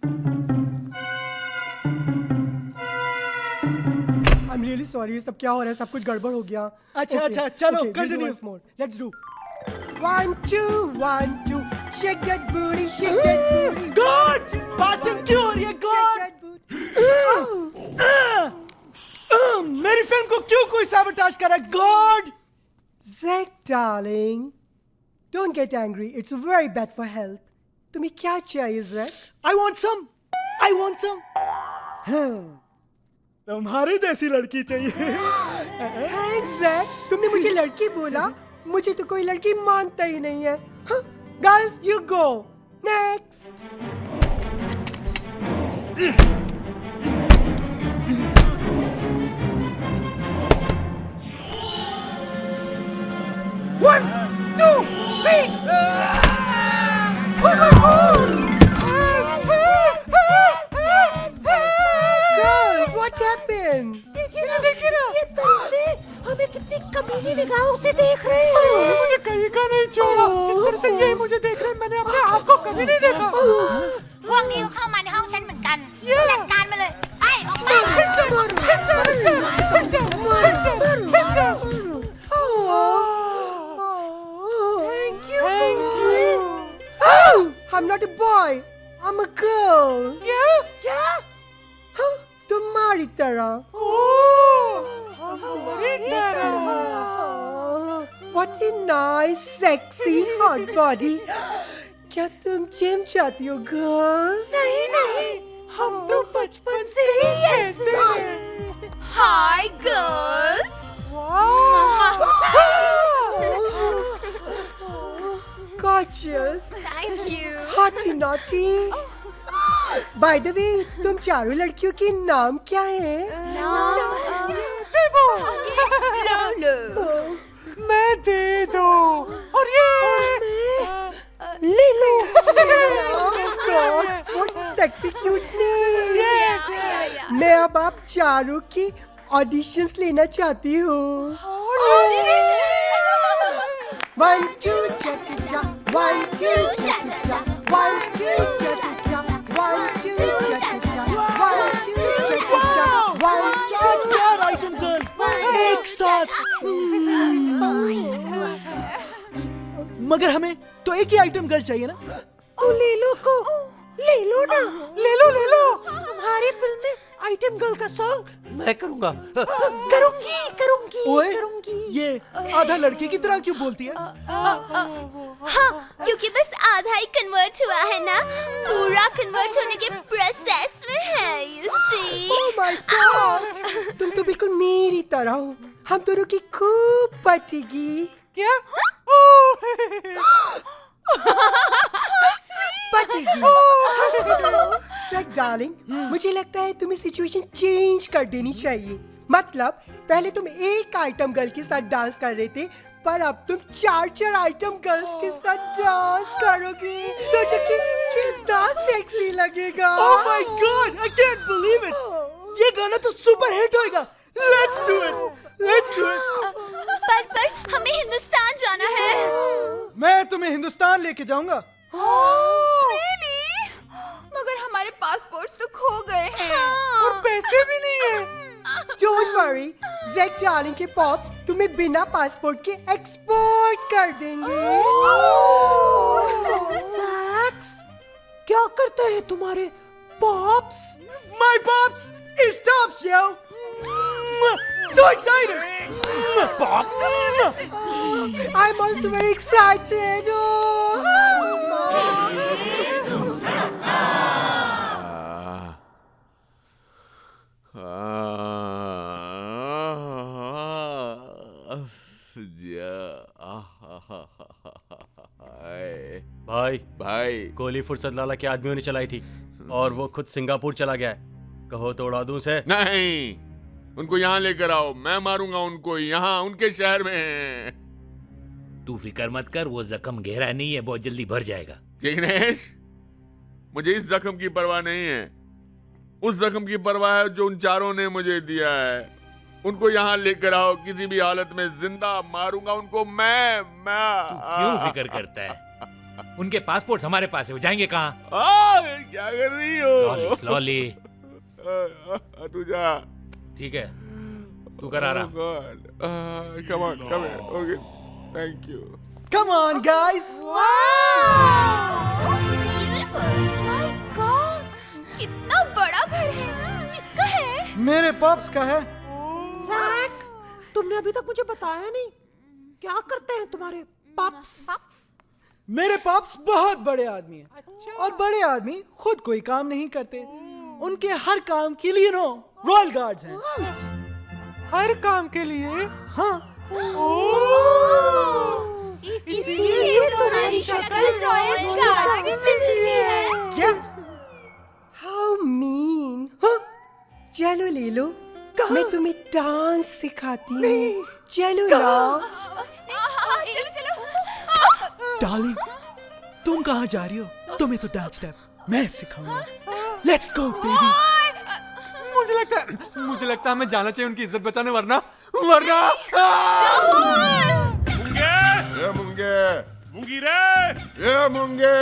S14: I'm really sorry. ये सब क्या हो रहा है? सब कुछ गड़बड़ हो गया. अच्छा अच्छा, चलो continue. Let's do. 1 2 1 2. Shake that booty, shake that booty. God, passing क्यों हो रही है God? मेरी फिल्म को क्यों कोई sabotage कर रहा है God? Zack darling, don't get angry. It's very bad for health. तुम्हें क्या चाहिए Zack? I want some. तुम्हारे जैसी लड़की चाहिए। Thanks Zack. तुमने मुझे लड़की बोला, मुझे तो कोई लड़की मानता ही नहीं है। Girls, you go. Next. One, two, three. Girls, what happened? देखिए ना, ये तुमने हमें कितनी कमीनी निगाहों से देख रहे हैं। मुझे कहीं का नहीं छोड़ा। जिस तरह से ये मुझे देख रहे हैं, मैंने अपने आप को कभी नहीं देखा।
S16: พวกนี้เข้ามาในห้องฉันเหมือนกันจัดการมาเลยไปออกไป
S14: Thank you. Oh, I'm not a boy. I'm a girl. क्या? तुम्हारी तरह। What a nice, sexy, hot body. क्या तुम जिम जाती हो गर्ल्स? नहीं, हम तो बचपन से ही ऐसे हैं।
S12: Hi girls.
S14: Gorgeous.
S12: Thank you.
S14: Hotty naughty. By the way, तुम चारों लड़कियों के नाम क्या है?
S12: Lolo.
S14: मैं दे दो। और ये Lilo. Oh God, what sexy cute name.
S12: Yeah.
S14: मैं अब आप चारों की ऑडिशंस लेना चाहती हूँ। One, two, cha cha cha. One, two, cha cha cha. One, two, cha cha cha. One, two, cha cha cha. One, two, cha cha cha. One, two, item girl. एक साथ। मगर हमें तो एक ही आइटम गर्ल चाहिए ना। ले लो ना, ले लो। हमारी फिल्म में आइटम गर्ल का सॉन्ग मैं करूंगा। करूंगी। ओए, ये आधा लड़के की तरह क्यों बोलती है?
S12: हाँ, क्योंकि बस आधा ही कन्वर्ट हुआ है ना, पूरा कन्वर्ट होने के प्रोसेस में है, you see?
S14: Oh my God, तुम तो बिल्कुल मेरी तरह हो। हम दोनों की खूब पटेगी। क्या? पटेगी। Zack darling, मुझे लगता है तुम्हें सिचुएशन चेंज कर देनी चाहिए। मतलब पहले तुम एक आइटम गर्ल के साथ डांस कर रहे थे, पर अब तुम चार आइटम गर्ल्स के साथ डांस करोगे। सोचो कि कितना सेक्सी लगेगा। Oh my God, I can't believe it. ये गाना तो सुपर हिट होएगा। Let's do it.
S12: पर हमें हिंदुस्तान जाना है।
S14: मैं तुम्हें हिंदुस्तान लेके जाऊंगा।
S12: Really? मगर हमारे पासपोर्ट्स तो खो गए हैं।
S14: और पैसे भी नहीं है। Don't worry, Zack darling के पॉप्स तुम्हें बिना पासपोर्ट के एक्सपोर्ट कर देंगे। Zack, क्या करते हैं तुम्हारे pops? My pops is tops, yo. So excited! Pops! I'm also very excited.
S13: भाई गोली फुर्सत लाला के आदमियों ने चलाई थी और वो खुद सिंगापुर चला गया है। कहो तो उड़ा दूं से?
S1: नहीं, उनको यहाँ लेकर आओ, मैं मारूंगा उनको यहाँ उनके शहर में।
S3: तू फिक्र मत कर, वो जख्म गहरा नहीं है, बहुत जल्दी भर जाएगा।
S1: जिग्नेश, मुझे इस जख्म की परवाह नहीं है, उस जख्म की परवाह है जो उन चारों ने मुझे दिया है। उनको यहाँ लेकर आओ, किसी भी हालत में जिंदा मारूंगा उनको मैं।
S3: तू क्यों फिक्र करता है? उनके पासपोर्ट हमारे पास है, वो जाएंगे कहाँ?
S1: क्या कर रही हो?
S3: स्लोली
S1: तू जा।
S3: ठीक है, तू कर आराम।
S1: Come on, come here. Okay, thank you.
S14: Come on guys.
S12: कितना बड़ा घर है, किसका है?
S14: मेरे पॉप्स का है।
S17: सैक्स, तुमने अभी तक मुझे बताया नहीं, क्या करते हैं तुम्हारे पॉप्स?
S14: मेरे पॉप्स बहुत बड़े आदमी हैं। और बड़े आदमी खुद कोई काम नहीं करते, उनके हर काम के लिए रॉयल गार्ड्स हैं।
S17: हर काम के लिए?
S14: हाँ।
S12: इसीलिए तुम्हारी शक्ल रॉयल गार्ड से मिलती है।
S17: क्या? How mean. चलो ले लो, मैं तुम्हें डांस सिखाती हूँ। चलो ना।
S12: चलो चलो।
S14: डार्लिंग, तुम कहाँ जा रही हो? तुम्हें तो डांस स्टेप मैं सिखाऊंगा। Let's go baby.
S15: मुझे लगता है हमें जाना चाहिए उनकी इज्जत बचाने, वरना
S11: ये मुंगे रे, ये मुंगे।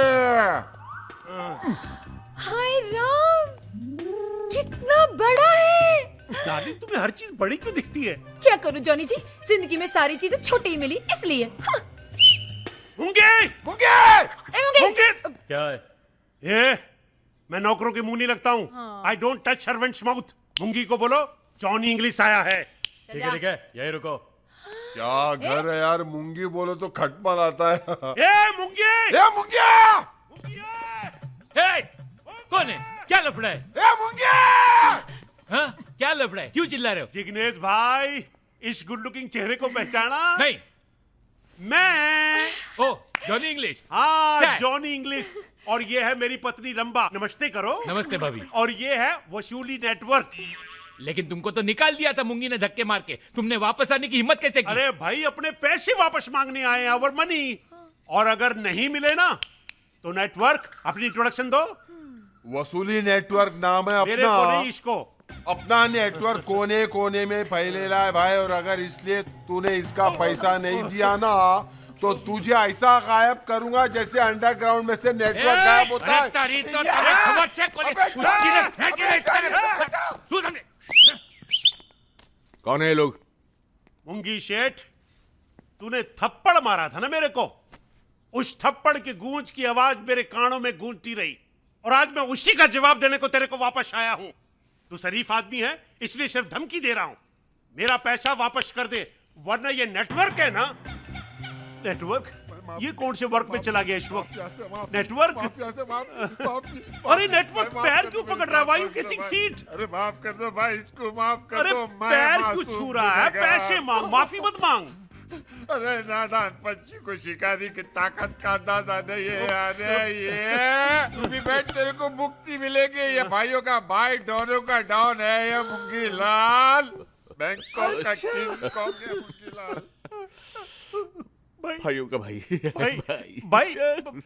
S12: हाय राम, कितना बड़ा है।
S2: दादी, तुम्हें हर चीज बड़ी क्यों दिखती है?
S9: क्या करूं जॉनी जी, जिंदगी में सारी चीजें छोटी ही मिली इसलिए। हाँ।
S2: मुंगे!
S9: मुंगे!
S2: क्या है ये? मैं नौकरों के मुंह नहीं लगता हूँ। I don't touch servants mouth. मुंगी को बोलो जॉनी इंग्लिश आया है।
S13: ठीक है, यही रुको।
S11: क्या घर है यार, मुंगी बोलो तो खटमल आता है।
S2: ए मुंगे!
S11: ये मुंगिया!
S3: कौन है? क्या लफड़ा है?
S11: ये मुंगिया!
S3: हाँ? क्या लफड़ा है? क्यों चिल्ला रहे हो?
S2: जिग्नेश भाई, इस गुड लुकिंग चेहरे को पहचाना?
S3: नहीं।
S2: मैं
S3: जॉनी इंग्लिश।
S2: हाँ, जॉनी इंग्लिश। और ये है मेरी पत्नी रंबा। नमस्ते करो।
S3: नमस्ते भाभी।
S2: और ये है वसूली नेटवर्क।
S3: लेकिन तुमको तो निकाल दिया था मुंगी ने धक्के मार के, तुमने वापस आने की हिम्मत कैसे की?
S2: अरे भाई, अपने पैसे वापस मांगने आए हैं, आवर मनी। और अगर नहीं मिले ना तो नेटवर्क अपनी इंट्रोडक्शन दो।
S11: वसूली नेटवर्क नाम है
S2: मेरे
S11: अपना।
S2: को नहीं, इसको।
S11: अपना नेटवर्क कोने कोने में फैलेला है भाई, और अगर इसलिए तूने इसका पैसा नहीं दिया ना तो तुझे ऐसा गायब करूंगा जैसे अंडरग्राउंड में से नेटवर्क गायब होता है।
S1: कौन है ये लोग?
S2: मुंगी शेठ, तूने थप्पड़ मारा था ना मेरे को, उस थप्पड़ की गूंज की आवाज मेरे कानों में गूंजती रही, और आज मैं उसी का जवाब देने को तेरे को वापस आया हूं। तू शरीफ आदमी है इसलिए सिर्फ धमकी दे रहा हूं। मेरा पैसा वापस कर दे, वरना ये नेटवर्क है ना, नेटवर्क, ये कौन से वर्क में चला गया इस वक्त? नेटवर्क? अरे नेटवर्क पैर क्यों पकड़ रहा है? वायु कैचिंग फीट।
S11: अरे माफ कर दो भाई, इसको माफ कर
S2: अरे
S11: दो।
S2: पैर क्यों छू रहा है? पैसे मांग, माफी मत मांग।
S11: अरे नादान पंछी को शिकारी की ताकत का अंदाजा नहीं है। अरे ये तू भी बैठ, तेरे को मुक्ति मिलेगी। ये भाइयों का भाई, डॉनों का डॉन है ये मुंगी लाल, बैंकॉक का किंग कॉन्ग है मुंगी लाल।
S1: भाइयों का भाई।
S2: भाई,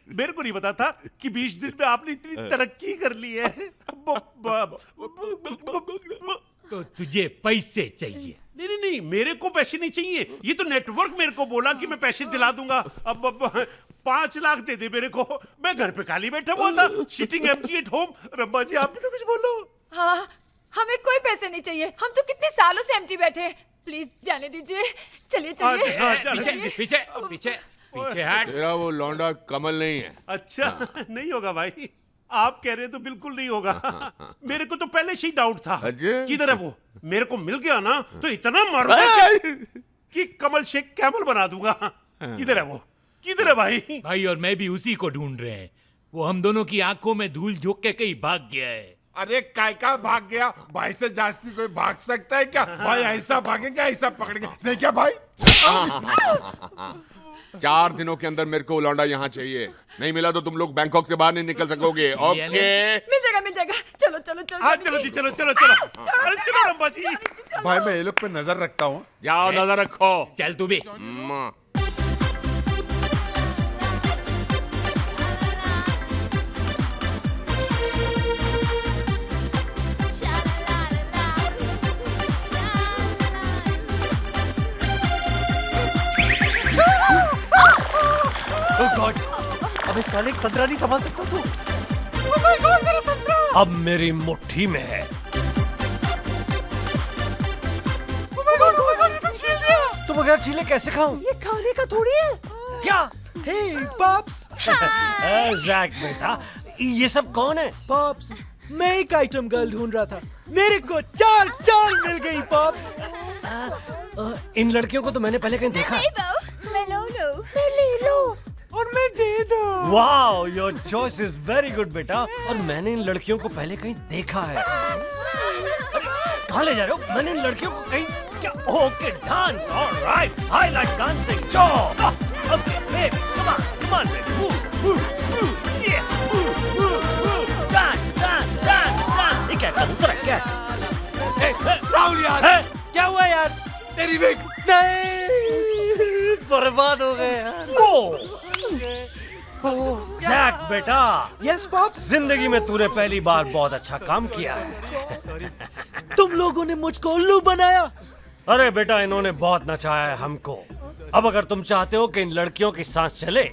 S2: मेरे को नहीं पता था कि 20 दिन में आपने इतनी तरक्की कर ली है।
S3: तो तुझे पैसे चाहिए?
S2: नहीं, मेरे को पैसे नहीं चाहिए। ये तो नेटवर्क मेरे को बोला कि मैं पैसे दिला दूंगा। अब 5 लाख दे दे मेरे को, मैं घर पे खाली बैठा हुआ था, सिटिंग एम्प्टी एट होम। रंबा जी, आप भी तो कुछ बोलो।
S9: हाँ, हमें कोई पैसे नहीं चाहिए, हम तो कितने सालों से एम्प्टी बैठे हैं। प्लीज जाने दीजिए, चलिए चलिए।
S3: पीछे हट।
S1: तेरा वो लौंडा कमल नहीं है।
S2: अच्छा, नहीं होगा भाई, आप कह रहे हैं तो बिल्कुल नहीं होगा। मेरे को तो पहले से ही डाउट था। किधर है वो? मेरे को मिल गया ना तो इतना मारूंगा कि कमल शेख कैमल बना दूंगा। किधर है वो? किधर है भाई?
S3: भाई और मैं भी उसी को ढूंढ रहे हैं। वो हम दोनों की आंखों में धूल झोंक के कहीं भाग गया है।
S11: अरे काय का भाग गया? भाई से जास्ती कोई भाग सकता है क्या? भाई ऐसा भागेगा, ऐसा पकड़ेगा नहीं क्या भाई?
S1: 4 दिनों के अंदर मेरे को लौंडा यहाँ चाहिए, नहीं मिला तो तुम लोग बैंकॉक से बाहर नहीं निकल सकोगे। ओके?
S9: मिल जाएगा। चलो चलो चलो।
S2: हाँ, चलो जी, चलो। अरे चलो रंबा जी।
S11: भाई मैं ये लोग पे नजर रखता हूँ।
S1: जाओ, नजर रखो।
S3: चल तू भी।
S15: अबे साले, एक संतरा नहीं संभाल सकता तू?
S13: अब मेरी मुट्ठी में है।
S15: तुम अगर छीले कैसे खाऊं?
S17: ये खाने का थोड़ी है।
S13: क्या?
S14: हे पॉप्स।
S13: जैक बेटा, ये सब कौन है?
S14: पॉप्स, मैं एक आइटम गर्ल ढूंढ रहा था, मेरे को चार मिल गई पॉप्स।
S13: इन लड़कियों को तो मैंने पहले कहीं देखा है।
S12: मैं ले लो
S14: और मैं दे दो।
S13: Wow, your choice is very good बेटा। और मैंने इन लड़कियों को पहले कहीं देखा है। कहाँ ले जा रहे हो? मैंने इन लड़कियों को कहीं क्या? Okay, dance, alright, I like dancing. चो, okay, baby, come on baby, move, yeah, dance. ये क्या कबूतर है क्या?
S4: राहुल यार, क्या हुआ यार? तेरी विग नहीं, बर्बाद हो गए यार।
S13: जैक बेटा।
S14: Yes pops.
S13: जिंदगी में तूने पहली बार बहुत अच्छा काम किया है।
S14: तुम लोगों ने मुझको उल्लू बनाया।
S13: अरे बेटा, इन्होंने बहुत नचाया है हमको। अब अगर तुम चाहते हो कि इन लड़कियों की सांस चले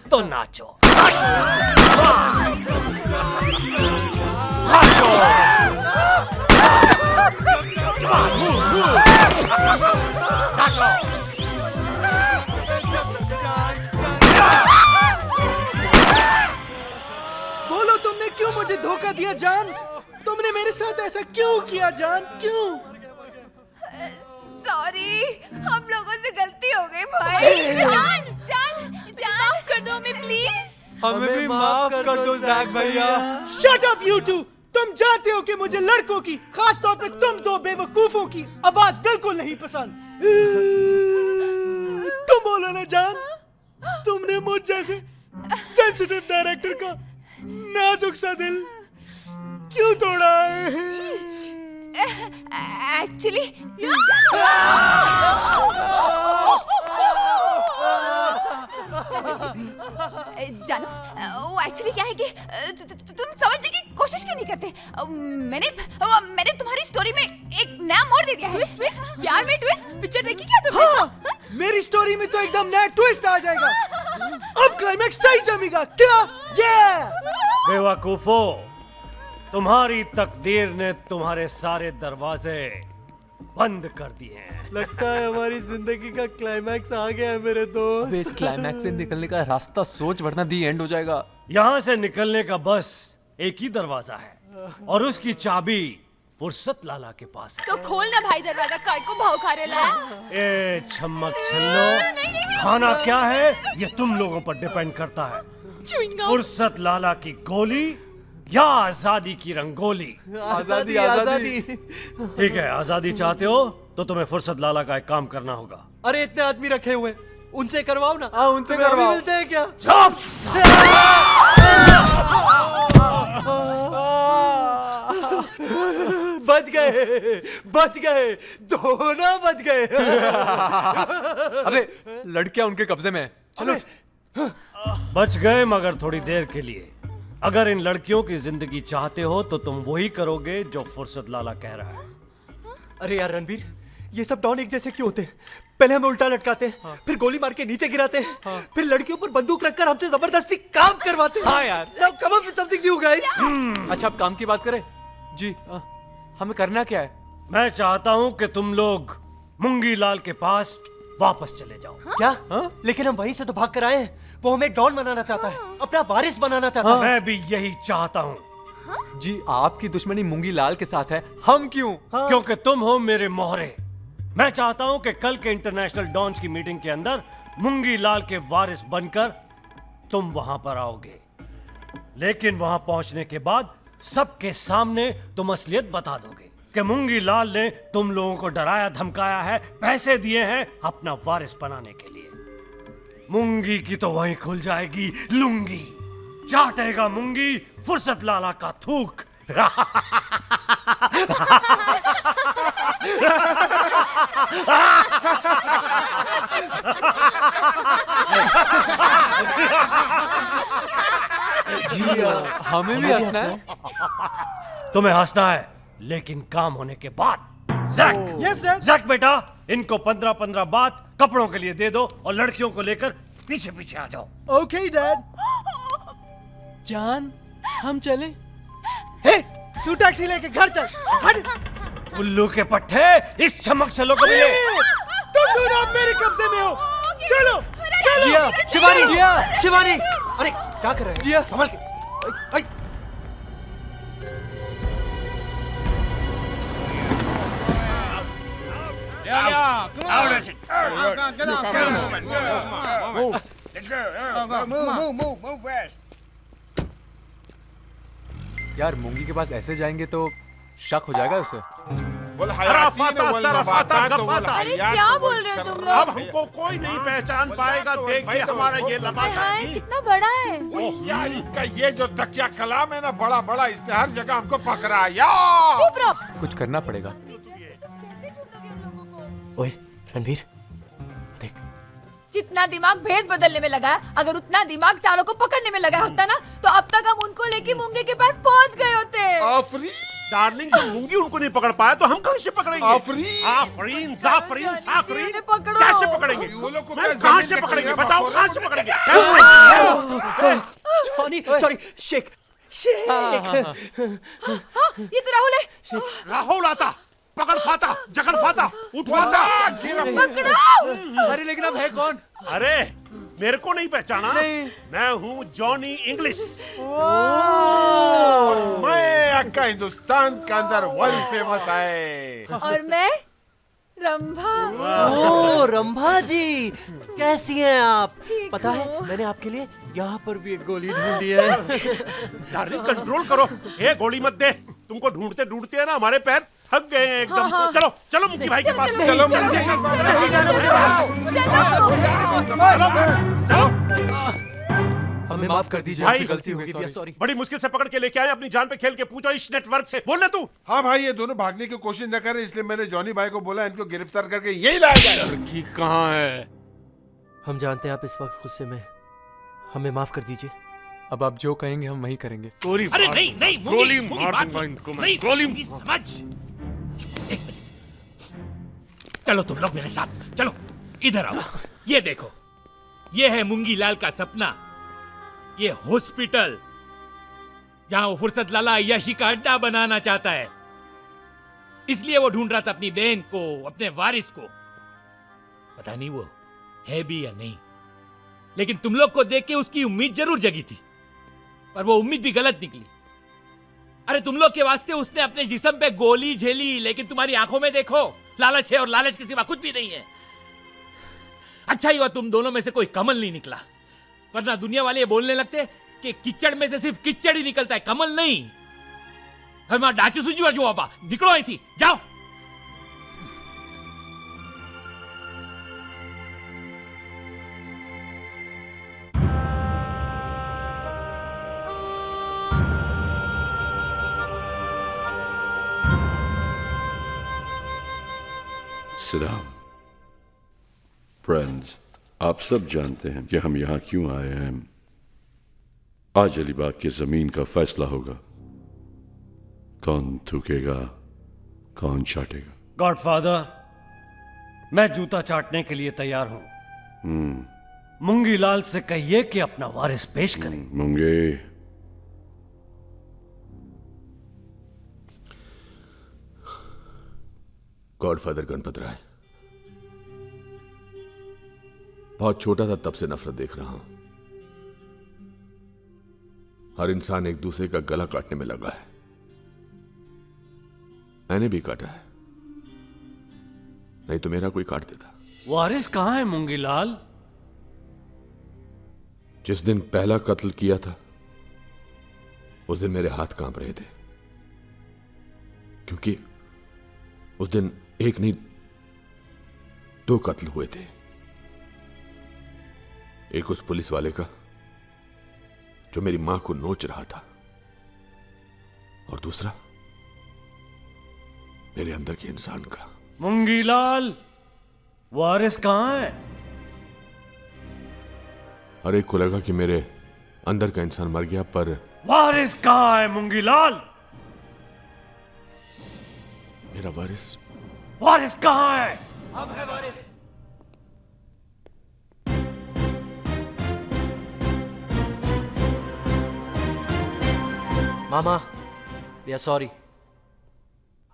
S13: तो नाचो।
S14: बोलो, तुमने क्यों मुझे धोखा दिया जान? तुमने मेरे साथ ऐसा क्यों किया जान? क्यों?
S12: सॉरी, हम लोगों से गलती हो गई भाई। जान माफ कर दो हमें प्लीज।
S4: हमें भी माफ कर दो जैक भैया।
S14: Shut up you too. तुम जानते हो कि मुझे लड़कों की, खास तौर पे तुम दो बेवकूफों की आवाज बिल्कुल नहीं पसंद। तुम बोलो ना जान, तुमने मुझ जैसे सेंसिटिव डायरेक्टर का नाजुक सा दिल क्यों तोड़ा है?
S12: एक्चुअली जानो, वो एक्चुअली क्या है कि तुम समझने की कोशिश क्यों नहीं करते? मैंने तुम्हारी स्टोरी में एक नया मोड़ दे दिया है। ट्विस्ट, प्यार में ट्विस्ट। पिक्चर देखी क्या तुमने?
S14: हाँ, मेरी स्टोरी में तो एकदम नया ट्विस्ट आ जाएगा। अब क्लाइमैक्स सही जमेगा क्या?
S13: बेवकूफो, तुम्हारी तकदीर ने तुम्हारे सारे दरवाजे बंद कर दिए हैं।
S4: लगता है हमारी जिंदगी का क्लाइमैक्स आ गया है मेरे दोस्त।
S15: इस क्लाइमैक्स से निकलने का रास्ता सोच, वरना दी एंड हो जाएगा।
S13: यहाँ से निकलने का बस एक ही दरवाजा है और उसकी चाबी फुर्सत लाला के पास है।
S12: तो खोलना भाई दरवाजा, काय को भाव खा रहे ला?
S13: ए छमक छल्लो, खाना क्या है ये तुम लोगों पर डिपेंड करता है। फुर्सत लाला की गोली या आजादी की रंगोली?
S4: आजादी, आजादी।
S13: ठीक है, आजादी चाहते हो तो तुम्हें फुर्सत लाला का एक काम करना होगा।
S4: अरे इतने आदमी रखे हुए, उनसे करवाओ ना। हाँ, उनसे करवाओ। मिलते हैं क्या? बच गए, दोनों बच गए।
S15: अबे लड़कियां उनके कब्जे में। चलो।
S13: बच गए मगर थोड़ी देर के लिए। अगर इन लड़कियों की जिंदगी चाहते हो तो तुम वही करोगे जो फुर्सत लाला कह रहा है।
S4: अरे यार रणबीर, ये सब डॉन एक जैसे क्यों होते हैं? पहले हमें उल्टा लटकाते हैं, फिर गोली मार के नीचे गिराते हैं, फिर लड़कियों पर बंदूक रखकर हमसे जबरदस्ती काम करवाते हैं। हाँ यार, now come up with something new guys।
S15: अच्छा, अब काम की बात करें जी। हमें करना क्या है?
S13: मैं चाहता हूँ कि तुम लोग मुंगी लाल के पास वापस चले जाओ।
S4: क्या? लेकिन हम वहीं से तो भाग कर आए हैं। वो हमें डॉन बनाना चाहता है, अपना वारिस बनाना चाहता है।
S13: मैं भी यही चाहता हूँ।
S15: जी, आपकी दुश्मनी मुंगी लाल के साथ है, हम क्यों?
S13: क्योंकि तुम हो मेरे मोहरे। मैं चाहता हूँ कि कल के इंटरनेशनल डॉन्स की मीटिंग के अंदर मुंगी लाल के वारिस बनकर तुम वहां पर आओगे। लेकिन वहां पहुंचने के बाद सबके सामने तुम असलियत बता दोगे कि मुंगी लाल ने तुम लोगों को डराया धमकाया है, पैसे दिए हैं अपना वारिस बनाने के लिए। मुंगी की तो वहीं खुल जाएगी लुंगी। चाटेगा मुंगी फुर्सत लाला का थूक।
S15: जी, हमें भी हंसना है।
S13: तुम्हें हंसना है, लेकिन काम होने के बाद। Jack,
S14: yes dad.
S13: जैक बेटा, इनको 15-15 बात कपड़ों के लिए दे दो और लड़कियों को लेकर पीछे पीछे आ जाओ।
S14: Okay dad. जान, हम चले? हे, तू टैक्सी लेके घर चल। हट।
S13: उल्लू के पट्टे, इस चमक चलो को मिले।
S14: तुम दोनों अब मेरे कब्जे में हो। चलो, चलो।
S15: जिया, शिवानी, शिवानी, अरे क्या कर रहे हैं? जिया, संभल के। आई, यार मूंगी के पास ऐसे जाएंगे तो शक हो जाएगा उसे।
S12: अरे क्या बोल रहे हो तुम लोग?
S5: अब हमको कोई नहीं पहचान पाएगा। देख के हमारा ये लबादा
S12: कितना बड़ा है।
S11: यार इनका ये जो तकिया कलाम है ना, बड़ा बड़ा, इसने हर जगह हमको पकड़ा यार।
S12: चुप रहो।
S15: कुछ करना पड़ेगा। ओए रणवीर, देख।
S12: जितना दिमाग भेस बदलने में लगा है, अगर उतना दिमाग चारों को पकड़ने में लगा होता ना, तो अब तक हम उनको लेके मूंगे के पास पहुंच गए होते।
S5: डार्लिंग, जब मूंगी उनको नहीं पकड़ पाया तो हम कहां से पकड़ेंगे? आफरीन, जाफरीन, साफरीन, कैसे पकड़ेंगे? कहां से पकड़ेंगे? बताओ कहां से पकड़ेंगे?
S4: Johnny, sorry, Sheikh.
S12: ये तो राहुल है।
S5: राहुल आता, पकड़ फाता, जकड़ फाता, उठवाता।
S12: पकड़ो।
S15: अरे लेकिन अब है कौन?
S5: अरे मेरे को नहीं पहचाना? नहीं। मैं हूँ जॉनी इंग्लिश।
S11: मैं अक्का हिंदुस्तान के अंदर वर्ल्ड फेमस है।
S12: और मैं रंभा।
S4: ओ रंभा जी, कैसी हैं आप? पता
S12: हूँ।
S4: है मैंने आपके लिए यहाँ पर भी एक गोली ढूंढी है।
S5: डार्लिंग कंट्रोल करो, ये गोली मत दे। तुमको ढूंढते ढूंढते है ना हमारे पैर थक गए हैं एकदम।
S12: हाँ।
S5: चलो चलो मुंकी भाई के पास।
S11: चलो
S4: हमें माफ कर दीजिए,
S5: भाई,
S4: हमसे गलती हो गई। सॉरी।
S5: बड़ी मुश्किल से पकड़ के लेके आए, अपनी जान पे खेल के पूछो इस नेटवर्क से। बोलना तू।
S11: हाँ भाई, ये दोनों भागने की कोशिश न करें, इसलिए मैंने जॉनी भाई को बोला इनको गिरफ्तार करके यही लाया जाए।
S1: लड़की कहाँ है?
S4: हम जानते हैं आप इस वक्त गुस्से में, हमें माफ कर दीजिए।
S15: अब आप जो कहेंगे हम वही करेंगे।
S3: अरे नहीं नहीं,
S1: गोली मार दूंगा इनको मैं। गोली
S3: समझ। एक मिनट, चलो तुम लोग मेरे साथ चलो, इधर आओ। ये देखो, ये है मूंगी लाल का सपना, ये हॉस्पिटल जहां वो फुर्सत लाला अय्याशी का अड्डा बनाना चाहता है। इसलिए वो ढूंढ रहा था अपनी बहन को, अपने वारिस को। पता नहीं वो है भी या नहीं, लेकिन तुम लोग को देख के उसकी उम्मीद जरूर जगी थी, पर वो उम्मीद भी गलत निकली। अरे तुम लोग के वास्ते उसने अपने जिस्म पे गोली झेली, लेकिन तुम्हारी आंखों में देखो लालच है, और लालच के सिवा कुछ भी नहीं है। अच्छा ही हुआ तुम दोनों में से कोई कमल नहीं निकला, वरना दुनिया वाले ये बोलने लगते कि कीचड़ में से सिर्फ कीचड़ ही निकलता है, कमल नहीं। हमारा डाचू सुजू अजू बाबा, निकलो आई थी, जाओ।
S6: सलाम फ्रेंड्स, आप सब जानते हैं कि हम यहां क्यों आए हैं। आज अलीबाग की जमीन का फैसला होगा, कौन थूकेगा कौन चाटेगा।
S2: गॉडफादर, मैं जूता चाटने के लिए तैयार हूं। मूंगी लाल से कहिए कि अपना वारिस पेश करें।
S6: मूंगे,
S1: गॉडफादर गणपत राय, बहुत छोटा था तब से नफरत देख रहा हूं। हर इंसान एक दूसरे का गला काटने में लगा है। मैंने भी काटा है, नहीं तो मेरा कोई काट देता।
S2: वारिस कहां है मूंगी लाल?
S1: जिस दिन पहला कत्ल किया था उस दिन मेरे हाथ कांप रहे थे, क्योंकि उस दिन एक नहीं 2 कत्ल हुए थे। एक उस पुलिस वाले का जो मेरी मां को नोच रहा था, और दूसरा मेरे अंदर के इंसान का।
S2: मूंगी लाल, वारिस कहां है?
S1: हर एक को लगा कि मेरे अंदर का इंसान मर गया, पर
S2: वारिस कहां है मूंगी लाल?
S1: मेरा वारिस
S2: वारिस कहां है?
S4: अब है वारिस। मामा, वी आर सॉरी,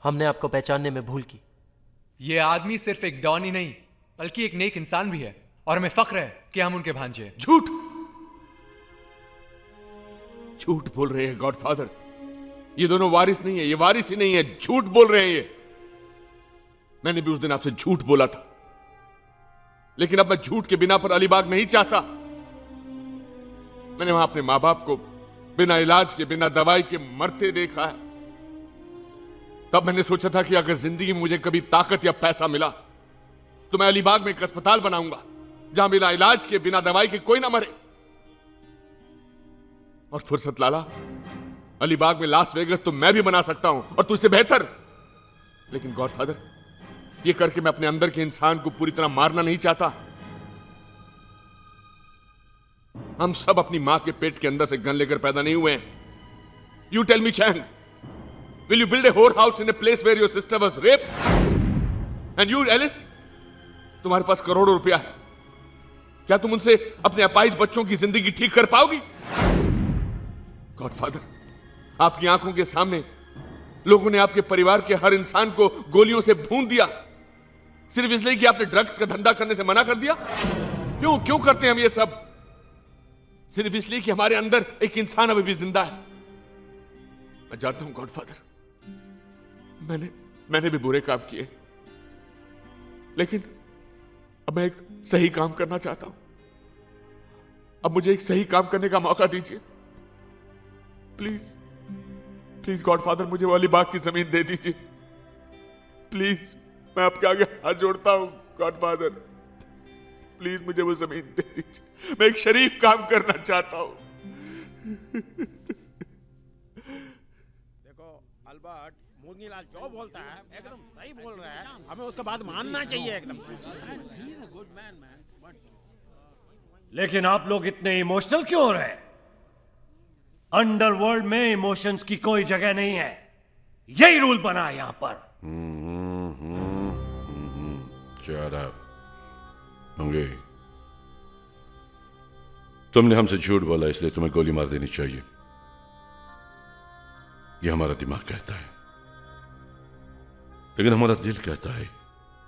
S4: हमने आपको पहचानने में भूल की।
S15: ये आदमी सिर्फ एक डॉन ही नहीं, बल्कि एक नेक इंसान भी है। और हमें फक्र है कि हम उनके भांजे हैं।
S1: झूठ झूठ बोल रहे हैं गॉडफादर। ये दोनों वारिस नहीं है, ये वारिस ही नहीं है, झूठ बोल रहे हैं ये। मैंने भी उस दिन आपसे झूठ बोला था, लेकिन अब मैं झूठ के बिना पर अलीबाग नहीं चाहता। मैंने वहां अपने मां बाप को बिना इलाज के, बिना दवाई के मरते देखा है। तब मैंने सोचा था कि अगर जिंदगी में मुझे कभी ताकत या पैसा मिला तो मैं अलीबाग में एक अस्पताल बनाऊंगा जहां बिना इलाज के, बिना दवाई के कोई ना मरे। और फुर्सत लाला, अलीबाग में लास वेगस तो मैं भी बना सकता हूं, और तुझसे बेहतर। लेकिन गॉडफादर, ये करके मैं अपने अंदर के इंसान को पूरी तरह मारना नहीं चाहता। हम सब अपनी मां के पेट के अंदर से गन लेकर पैदा नहीं हुए हैं। You tell me Chang, will you build a whorehouse in a place where your sister was raped? And you, Alice, तुम्हारे पास करोड़ों रुपया है, क्या तुम उनसे अपने अपाहिज बच्चों की जिंदगी ठीक कर पाओगी? गॉडफादर, आपकी आंखों के सामने लोगों ने आपके परिवार के हर इंसान को गोलियों से भून दिया, सिर्फ इसलिए कि आपने ड्रग्स का धंधा करने से मना कर दिया। क्यों क्यों करते हैं हम ये सब? सिर्फ इसलिए कि हमारे अंदर एक इंसान अभी भी जिंदा है। मैं जानता हूं गॉडफादर, मैंने भी बुरे काम किए, लेकिन अब मैं एक सही काम करना चाहता हूं। अब मुझे एक सही काम करने का मौका दीजिए, प्लीज प्लीज गॉडफादर, मुझे वो अलीबाग की जमीन दे दीजिए प्लीज। मैं आपके आगे हाथ जोड़ता हूं गॉडफादर, प्लीज मुझे वो जमीन दे दीजिए। मैं एक शरीफ काम करना चाहता हूं।
S11: देखो अल्बर्ट, मूंगीलाल जो बोलता है एकदम सही बोल रहा है, हमें उसका बात मानना चाहिए एकदम।
S2: लेकिन आप लोग इतने इमोशनल क्यों हो रहे हैं? अंडरवर्ल्ड में इमोशंस की कोई जगह नहीं है, यही रूल बना है यहां पर।
S6: Shut up. मंगे, तुमने हमसे झूठ बोला, इसलिए तुम्हें गोली मार देनी चाहिए, यह हमारा दिमाग कहता है। लेकिन हमारा दिल कहता है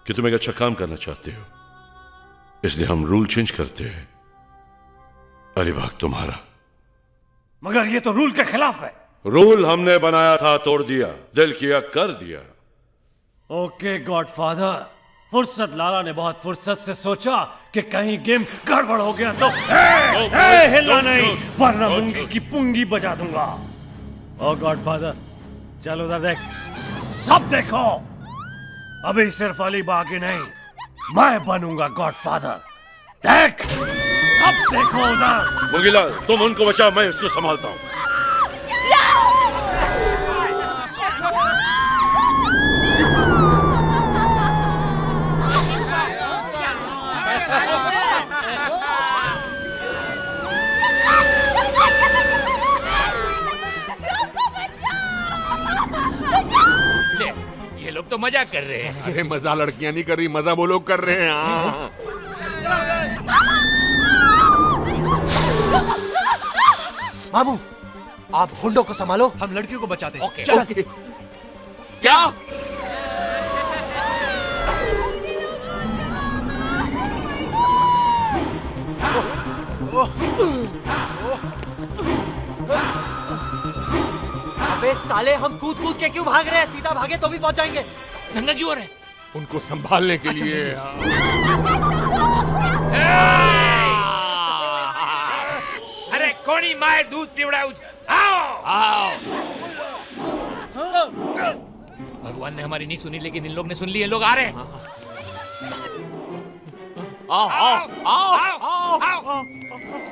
S6: कि तुम एक अच्छा काम करना चाहते हो, इसलिए हम रूल चेंज करते हैं। अलीबाग तुम्हारा।
S2: मगर ये तो रूल के खिलाफ है।
S6: रूल हमने बनाया था, तोड़ दिया, दिल किया कर दिया।
S2: ओके गॉडफादर, फुर्सत लाला ने बहुत फुर्सत से सोचा कि कहीं गेम गड़बड़ हो गया तो हिलना नहीं, वरना मुंगी की पुंगी बजा दूंगा। ओ गॉडफादर, चल उधर देख, सब देखो। अभी सिर्फ अलीबाग ही नहीं, मैं बनूंगा गॉडफादर। देख, सब देखो उधर।
S6: मंगीलाल, तुम उनको बचाओ, मैं इसको संभालता हूं।
S3: ये लोग तो मजाक कर रहे हैं।
S1: अरे मजा लड़कियां नहीं कर रही, मजा वो लोग कर रहे हैं। हाँ।
S4: मामू, आप हुंडो को संभालो,
S15: हम लड़कियों को बचाते हैं।
S3: ओके।
S4: चल।
S1: ओके। क्या?
S4: अबे साले, हम कूद कूद के क्यों भाग रहे हैं? सीधा भागे तो भी पहुंच जाएंगे।
S3: नंगा क्यों हो रहा है?
S1: उनको संभालने के लिए।
S3: अरे कोणी माए दूध पिवड़ा, आओ आओ। भगवान ने हमारी नहीं सुनी, लेकिन इन लोग ने सुन ली। ये लोग आ रहे हैं।
S1: आओ आओ आओ आओ।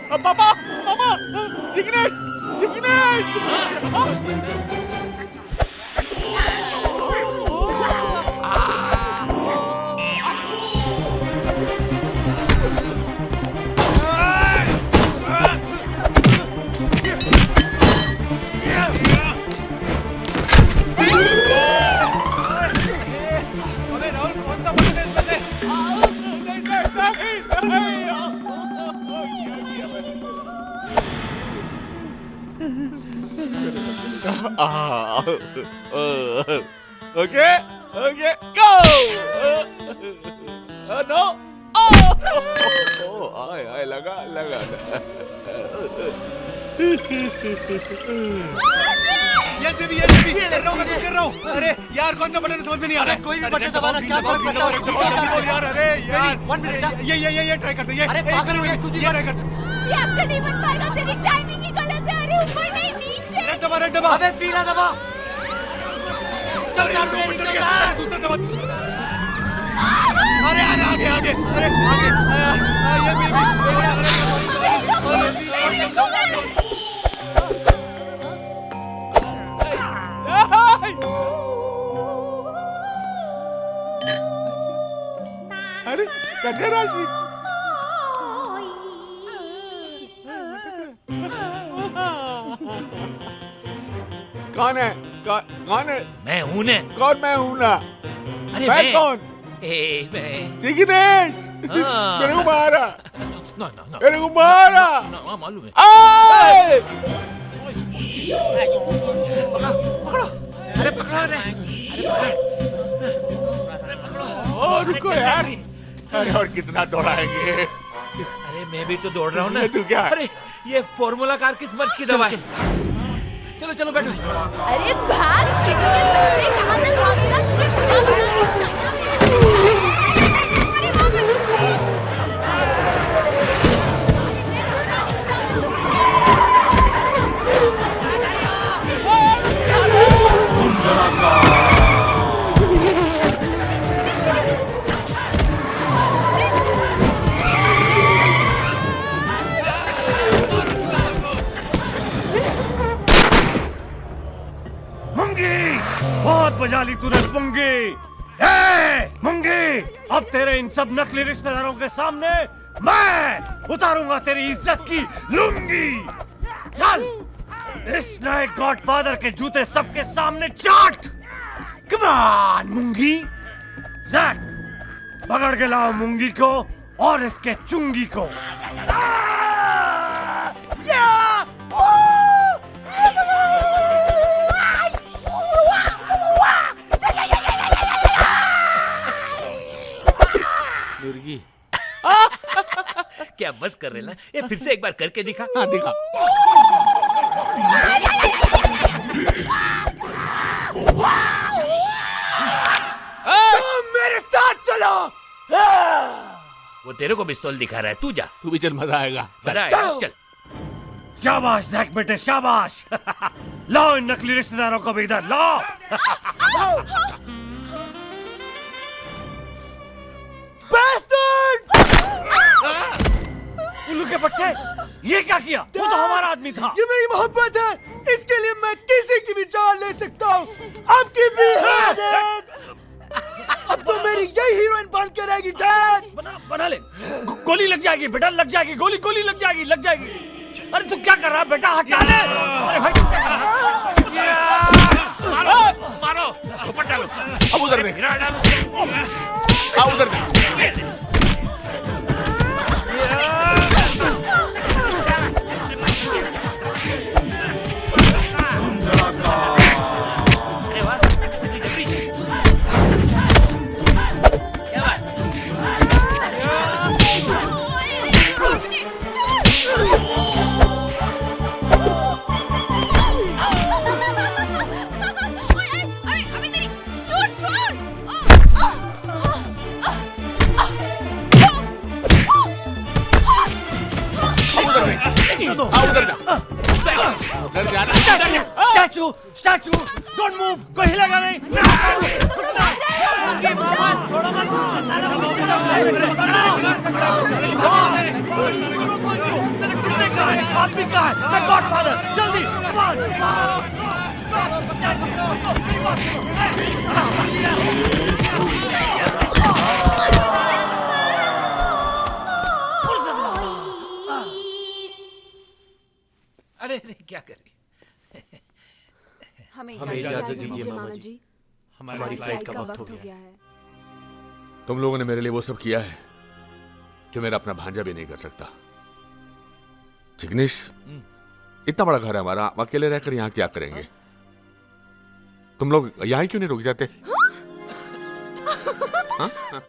S1: पापा पापा, Jignesh Jignesh. Okay, okay, go! No! Oh!
S11: आय आय लगा लगा
S3: यस बेबी गिर रहा हूँ। अरे यार कौन सा बटन समझ में नहीं आ रहा है। कोई भी बटन दबाना क्या फर्क पड़ता है यार। अरे यार 1 मिनट ये ट्राई करते हैं। अरे पागल हो गया कुछ भी ट्राई करते।
S12: ये आपका नहीं बन पाएगा, तेरी टाइमिंग ही गलत है। अरे ऊपर नहीं नीचे।
S3: रेड दबा
S4: अबे पीला दबा। चल यार मेरे नीचे उतार।
S3: दूसरा दबा। अरे यार आगे अरे आगे ये भी
S11: अरे कन्या राशि कौन है कौन है?
S3: मैं हूं ने।
S11: कौन मैं हूं ना?
S3: अरे
S11: मैं कौन?
S3: मैं
S11: जिग्नेश मेरे को मारा
S3: ना
S11: मेरे को मारा
S3: मालूम है।
S11: पकड़ो
S3: अरे पकड़ो
S11: रुको यार। अरे और कितना दौड़ाएंगे?
S3: अरे मैं भी तो दौड़ रहा हूँ ना।
S11: तू क्या?
S3: अरे ये फॉर्मूला कार किस मर्ज की दवा है? चलो बैठो।
S12: अरे भाग चिड़ी के बच्चे, कहाँ तक भागेगा? तुझे बुला के जाना है। अरे भाग।
S2: बहुत बजा ली तूने मुंगी। मुंगी, अब तेरे इन सब नकली रिश्तेदारों के सामने मैं उतारूंगा तेरी इज्जत की लुंगी। चल इस नए गॉडफादर के जूते सबके सामने चाट। कम ऑन मुंगी। जैक पकड़ के लाओ मुंगी को और इसके चुंगी को।
S3: क्या बस कर रहे ना? ये फिर से एक बार करके दिखा।
S11: हाँ दिखा।
S3: मेरे साथ चलो। वो तेरे को पिस्तौल दिखा रहा है, तू जा।
S11: तू भी चल, मजा आएगा।
S3: चल।
S2: शाबाश जैक बेटे शाबाश। लाओ इन नकली रिश्तेदारों को भी इधर लाओ। उल्लू के पट्टे, ये क्या किया? वो तो हमारा आदमी था।
S14: ये मेरी मोहब्बत है, इसके लिए मैं किसी की भी जान ले सकता हूँ। आपकी भी है। अब तो मेरी यही हीरोइन बन के रहेगी डैड।
S2: बना ले। गोली लग जाएगी बेटा, लग जाएगी गोली लग जाएगी। अरे तू क्या कर रहा है बेटा? हटा ले। अरे भाई
S3: मारो झोपड़ डालो।
S11: अब उधर देख। उधर देख।
S2: स्टैचू डोंट मूव, कोई हिलेगा नहीं। आदमी का है, मैं गॉडफादर, जल्दी
S3: अरे क्या करे?
S12: हमें इजाजत दीजिए मामा जी,
S3: हमारी फ्लाइट का वक्त हो गया
S12: है।
S1: तुम लोगों ने मेरे लिए वो सब किया है जो मेरा अपना भांजा भी नहीं कर सकता। जिग्नेश, इतना बड़ा घर है हमारा, अकेले रहकर यहाँ क्या करेंगे? तुम लोग यहाँ क्यों नहीं रुक जाते? हाँ?